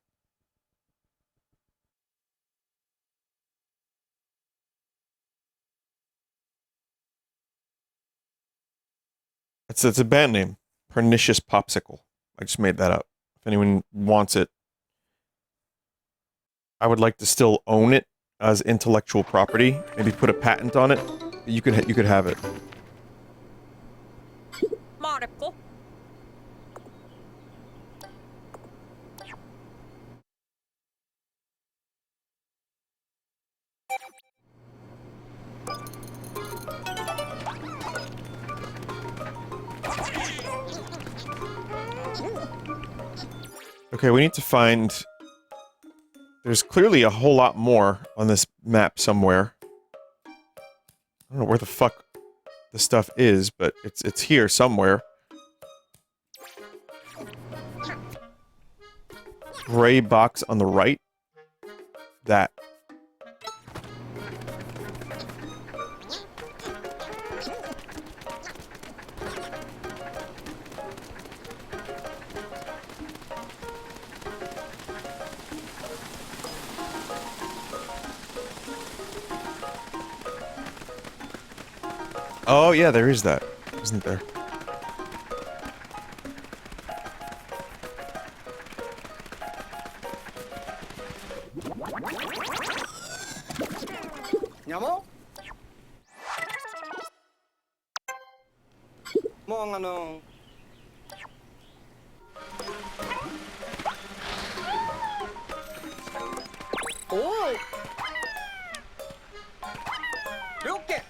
A: It's a band name. Pernicious popsicle. I just made that up. If anyone wants it, I would like to still own it as intellectual property. Maybe put a patent on it. You could have it.
E: 말했고.
A: Okay, we need to find... There's clearly a whole lot more on this map somewhere. I don't know where the fuck the stuff is, but it's here somewhere. Gray box on the right. That. Oh, yeah, there is that, isn't there?
B: Nyamo? Mukhang
E: おお
B: 6件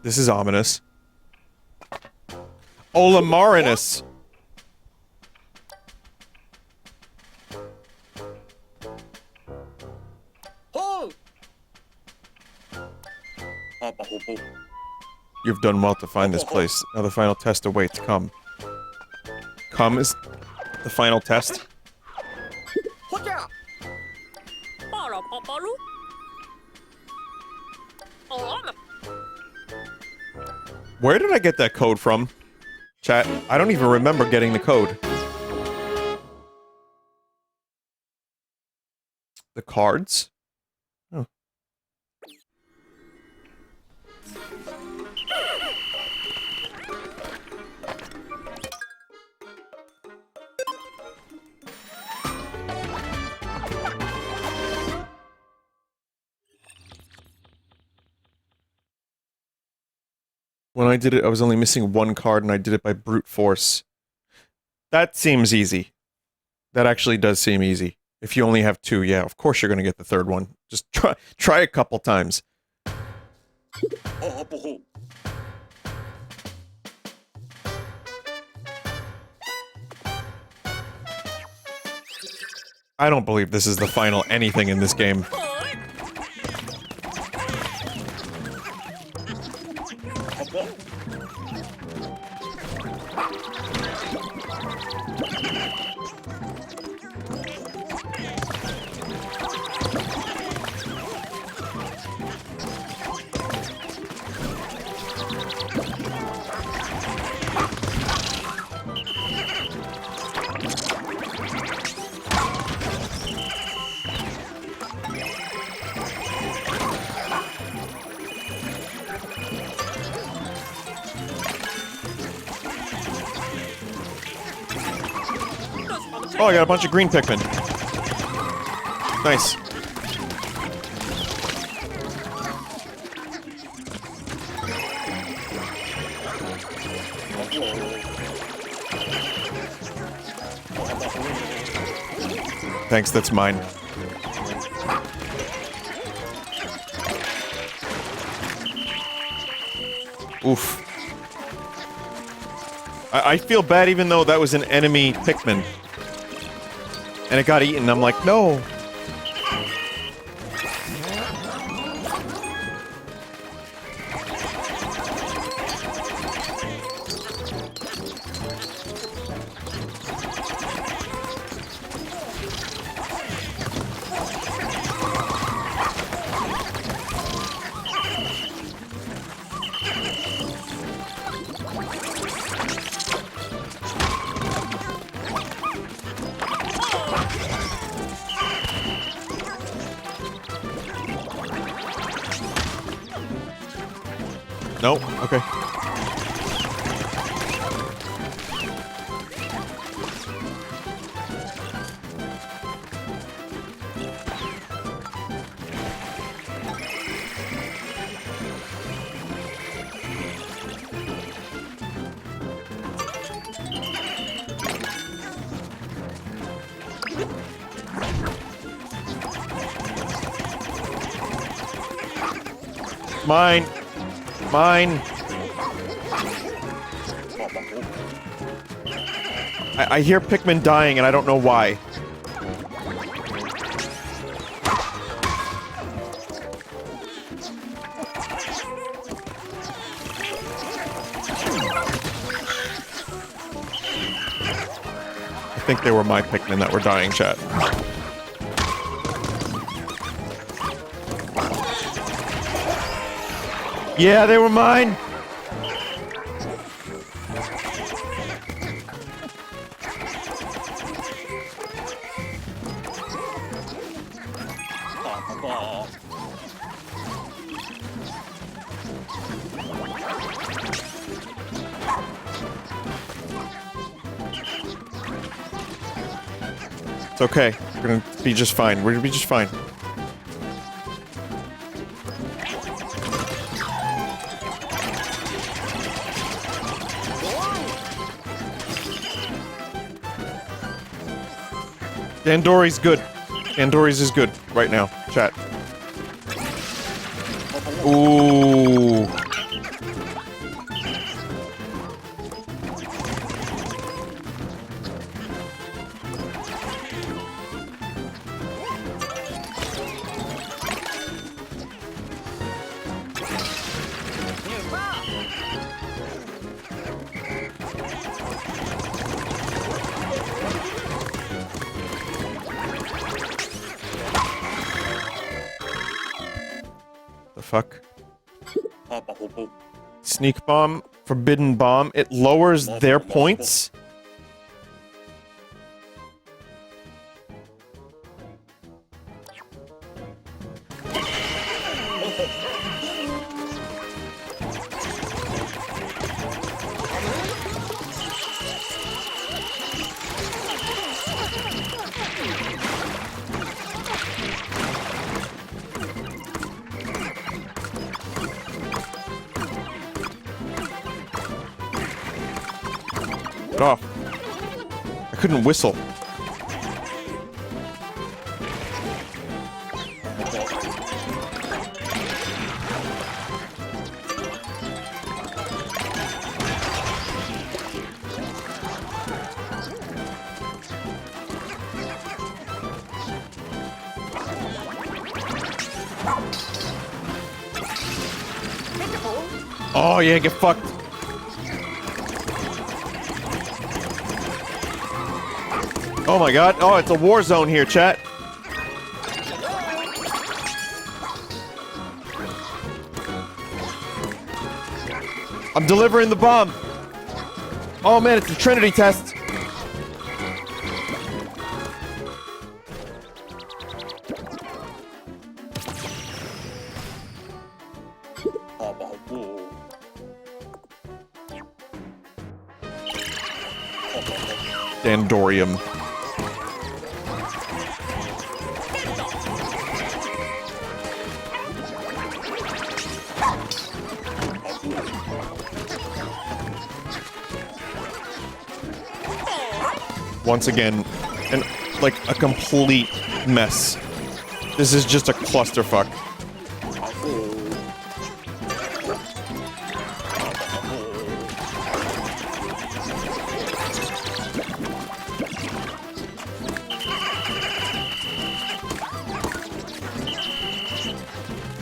A: This is ominous. Olimarinus. You've done well to find this place. Now the final test awaits. Come. Come is the final test.
B: ほちゃ
E: パラパパルあら
A: Where did I get that code from? Chat, I don't even remember getting the code. The cards? Oh. When I did it, I was only missing one card, and I did it by brute force. That seems easy. That actually does seem easy. If you only have two, yeah, of course you're gonna get the third one. Just try a couple times. I don't believe this is the final anything in this game. Oh, I got a bunch of green Pikmin. Nice. Thanks, that's mine. Oof. I feel bad even though that was an enemy Pikmin. And it got eaten. I'm like, no. Nope. Okay. Mine. Mine. I hear Pikmin dying and I don't know why. I think they were my Pikmin that were dying, chat. Yeah, they were mine! It's okay. We're gonna be just fine. We're gonna be just fine. Dandori's good. Dandori's is good right now. Chat. Ooh. The fuck? Sneak bomb, forbidden bomb. It lowers their points. Get off. I couldn't whistle. Oh yeah, get fucked. Oh my god. Oh, it's a war zone here, chat. I'm delivering the bomb. Oh man, it's a Trinity test. Dandorium. Once again, like a complete mess. This is just a clusterfuck.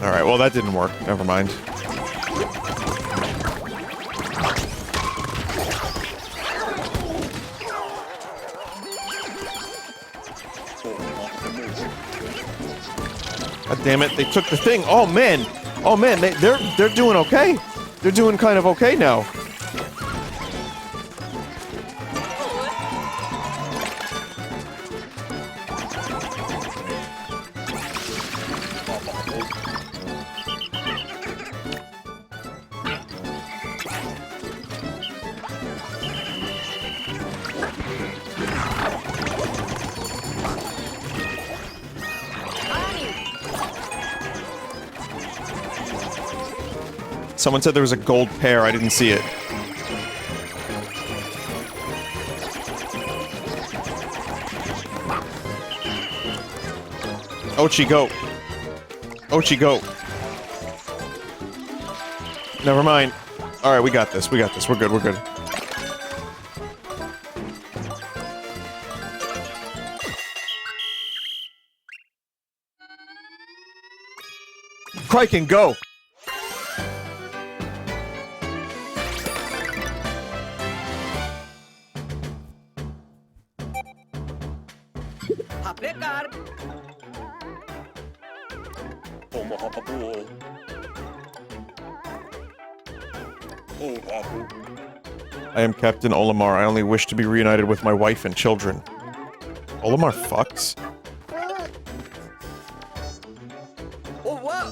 A: Alright, well that didn't work. Never mind. God damn it, they took the thing. Oh man. Oh man, they're doing okay. They're doing kind of okay now. Someone said there was a gold pear. I didn't see it. Ochi, go. Ochi, go. Never mind. Alright, we got this. We got this. We're good. We're good. Criken, go! I am Captain Olimar. I only wish to be reunited with my wife and children. Olimar fucks?
B: Oh, wow.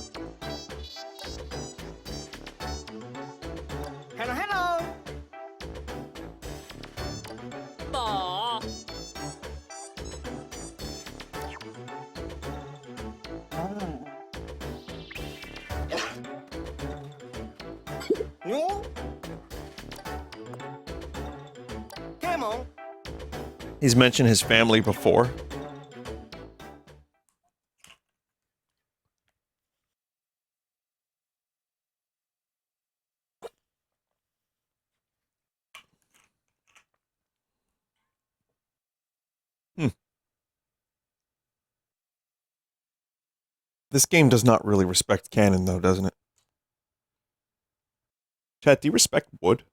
B: Hello, hello. No? Come on.
A: He's mentioned his family before. This game does not really respect canon, though, doesn't it? Chat, do you respect wood?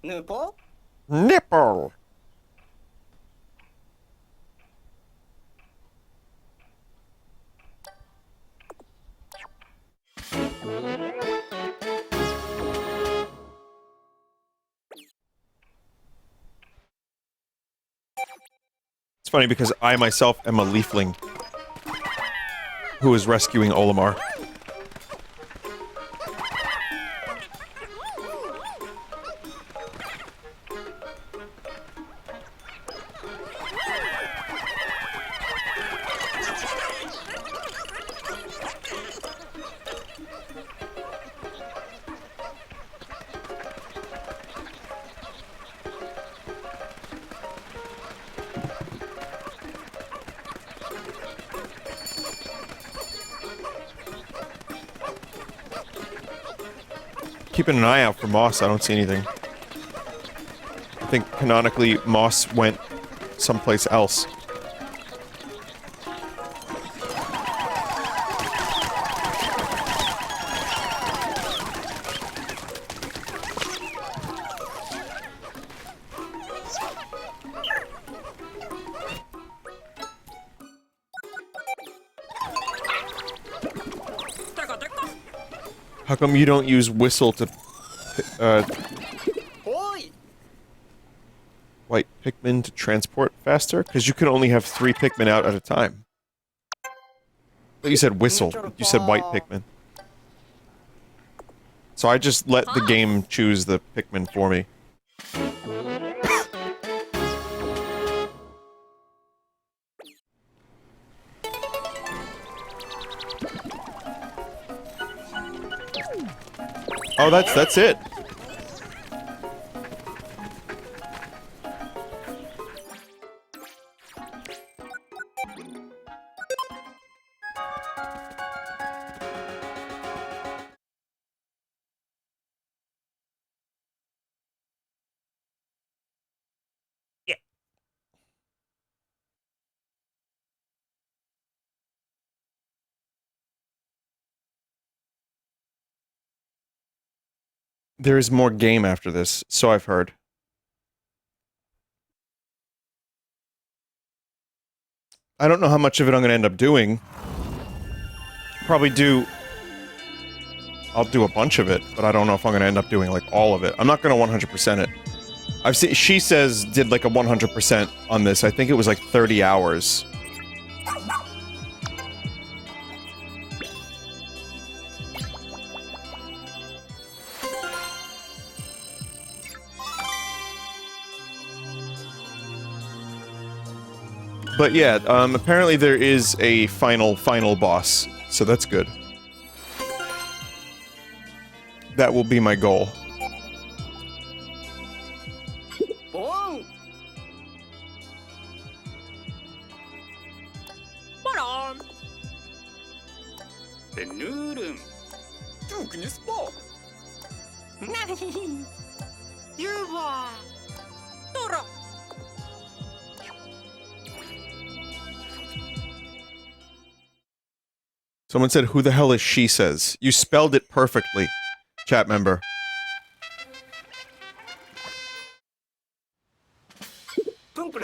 B: Nipple?
A: Nipple! It's funny because I myself am a leafling who is rescuing Olimar. Keeping an eye out for Moss, I don't see anything. I think canonically Moss went someplace else. How come you don't use whistle to,
B: Oi!
A: white Pikmin to transport faster? Because you can only have 3 Pikmin out at a time. But you said whistle. You said white Pikmin. So I just let the game choose the Pikmin for me. Oh, that's it. There is more game after this, so I've heard. I don't know how much of it I'm going to end up doing. Probably do... I'll do a bunch of it, but I don't know if I'm going to end up doing, like, all of it. I'm not going to 100% it. I've seen... She says did, like, a 100% on this. I think it was, like, 30 hours. But yeah, apparently there is a final boss, so that's good. That will be my goal.
B: Boom!
E: Ba-dum.
D: The noodle.
B: Duke in the spot. You boy.
E: Tora.
A: Someone said, who the hell is she says? You spelled it perfectly, chat member.
B: Pumple.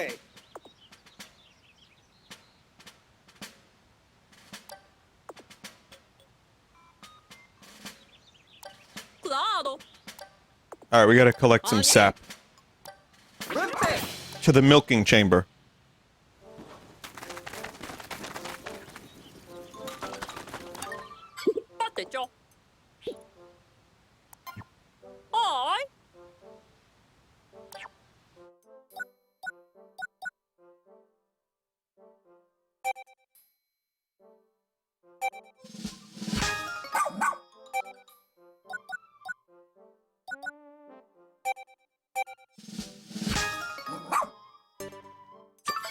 E: Cuidado.
A: Alright, we gotta collect some sap.
B: Rumpe.
A: To the milking chamber.
E: Pattecho. Oi.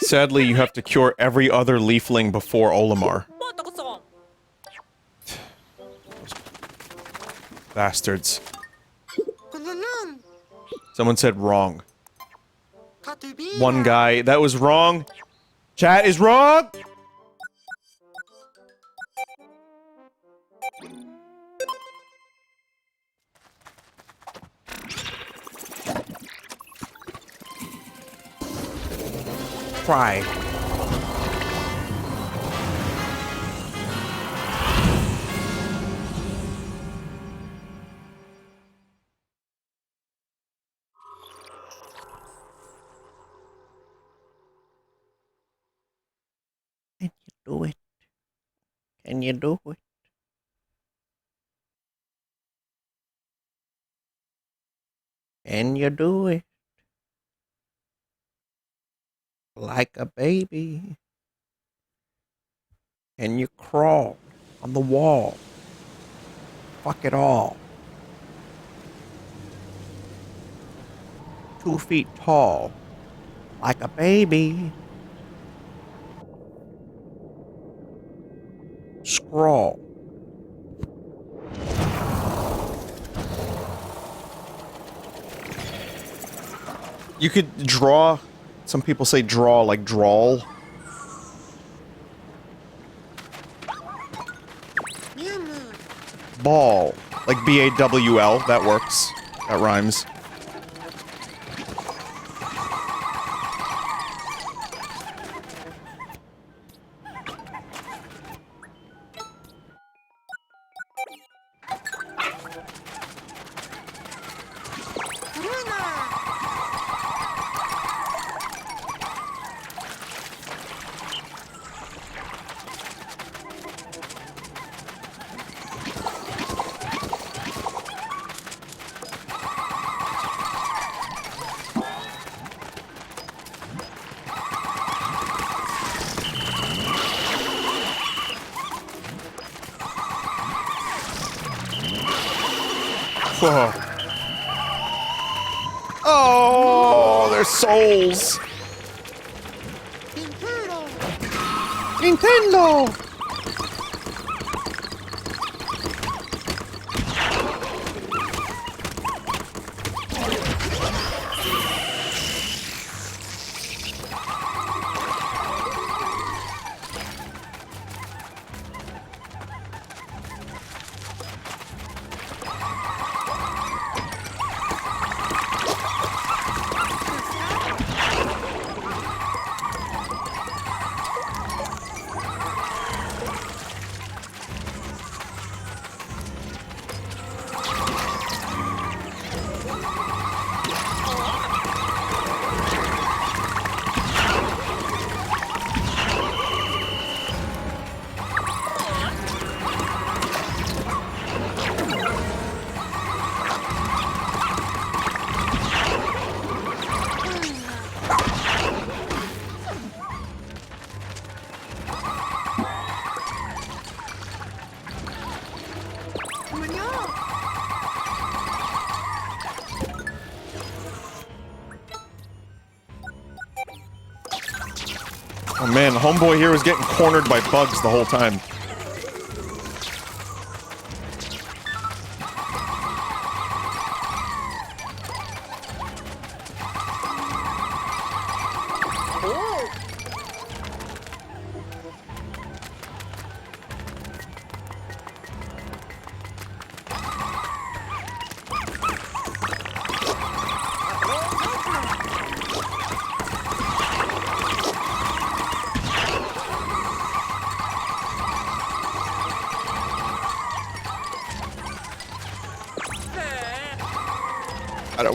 A: Sadly, you have to cure every other leafling before Olimar.
E: またこさん
A: Bastards. Someone said wrong. One guy. That was wrong. Chat is wrong! Cry.
C: Can you do it? Can you do it? Can you do it? Like a baby. Can you crawl on the wall? Fuck it all. 2 feet tall. Like a baby. Scrawl.
A: You could draw. Some people say draw like drawl. Ball. Like B-A-W-L. That works. That rhymes. Whoa. Oh, their souls. Nintendo. Oh man, the homeboy here was getting cornered by bugs the whole time.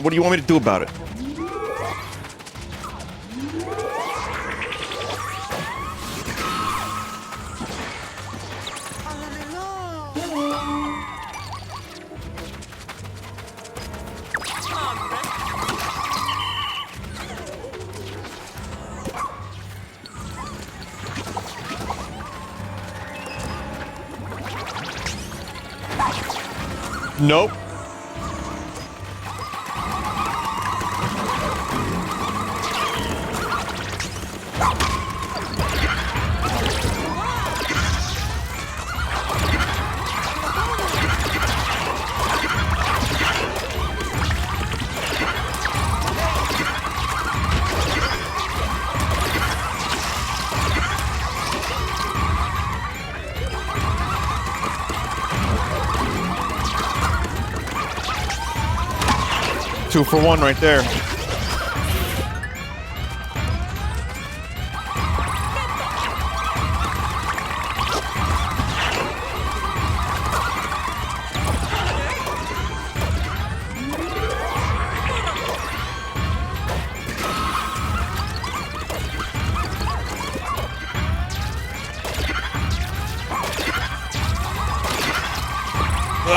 A: What do you want me to do about it? Nope. 2 for 1 right there.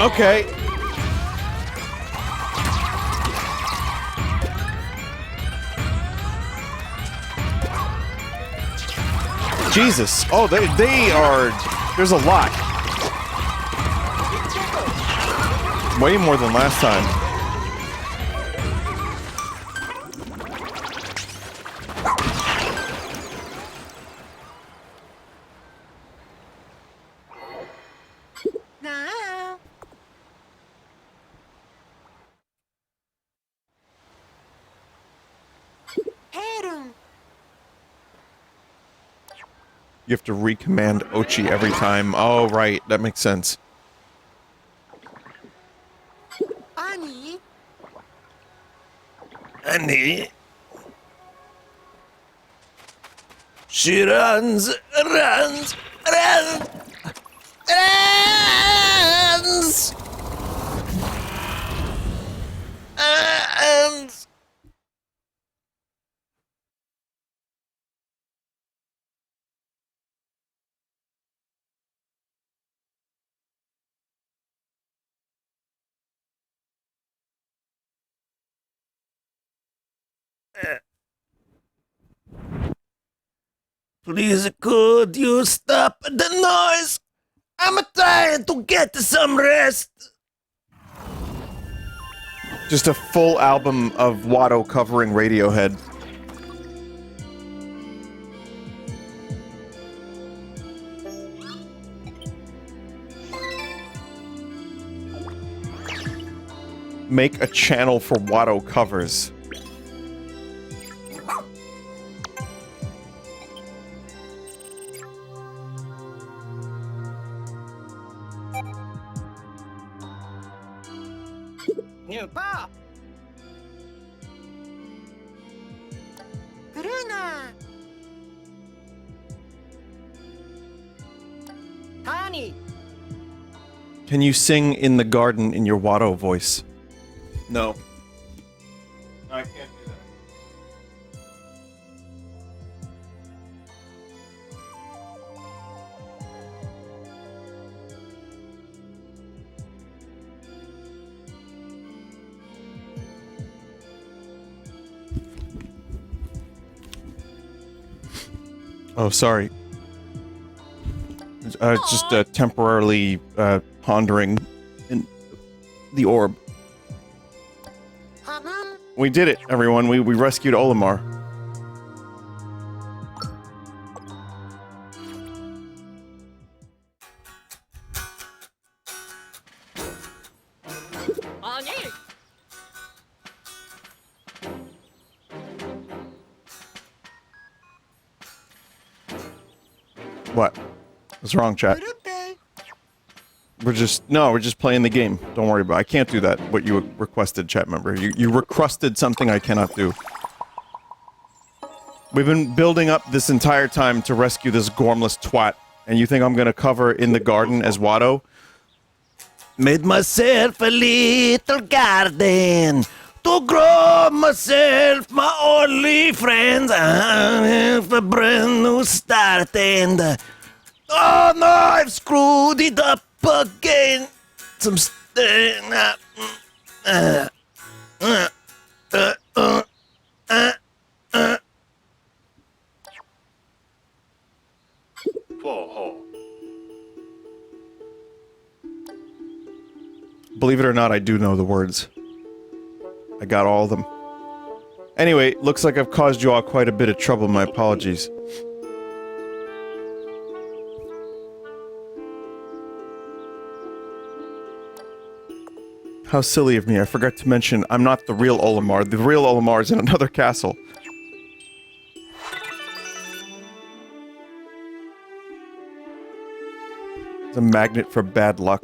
A: Okay. Jesus. Oh, they are... There's a lot. Way more than last time.
B: Now. Heron.
A: You have to recommand Ochi every time. Oh, right. That makes sense.
B: Annie.
C: Annie. She runs, runs, runs, runs, runs. Please, could you stop the noise? I'm trying to get some rest.
A: Just a full album of Watto covering Radiohead. Make a channel for Watto covers.
B: New Paw. Bruna. Honey.
A: Can you sing In the Garden in your Watto voice? No. I can't do that. Oh, sorry. Just temporarily pondering in the orb. We did it, everyone. We rescued Olimar.
E: 아니,
A: What? What's wrong, chat? We're just playing the game. Don't worry about it. I can't do that, what you requested, chat member. You requested something I cannot do. We've been building up this entire time to rescue this gormless twat, and you think I'm gonna cover In the Garden as Watto?
C: Made myself a little garden to grow myself my only friends. I have a brand new start and oh no, I've screwed it up again. Some
A: Believe it or not, I do know the words. I got all of them. Anyway, looks like I've caused you all quite a bit of trouble. My apologies. How silly of me. I forgot to mention, I'm not the real Olimar. The real Olimar is in another castle. It's a magnet for bad luck.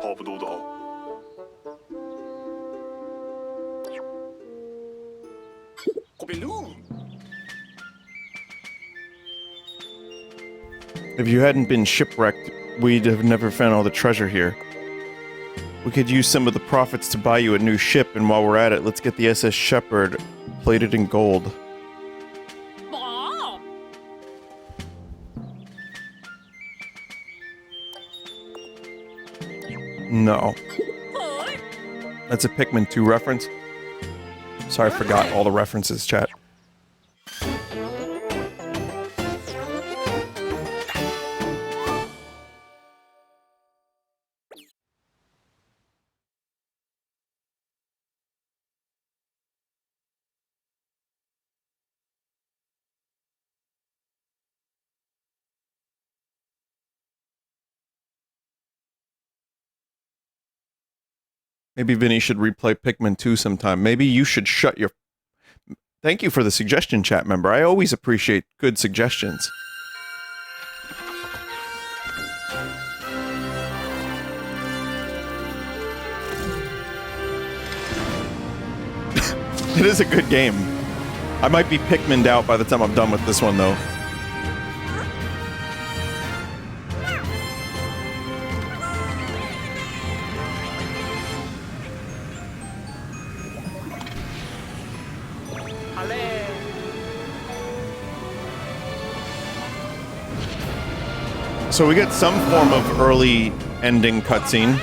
H: 差不多だ。
D: balloon.
A: If you hadn't been shipwrecked, we'd have never found all the treasure here. We could use some of the profits to buy you a new ship, and while we're at it, let's get the SS Shepherd plated in gold.
E: 뭐?
A: No.
E: 헐?
A: That's a Pikmin 2 reference. Sorry, I forgot all the references, chat. Maybe Vinny should replay Pikmin 2 sometime. Maybe you should shut your... Thank you for the suggestion, chat member. I always appreciate good suggestions. It is a good game. I might be Pikmin'd out by the time I'm done with this one, though. So we get some form of early ending cutscene.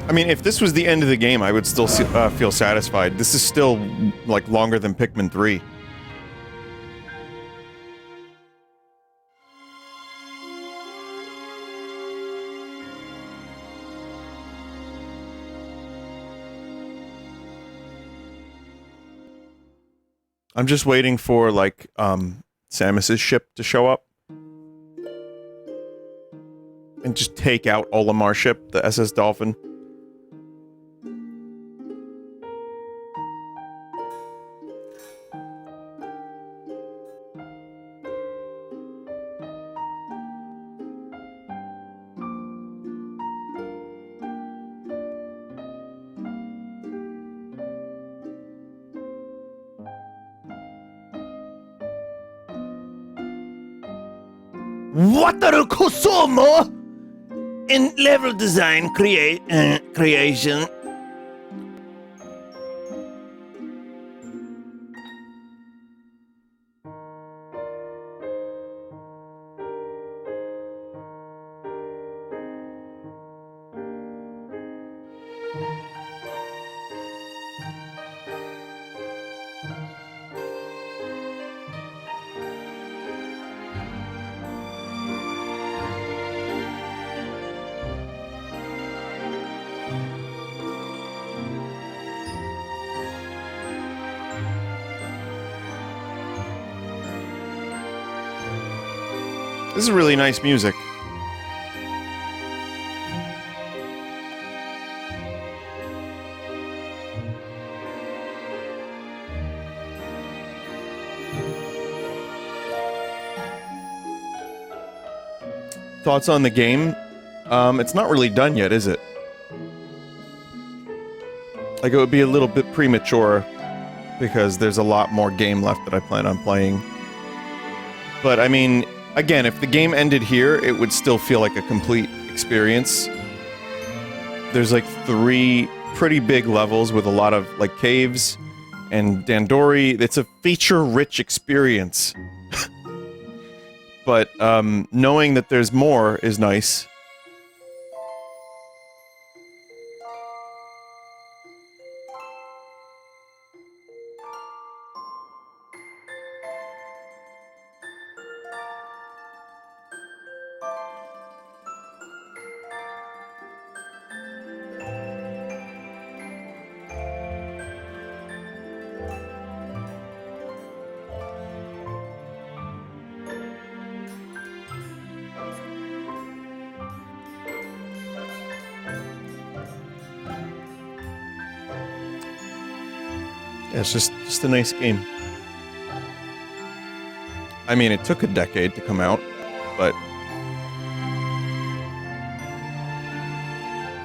A: I mean, if this was the end of the game, I would still feel satisfied. This is still, like, longer than Pikmin 3. I'm just waiting for, like, Samus's ship to show up. And just take out Olimar's ship, the SS Dolphin.
C: Wataru Kosomo in level design creation.
A: This is really nice music. Thoughts on the game? It's not really done yet, is it? Like, it would be a little bit premature because there's a lot more game left that I plan on playing. But, I mean, again, if the game ended here, it would still feel like a complete experience. There's, like, 3 pretty big levels with a lot of, like, caves and Dandori. It's a feature-rich experience. But, knowing that there's more is nice. Yeah, it's just a nice game. I mean, it took a decade to come out, but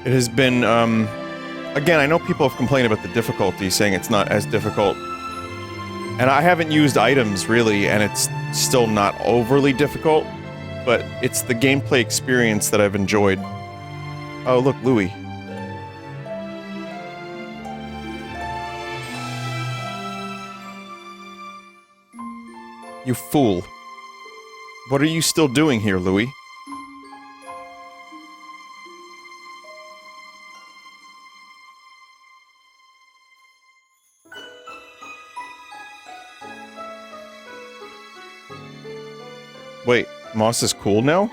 A: it has been, again, I know people have complained about the difficulty, saying it's not as difficult. And I haven't used items, really, and it's still not overly difficult, but it's the gameplay experience that I've enjoyed. Oh, look, Louis. You fool. What are you still doing here, Louis? Wait, Moss is cool now?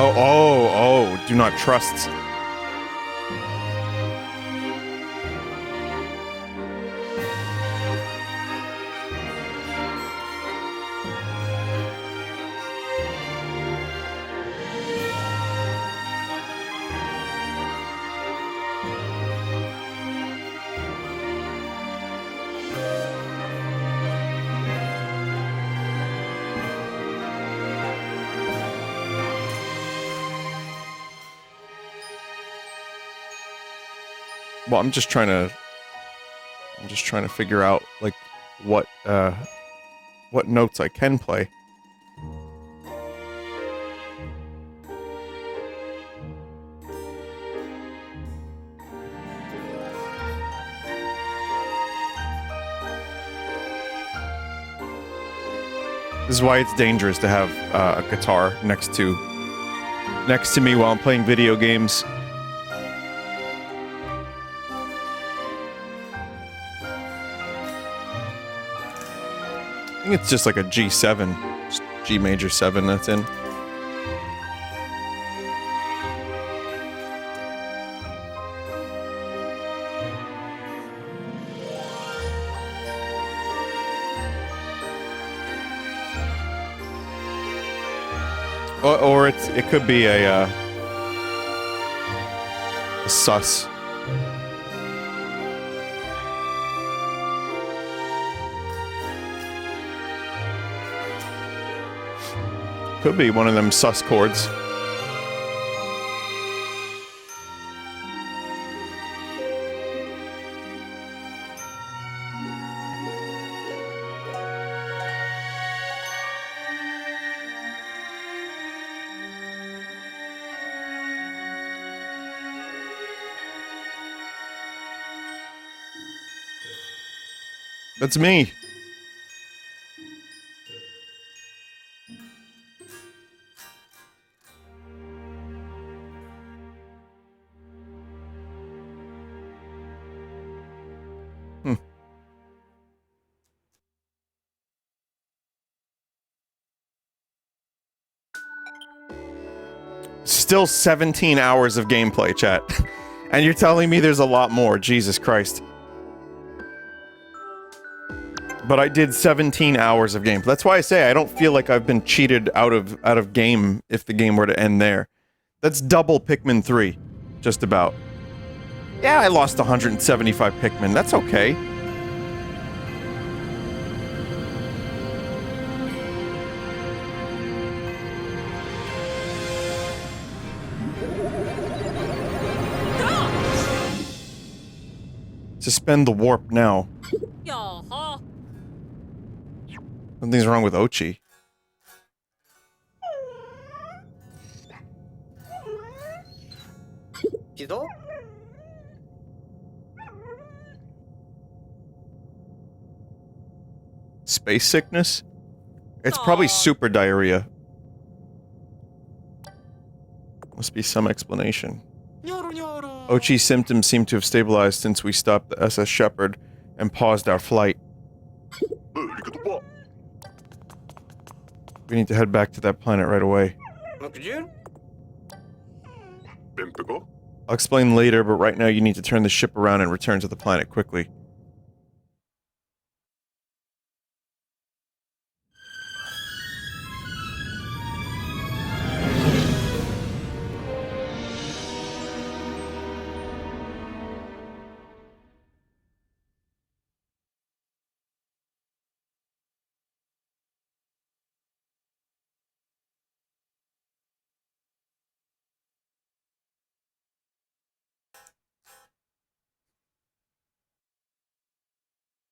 A: Oh, do not trust. Well, I'm just trying to figure out, like, what notes I can play. This is why it's dangerous to have a guitar next to me while I'm playing video games. I think it's just like a G7, just G major 7 that's in. Or it could be a sus. Could be one of them sus chords. That's me. Still 17 hours of gameplay, chat. And you're telling me there's a lot more. Jesus Christ. But I did 17 hours of gameplay. That's why I say I don't feel like I've been cheated out of game if the game were to end there. That's double Pikmin 3. Just about. Yeah, I lost 175 Pikmin. That's okay. Suspend the warp now.
E: Yaha.
A: Something's wrong with Ochi.
B: Kido?
A: Space sickness? It's probably
E: Aw.
A: super diarrhea. Must be some explanation. Ochi's symptoms seem to have stabilized since we stopped the SS Shepherd and paused our flight. We need to head back to that planet right away. I'll explain later, but right now you need to turn the ship around and return to the planet quickly.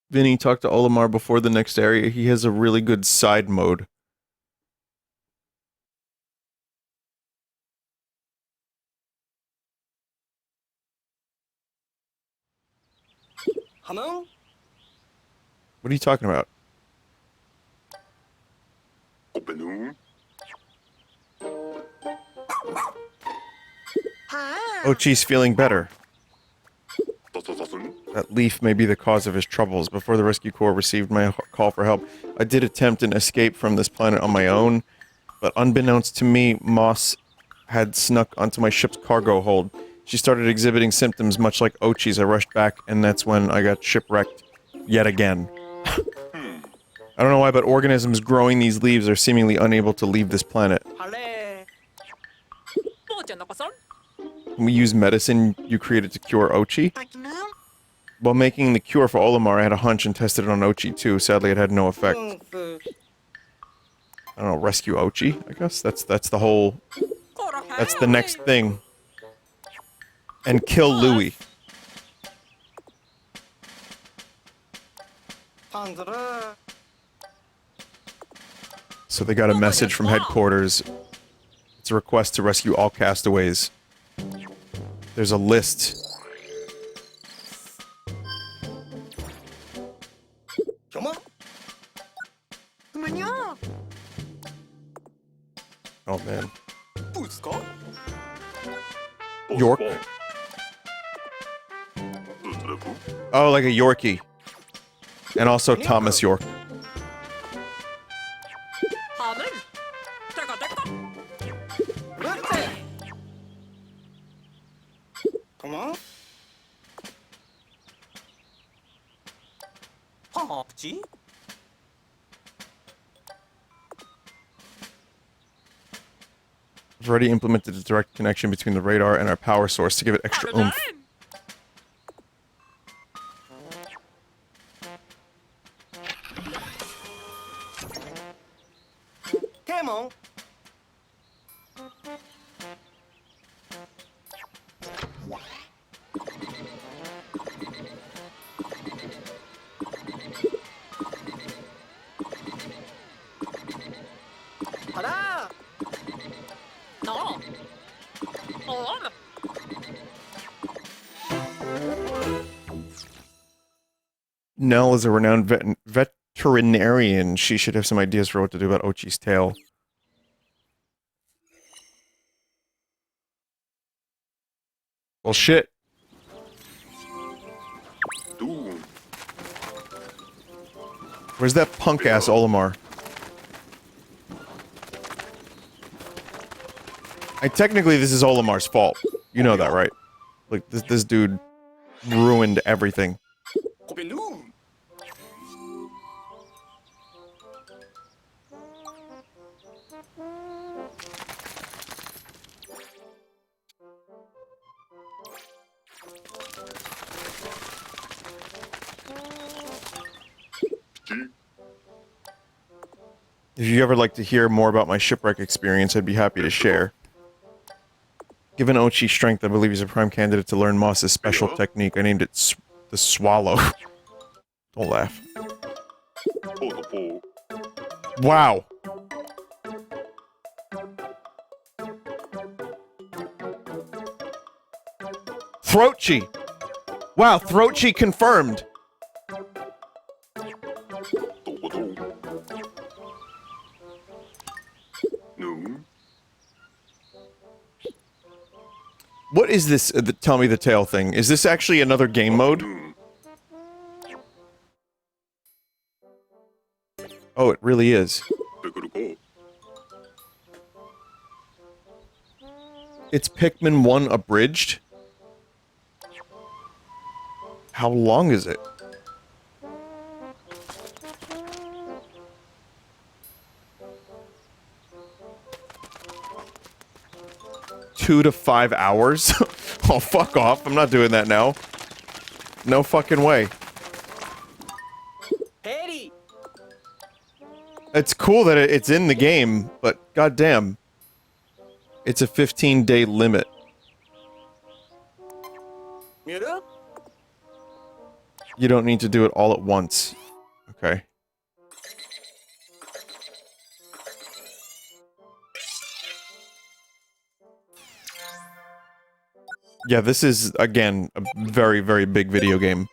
A: Vinny, talk to Olimar before the next area. He has a really good side mode.
B: Hamon?
A: What are you talking about?
B: Ha!
A: Ochi's feeling better. That leaf may be the cause of his troubles. Before the rescue corps received my call for help, I did attempt an escape from this planet on my own, but unbeknownst to me, Moss had snuck onto my ship's cargo hold. She started exhibiting symptoms much like Ochi's. I rushed back, and that's when I got shipwrecked yet again. I don't know why, but organisms growing these leaves are seemingly unable to leave this planet.
B: Hale!
E: もうちゃん中さん
A: Can we use medicine you created to cure Ochi?
B: Pikmin?
A: While making the cure for Olimar, I had a hunch and tested it on Ochi too. Sadly, it had no effect.
B: Fu.
A: I don't know, rescue Ochi, I guess? That's the whole...
E: ほら
A: That's the next thing. And kill Louis.
B: Tanzara.
A: So they got a message from headquarters. It's a request to rescue all castaways. There's a list.
B: Come on. Come on.
A: Oh man.
B: どうですか
A: York? Oh, like a Yorkie. And also Thomas York.
E: ハムンてかてか
B: Birthday. Come on. Popchi?
A: I've already implemented a direct connection between the radar and our power source to give it extra oomph.
B: Come on. Hara!
E: なあおむ
A: Nell is a renowned veterinarian. She should have some ideas for what to do about Ochi's tail. Well, shit. Where's that punk-ass Olimar? Technically, this is Olimar's fault. You know that, right? Like, this dude ruined everything. If you ever like to hear more about my shipwreck experience, I'd be happy to share. Given Ochi's strength, I believe he's a prime candidate to learn Moss's special technique. I named it the Swallow. Don't laugh. Wow. Throat Chi. Wow, Throat Chi confirmed. What is this, the Tell Me the Tale thing? Is this actually another game mode? Oh, it really is. It's Pikmin 1 abridged? How long is it? Two to 5 hours? Oh, fuck off. I'm not doing that now. No fucking way.
B: Harry!
A: It's cool that it's in the game, but goddamn. It's a 15-day limit.
B: Mira?
A: You don't need to do it all at once. Okay. Yeah, this is, again, a very, very big video game.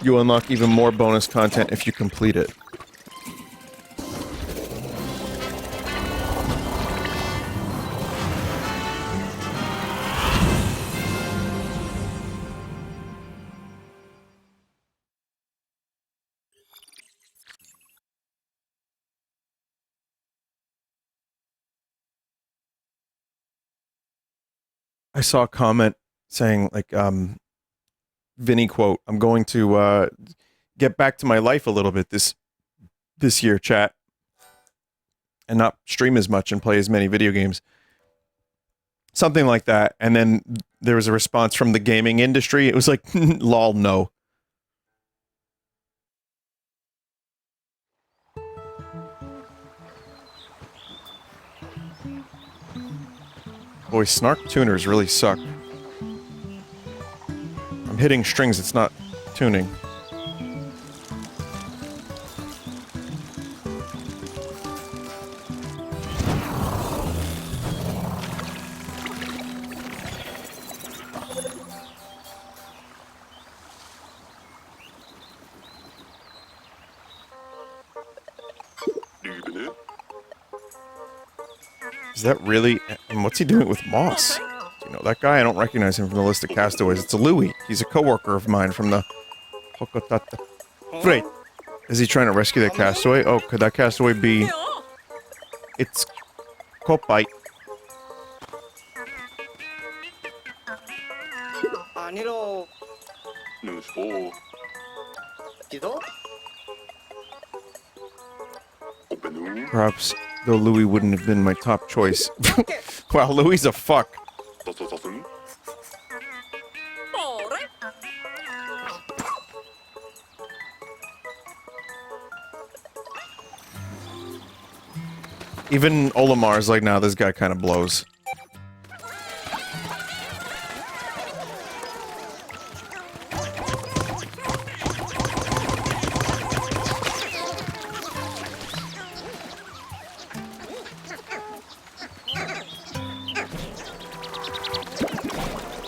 A: You unlock even more bonus content if you complete it. I saw a comment saying, like, Vinny quote, I'm going to, get back to my life a little bit this year, chat. And not stream as much and play as many video games. Something like that. And then there was a response from the gaming industry. It was like, lol, no. Boy, Snark tuners really suck. I'm hitting strings, it's not tuning. Is that really... And what's he doing with Moss? You know, that guy, I don't recognize him from the list of castaways. It's a Louie. He's a coworker of mine from the... Hokotata. Wait. Is he trying to rescue that castaway? Oh, could that castaway be... It's... Kopite.
B: 아니로
D: 누소
B: 기도?
D: 오페누
A: Perhaps, though Louie wouldn't have been my top choice. Wow, Louie's a fuck.
D: 따따따순
E: 뭐래?
A: Even Olimar's like, nah, this guy kind of blows.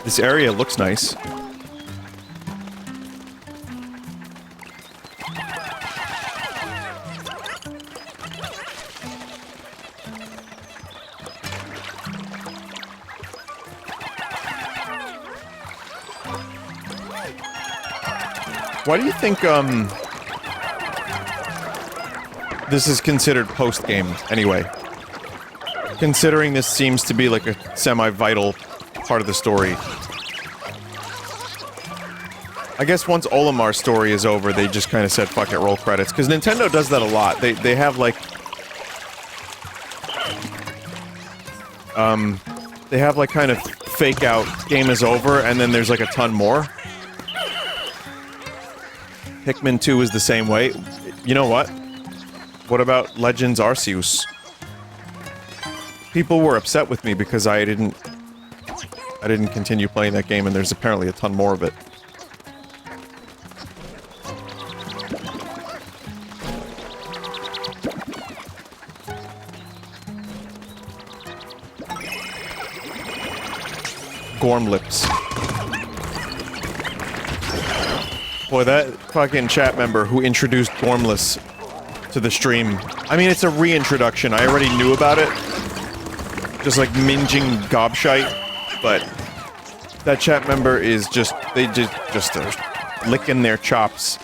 A: This area looks nice. Why do you think, this is considered post-game, anyway? Considering this seems to be like a semi-vital part of the story. I guess once Olimar's story is over, they just kind of said, fuck it, roll credits. Because Nintendo does that a lot. They have, like... They have, like, kind of fake out, game is over, and then there's, like, a ton more. Pikmin 2 is the same way. You know what? What about Legends Arceus? People were upset with me because I didn't continue playing that game, and there's apparently a ton more of it. Gorm lips. Boy, that fucking chat member who introduced Gormless to the stream. I mean, it's a reintroduction. I already knew about it. Just like minging gobshite. But that chat member is just... They just are licking their chops.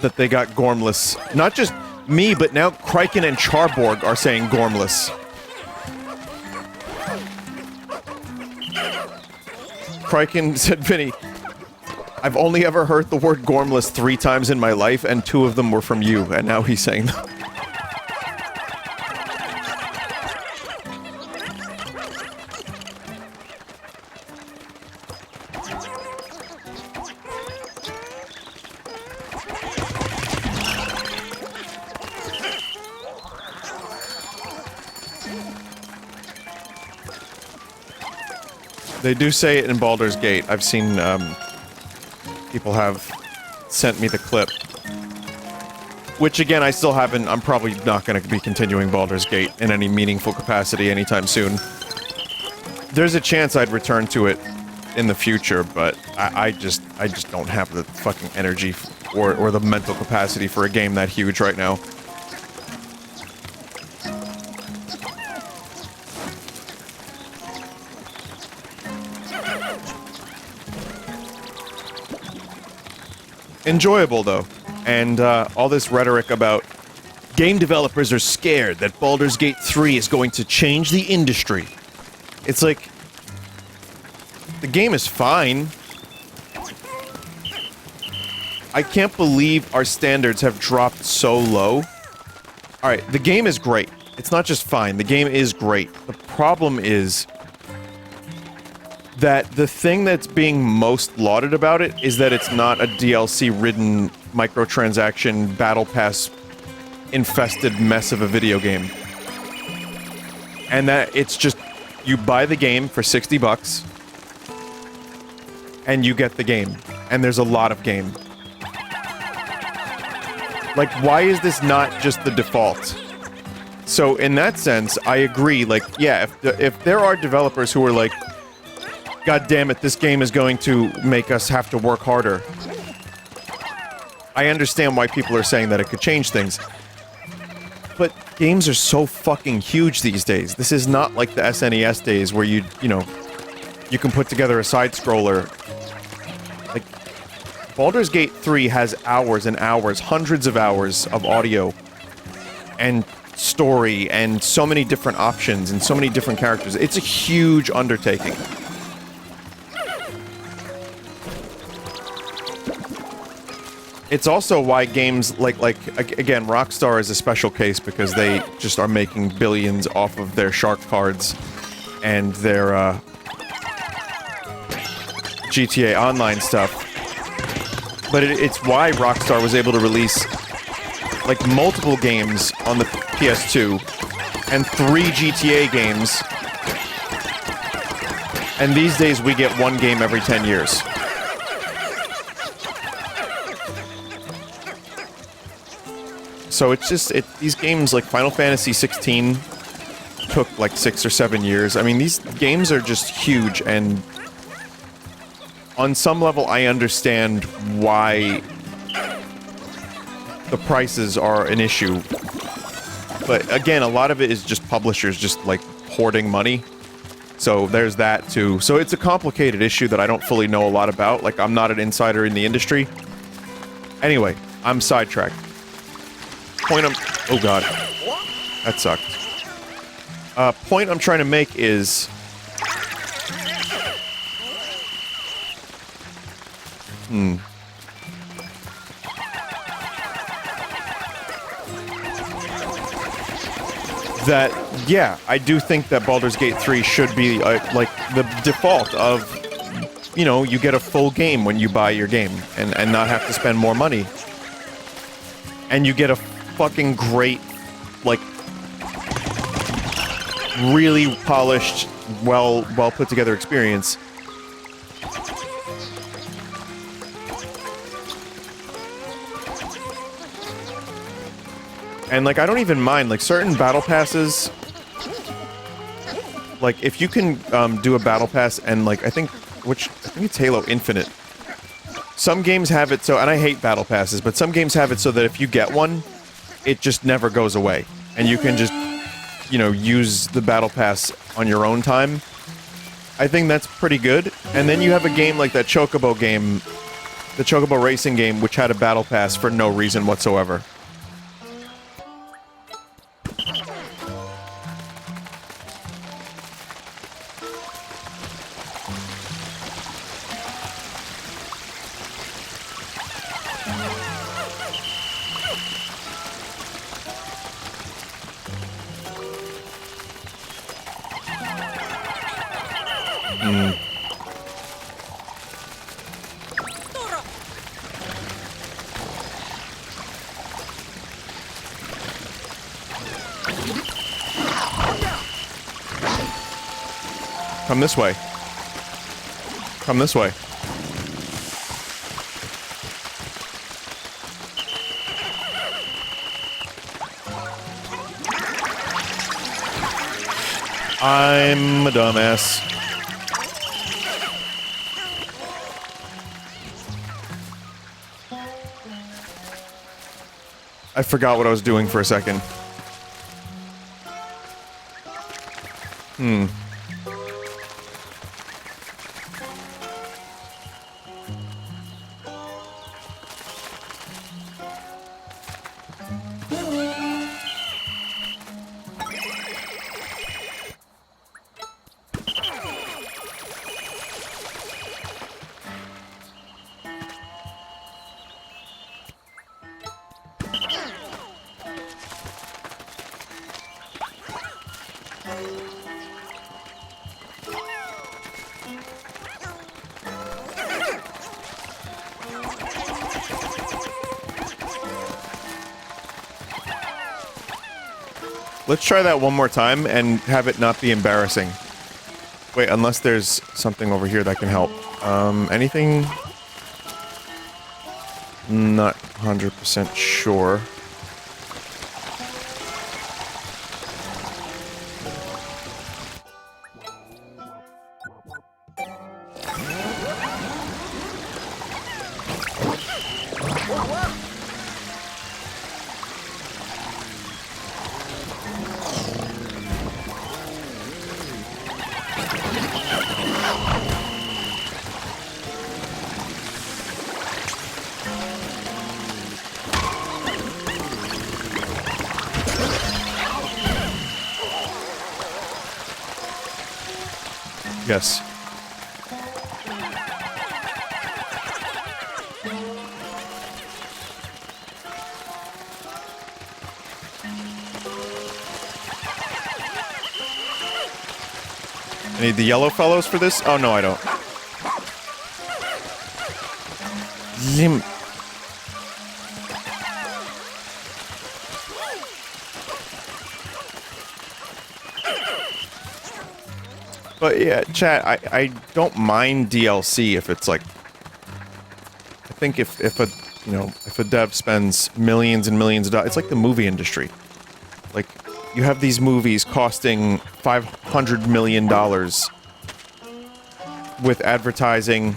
A: That they got Gormless. Not just me, but now Kriken and Charborg are saying Gormless. Kriken said, Vinny, I've only ever heard the word Gormless 3 times in my life, and 2 of them were from you, and now he's saying them. They do say it in Baldur's Gate. I've seen people have sent me the clip. Which again, I still haven't. I'm probably not going to be continuing Baldur's Gate in any meaningful capacity anytime soon. There's a chance I'd return to it in the future, but I just don't have the fucking energy or the mental capacity for a game that huge right now. Enjoyable though, and all this rhetoric about game developers are scared that Baldur's Gate 3 is going to change the industry. It's like, the game is fine. I can't believe our standards have dropped so low. Alright, the game is great. It's not just fine, the game is great. The problem is that the thing that's being most lauded about it is that it's not a DLC-ridden, microtransaction, battle pass-infested mess of a video game. And that it's just, you buy the game for $60, and you get the game. And there's a lot of game. Like, why is this not just the default? So, in that sense, I agree, like, yeah, if there are developers who are like, God damn it, this game is going to make us have to work harder. I understand why people are saying that it could change things. But games are so fucking huge these days. This is not like the SNES days where you know, you can put together a side-scroller. Like, Baldur's Gate 3 has hours and hours, hundreds of hours of audio and story and so many different options and so many different characters. It's a huge undertaking. It's also why games like again, Rockstar is a special case because they just are making billions off of their shark cards and their GTA Online stuff. But it's why Rockstar was able to release like multiple games on the PS2 and 3 GTA games. And these days we get one game every 10 years. So it's just, these games like Final Fantasy 16 took like 6 or 7 years. I mean, these games are just huge, and on some level I understand why the prices are an issue. But again, a lot of it is just publishers just like hoarding money. So there's that too. So it's a complicated issue that I don't fully know a lot about. Like, I'm not an insider in the industry. Anyway, I'm sidetracked. Point I'm... Oh god. That sucked. Point I'm trying to make is... That, yeah, I do think that Baldur's Gate 3 should be, like, the default of, you know, you get a full game when you buy your game, and not have to spend more money. And you get a fucking great, like, really polished, well put together experience. And, like, I don't even mind, like, certain battle passes, like, if you can, do a battle pass and, like, I think it's Halo Infinite. Some games have it so, and I hate battle passes, but some games have it so that if you get one, it just never goes away. And you can just, you know, use the battle pass on your own time. I think that's pretty good. And then you have a game like that Chocobo game, the Chocobo racing game, which had a battle pass for no reason whatsoever. Come this way. Come this way. I'm a dumbass. I forgot what I was doing for a second. Let's try that one more time and have it not be embarrassing. Wait, unless there's something over here that can help. Anything? Not 100% sure. Yes. I need the yellow fellows for this? Oh, no, I don't. Lim. But yeah, chat, I don't mind DLC if it's like... I think if a dev spends millions and millions of dollars... It's like the movie industry. Like, you have these movies costing $500 million with advertising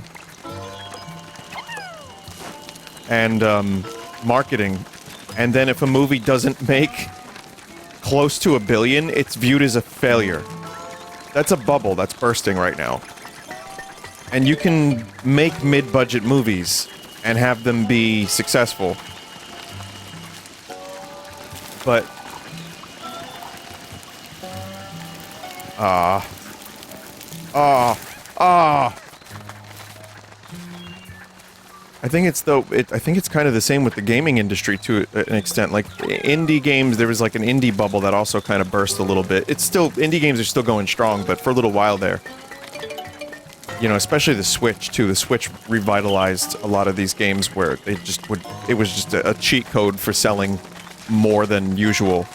A: and marketing, and then if a movie doesn't make close to $1 billion, it's viewed as a failure. That's a bubble that's bursting right now. And you can make mid-budget movies and have them be successful. But... I think it's kind of the same with the gaming industry to an extent. Like, indie games, there was like an indie bubble that also kind of burst a little bit. Indie games are still going strong, but for a little while there. You know, especially the Switch, too. The Switch revitalized a lot of these games where it was just a cheat code for selling more than usual.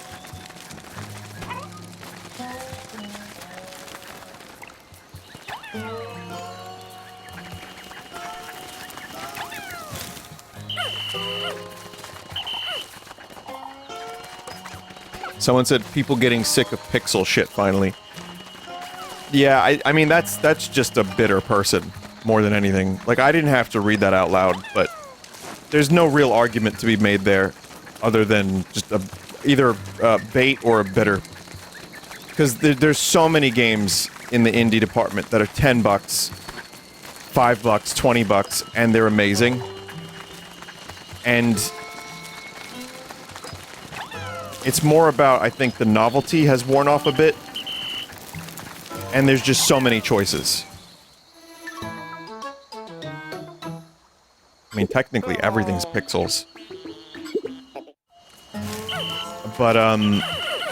A: Someone said people getting sick of pixel shit finally. Yeah, I mean, that's just a bitter person, more than anything. Like, I didn't have to read that out loud, but there's no real argument to be made there, other than just either bait or a bitter. Because there's so many games in the indie department that are $10, $5, $20, and they're amazing. And it's more about, I think, the novelty has worn off a bit. And there's just so many choices. I mean, technically, everything's pixels. But,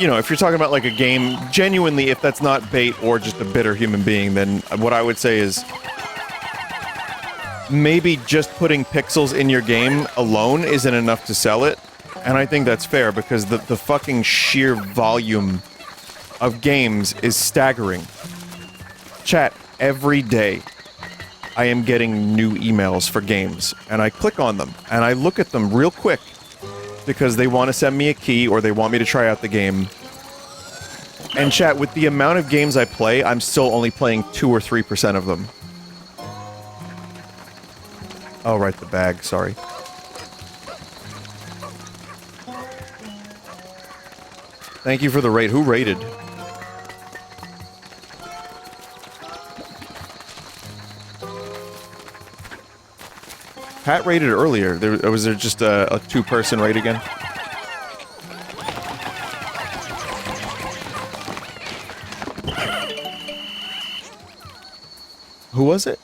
A: you know, if you're talking about, like, a game, genuinely, if that's not bait or just a bitter human being, then what I would say is maybe just putting pixels in your game alone isn't enough to sell it. And I think that's fair, because the fucking sheer volume of games is staggering. Chat, every day, I am getting new emails for games, and I click on them, and I look at them real quick, because they want to send me a key, or they want me to try out the game. And chat, with the amount of games I play, I'm still only playing 2 or 3% of them. Oh, right, the bag, sorry. Thank you for the raid. Who raided? Pat raided earlier. Was there just a two-person raid again? Who was it?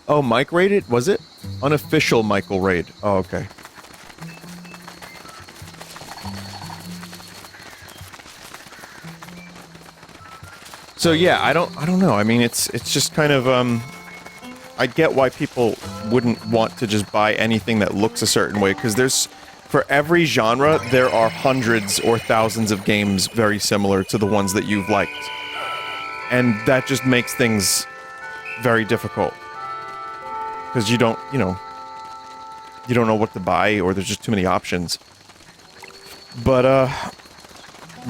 A: Oh, Mike raided? Was it? Unofficial Michael raid. Oh, okay. So yeah, I don't know. I mean, it's just kind of I get why people wouldn't want to just buy anything that looks a certain way, because there's, for every genre, there are hundreds or thousands of games very similar to the ones that you've liked. And that just makes things very difficult. Because you don't, you know what to buy, or there's just too many options. But,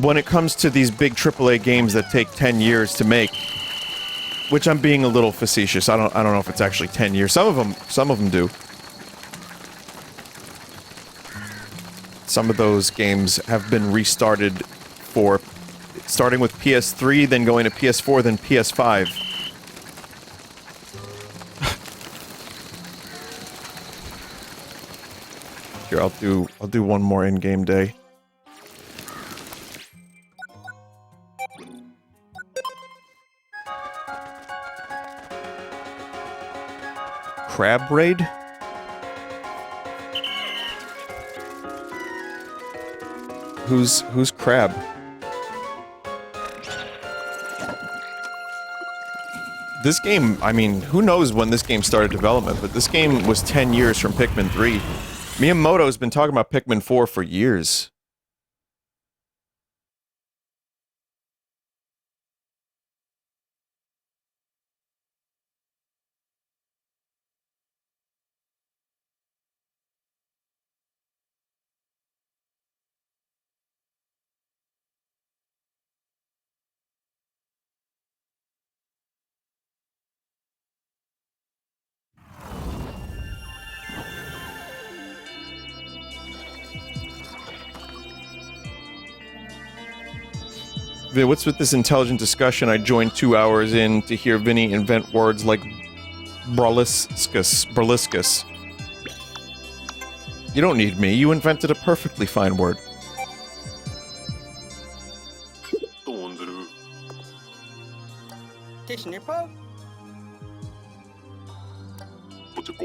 A: when it comes to these big AAA games that take 10 years to make, which I'm being a little facetious. I don't know if it's actually 10 years. Some of them do. Some of those games have been restarted for starting with PS3, then going to PS4, then PS5. Here, I'll do one more in-game day. Crab raid? Who's Crab? This game, I mean, who knows when this game started development, but this game was 10 years from Pikmin 3. Miyamoto's been talking about Pikmin 4 for years. What's with this intelligent discussion? I joined 2 hours in to hear Vinny invent words like burliscus. You don't need me, you invented a perfectly fine word.
D: ドンズル
B: Tish Nippo?
D: ポチョコ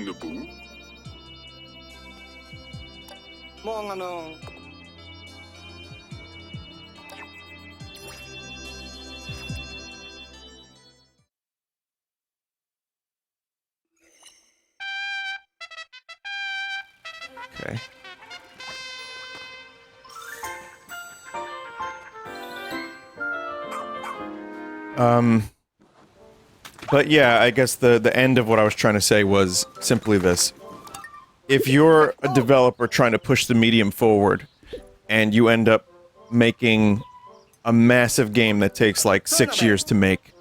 D: ヌプー
B: Mong
A: Okay. But yeah, I guess the end of what I was trying to say was simply this. If you're a developer trying to push the medium forward, and you end up making a massive game that takes like 6 years to make,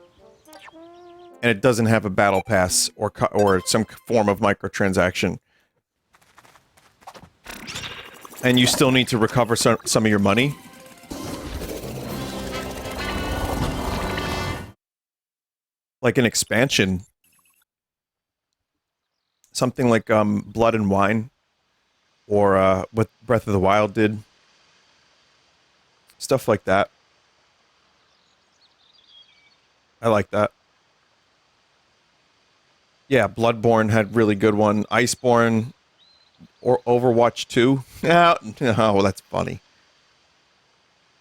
A: and it doesn't have a battle pass or some form of microtransaction, and you still need to recover some of your money, like an expansion, something like Blood and Wine, or what Breath of the Wild did, stuff like that. I like that. Yeah, Bloodborne had really good one. Iceborne, or Overwatch 2. Oh, that's funny.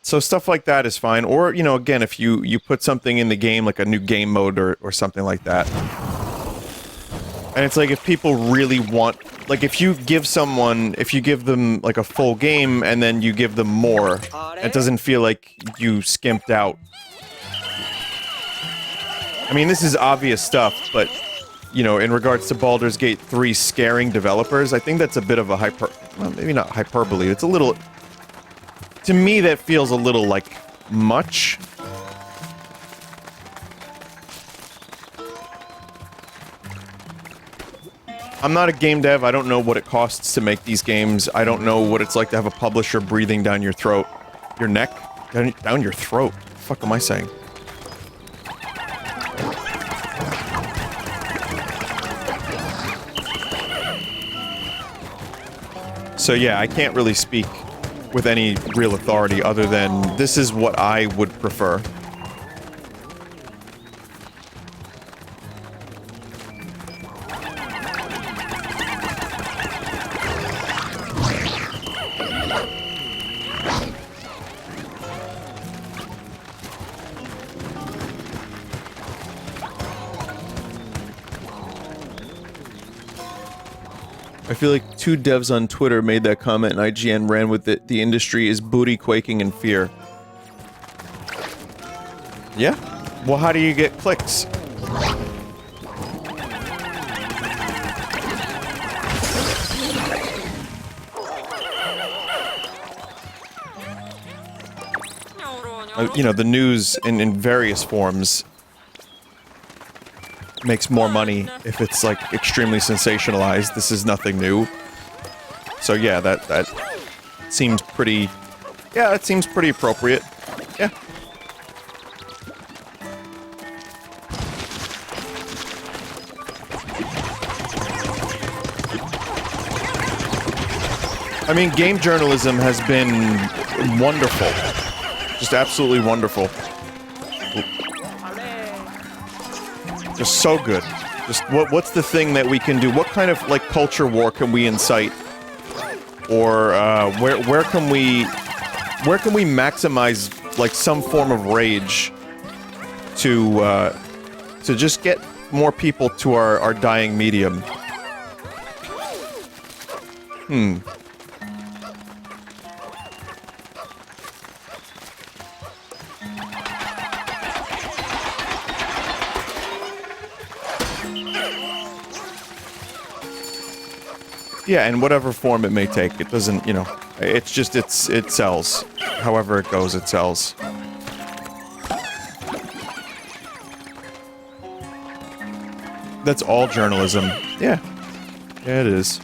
A: So stuff like that is fine. Or, you know, again, if you put something in the game, like a new game mode or something like that. And it's like, if people really want like if you give them like a full game and then you give them more, it doesn't feel like you skimped out. I mean, this is obvious stuff, but, you know, in regards to Baldur's Gate 3 scaring developers, I think that's a bit of a well, maybe not hyperbole, it's a little... To me, that feels a little, like, much. I'm not a game dev, I don't know what it costs to make these games, I don't know what it's like to have a publisher breathing down your throat. Your neck? Down your throat. What the fuck am I saying? So yeah, I can't really speak with any real authority other than this is what I would prefer. I feel like 2 devs on Twitter made that comment and IGN ran with it. The industry is booty quaking in fear. Yeah? Well, how do you get clicks? You know, the news in various forms makes more money if it's, like, extremely sensationalized. This is nothing new. So yeah, that seems pretty... Yeah, that seems pretty appropriate. Yeah. I mean, game journalism has been wonderful. Just absolutely wonderful. Just so good. Just what's the thing that we can do? What kind of like culture war can we incite? Or where can we maximize like some form of rage to just get more people to our dying medium? Yeah, in whatever form it may take. It doesn't, you know, it's just, it sells. However it goes, it sells. That's all journalism. Yeah. Yeah, it is.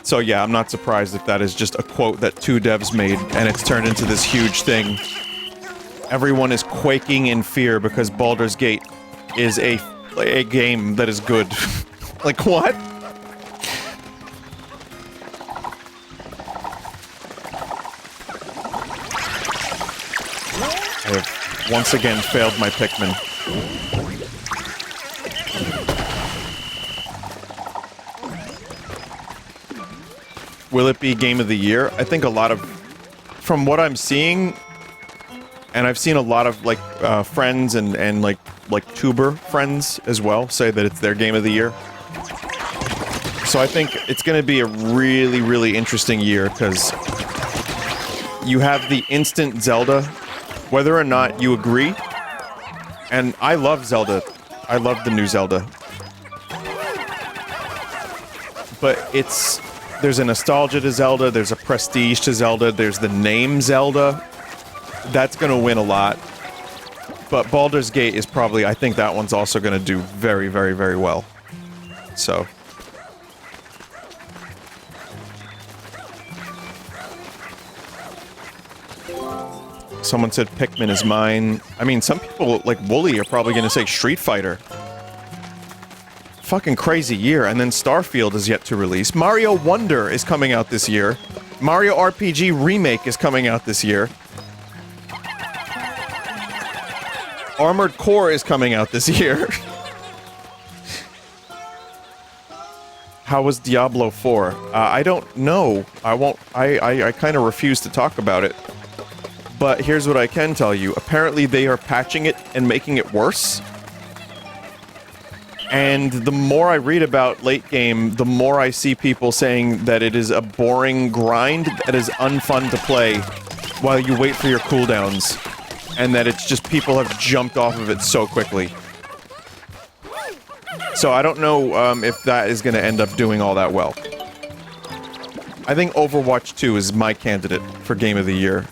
A: So yeah, I'm not surprised if that is just a quote that 2 devs made, and it's turned into this huge thing. Everyone is quaking in fear because Baldur's Gate is a game that is good. Like, what? I have once again failed my Pikmin. Will it be Game of the Year? I think a lot of... From what I'm seeing, and I've seen a lot of, like, friends and like tuber friends as well say that it's their Game of the Year. So I think it's going to be a really, really interesting year, because you have the instant Zelda, whether or not you agree, and I love Zelda. I love the new Zelda. But there's a nostalgia to Zelda, there's a prestige to Zelda, there's the name Zelda. That's going to win a lot. But Baldur's Gate is probably, I think that one's also going to do very, very, very well. So... Someone said Pikmin is mine. I mean, some people, like Wooly, are probably gonna say Street Fighter. Fucking crazy year, and then Starfield is yet to release. Mario Wonder is coming out this year. Mario RPG Remake is coming out this year. Armored Core is coming out this year. How was Diablo 4? I don't know. I kind of refuse to talk about it. But here's what I can tell you. Apparently they are patching it and making it worse. And the more I read about late game, the more I see people saying that it is a boring grind that is unfun to play while you wait for your cooldowns. And that it's just people have jumped off of it so quickly. So I don't know if that is going to end up doing all that well. I think Overwatch 2 is my candidate for Game of the Year.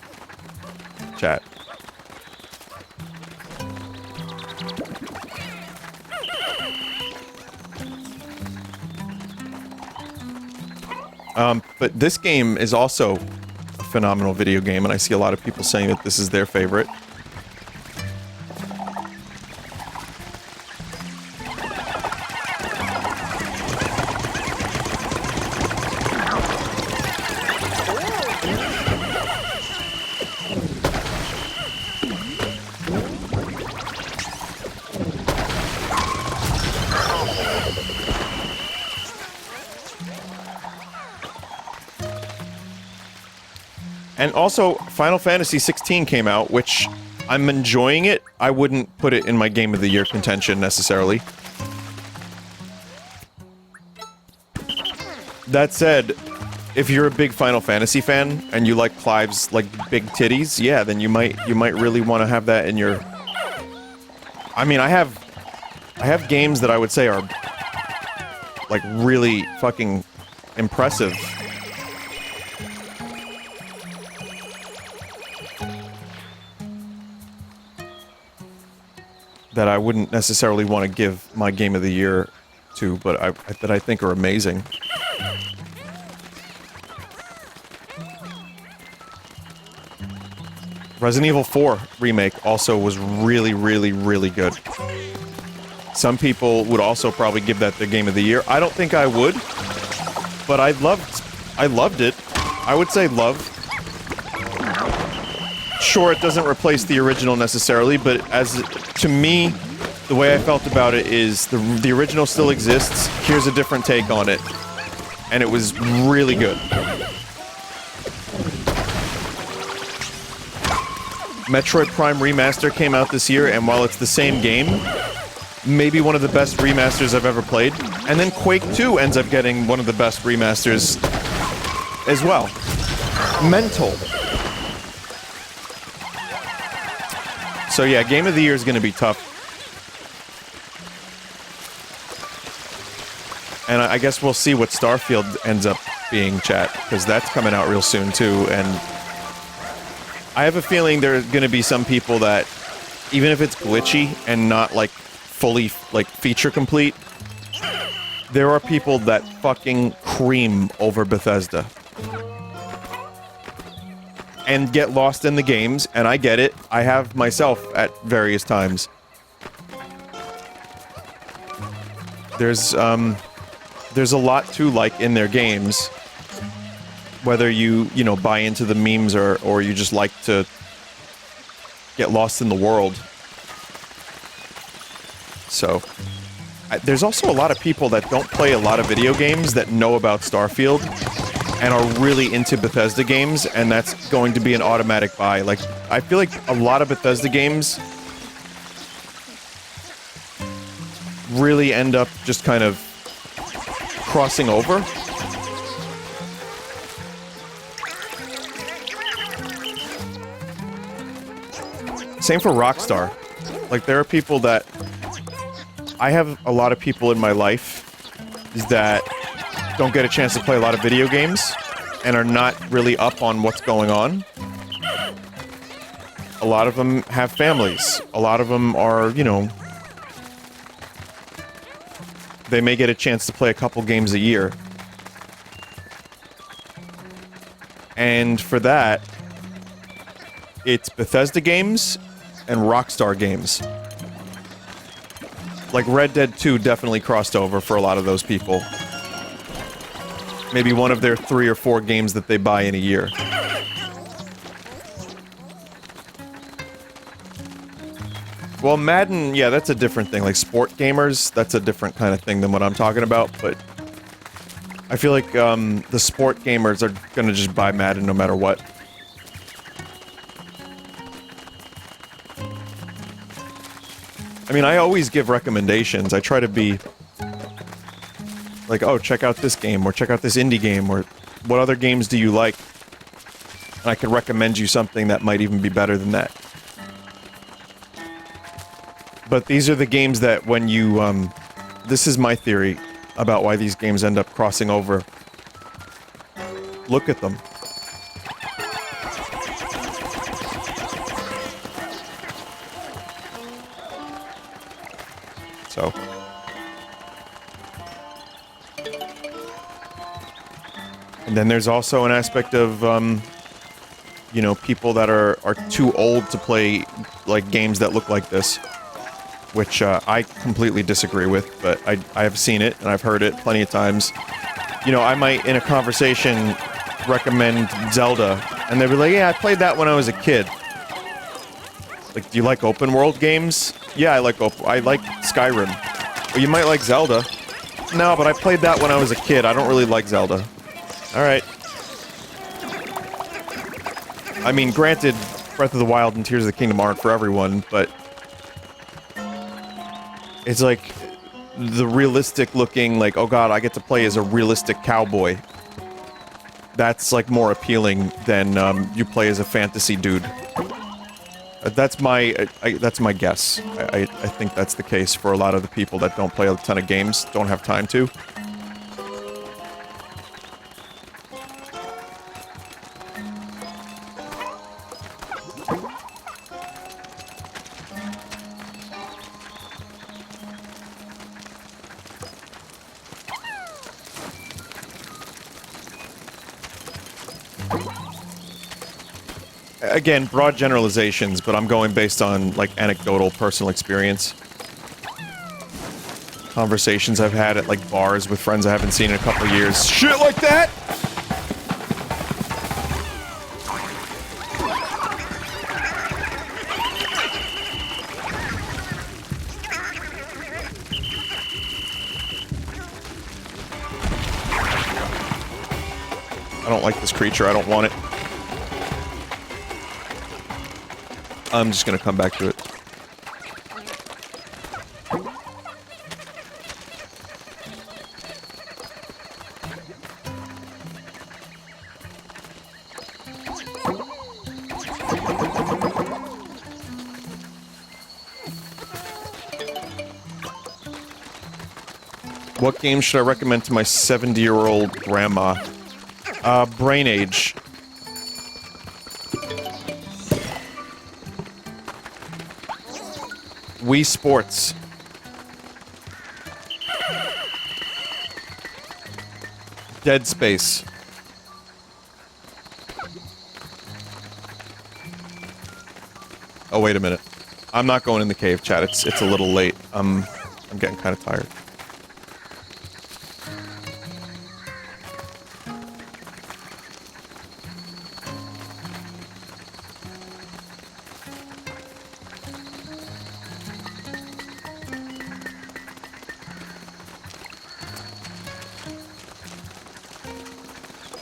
A: Chat. But this game is also a phenomenal video game, and I see a lot of people saying that this is their favorite. And also, Final Fantasy 16 came out, which I'm enjoying it. I wouldn't put it in my Game of the Year contention, necessarily. That said, if you're a big Final Fantasy fan, and you like Clive's, like, big titties, yeah, then you might really want to have that in your... I mean, I have games that I would say are, like, really fucking impressive. That I wouldn't necessarily want to give my Game of the Year to, but that I think are amazing. Resident Evil 4 Remake also was really, really, really good. Some people would also probably give that their Game of the Year. I don't think I would, but I loved it. I would say love. Sure, it doesn't replace the original necessarily, but to me, the way I felt about it is the original still exists. Here's a different take on it, and it was really good. Metroid Prime Remaster came out this year, and while it's the same game, maybe one of the best remasters I've ever played. And then Quake 2 ends up getting one of the best remasters as well. Mental. So yeah, Game of the Year is going to be tough. And I guess we'll see what Starfield ends up being, chat, because that's coming out real soon too, and I have a feeling there are going to be some people that, even if it's glitchy and not, like, fully, like, feature complete, there are people that fucking cream over Bethesda. And get lost in the games, and I get it. I have myself at various times. There's a lot to like in their games. Whether you know, buy into the memes or you just like to get lost in the world. So, there's also a lot of people that don't play a lot of video games that know about Starfield and are really into Bethesda games, and that's going to be an automatic buy. Like, I feel like a lot of Bethesda games really end up just kind of crossing over. Same for Rockstar. Like, there are people that... I have a lot of people in my life that don't get a chance to play a lot of video games and are not really up on what's going on. A lot of them have families. A lot of them are, you know... They may get a chance to play a couple games a year. And for that, it's Bethesda games and Rockstar games. Like, Red Dead 2 definitely crossed over for a lot of those people. Maybe one of their 3 or 4 games that they buy in a year. Well, Madden, yeah, that's a different thing. Like, sport gamers, that's a different kind of thing than what I'm talking about, but... I feel like, the sport gamers are gonna just buy Madden no matter what. I mean, I always give recommendations. I try to be like, oh, check out this game, or check out this indie game, or what other games do you like? And I could recommend you something that might even be better than that. But these are the games that when you, this is my theory about why these games end up crossing over. Look at them. So. And then there's also an aspect of, you know, people that are too old to play, like, games that look like this. Which, I completely disagree with, but I have seen it, and I've heard it plenty of times. You know, I might, in a conversation, recommend Zelda, and they'll be like, yeah, I played that when I was a kid. Like, do you like open world games? Yeah, I like Skyrim. Well, you might like Zelda. No, but I played that when I was a kid. I don't really like Zelda. Alright. I mean, granted, Breath of the Wild and Tears of the Kingdom aren't for everyone, but it's like the realistic looking, like, oh god, I get to play as a realistic cowboy. That's, like, more appealing than, you play as a fantasy dude. That's my guess. I think that's the case for a lot of the people that don't play a ton of games, don't have time to. Again, broad generalizations, but I'm going based on, like, anecdotal personal experience. Conversations I've had at, like, bars with friends I haven't seen in a couple of years. Shit like that! I don't like this creature, I don't want it. I'm just gonna come back to it. What game should I recommend to my 70-year-old grandma? Brain Age. Wii Sports. Dead Space. Oh, wait a minute. I'm not going in the cave, chat. It's a little late. I'm getting kind of tired.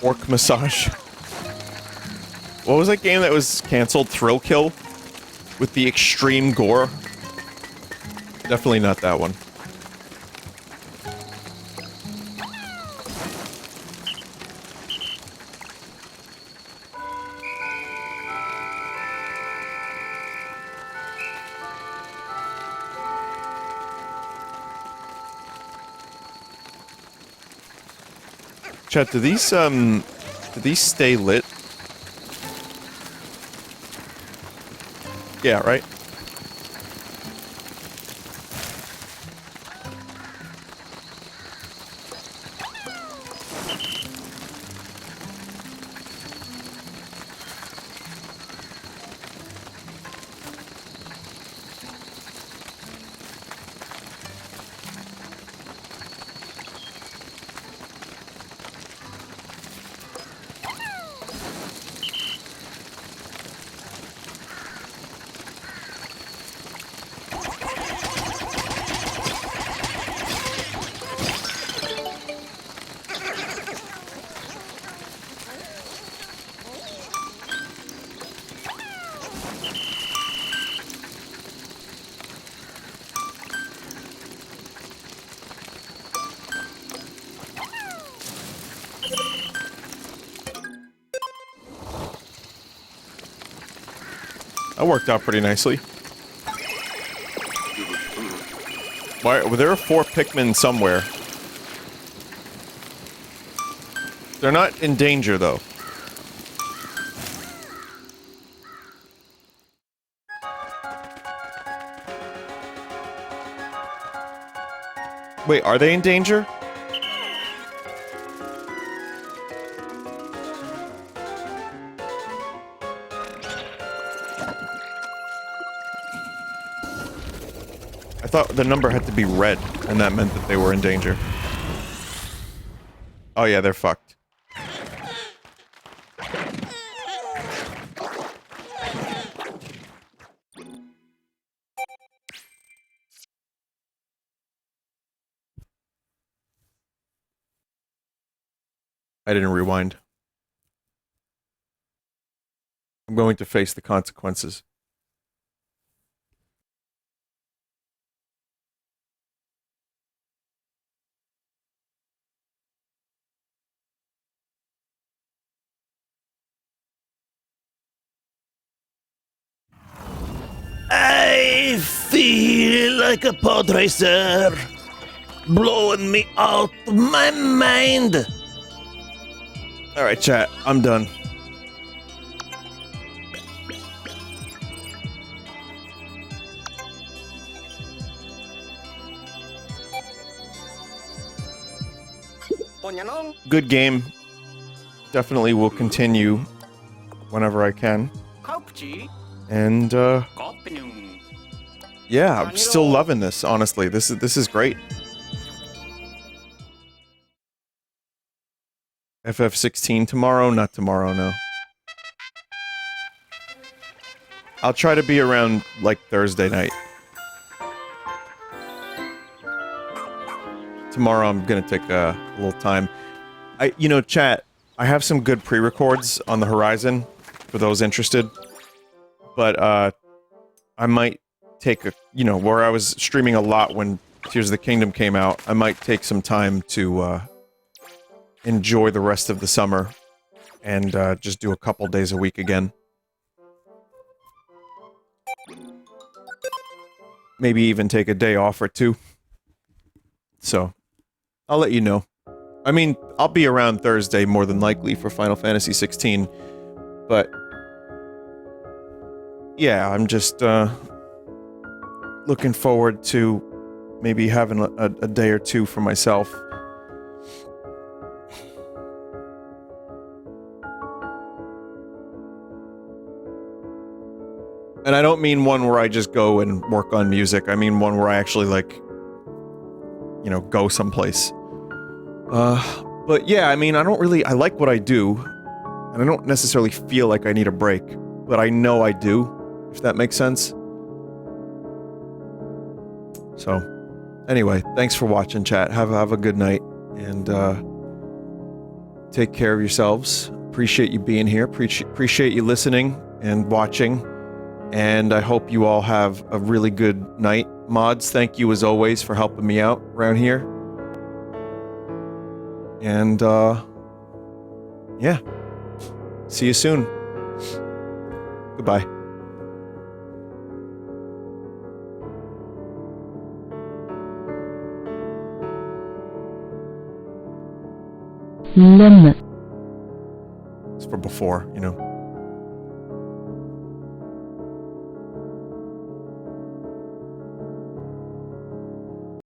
A: Orc Massage. What was that game that was canceled? Thrill Kill? With the extreme gore? Definitely not that one. Chat, do these stay lit? Yeah, right? That worked out pretty nicely. Why? Well, there are 4 Pikmin somewhere. They're not in danger, though. Wait, are they in danger? I thought the number had to be red, and that meant that they were in danger. Oh yeah, they're fucked. I didn't rewind. I'm going to face the consequences.
C: I feel like a pod racer, blowing me out of my mind.
A: Alright, chat. I'm done.
B: Ponyanong.
A: Good game. Definitely will continue whenever I can.
B: Kaupchi.
A: And,
B: Kopinung.
A: yeah, I'm still loving this, honestly. This is great. FF16 tomorrow? Not tomorrow, no. I'll try to be around, like, Thursday night. Tomorrow I'm gonna take a little time. You know, chat, I have some good pre-records on the horizon, for those interested. But, I might take a, you know, where I was streaming a lot when Tears of the Kingdom came out, I might take some time to, enjoy the rest of the summer and just do a couple days a week again. Maybe even take a day off or 2. So, I'll let you know. I mean, I'll be around Thursday more than likely for Final Fantasy 16, but yeah, I'm just looking forward to maybe having a day or 2 for myself. And I don't mean one where I just go and work on music. I mean one where I actually, like, you know, go someplace. But yeah, I mean, I like what I do, and I don't necessarily feel like I need a break, but I know I do, if that makes sense. So, anyway, thanks for watching, chat. Have a good night, and take care of yourselves. Appreciate you being here. Appreciate you listening and watching. And I hope you all have a really good night. Mods, thank you as always for helping me out around here. And, yeah. See you soon. Goodbye.
H: Limit.
A: It's for before, you know.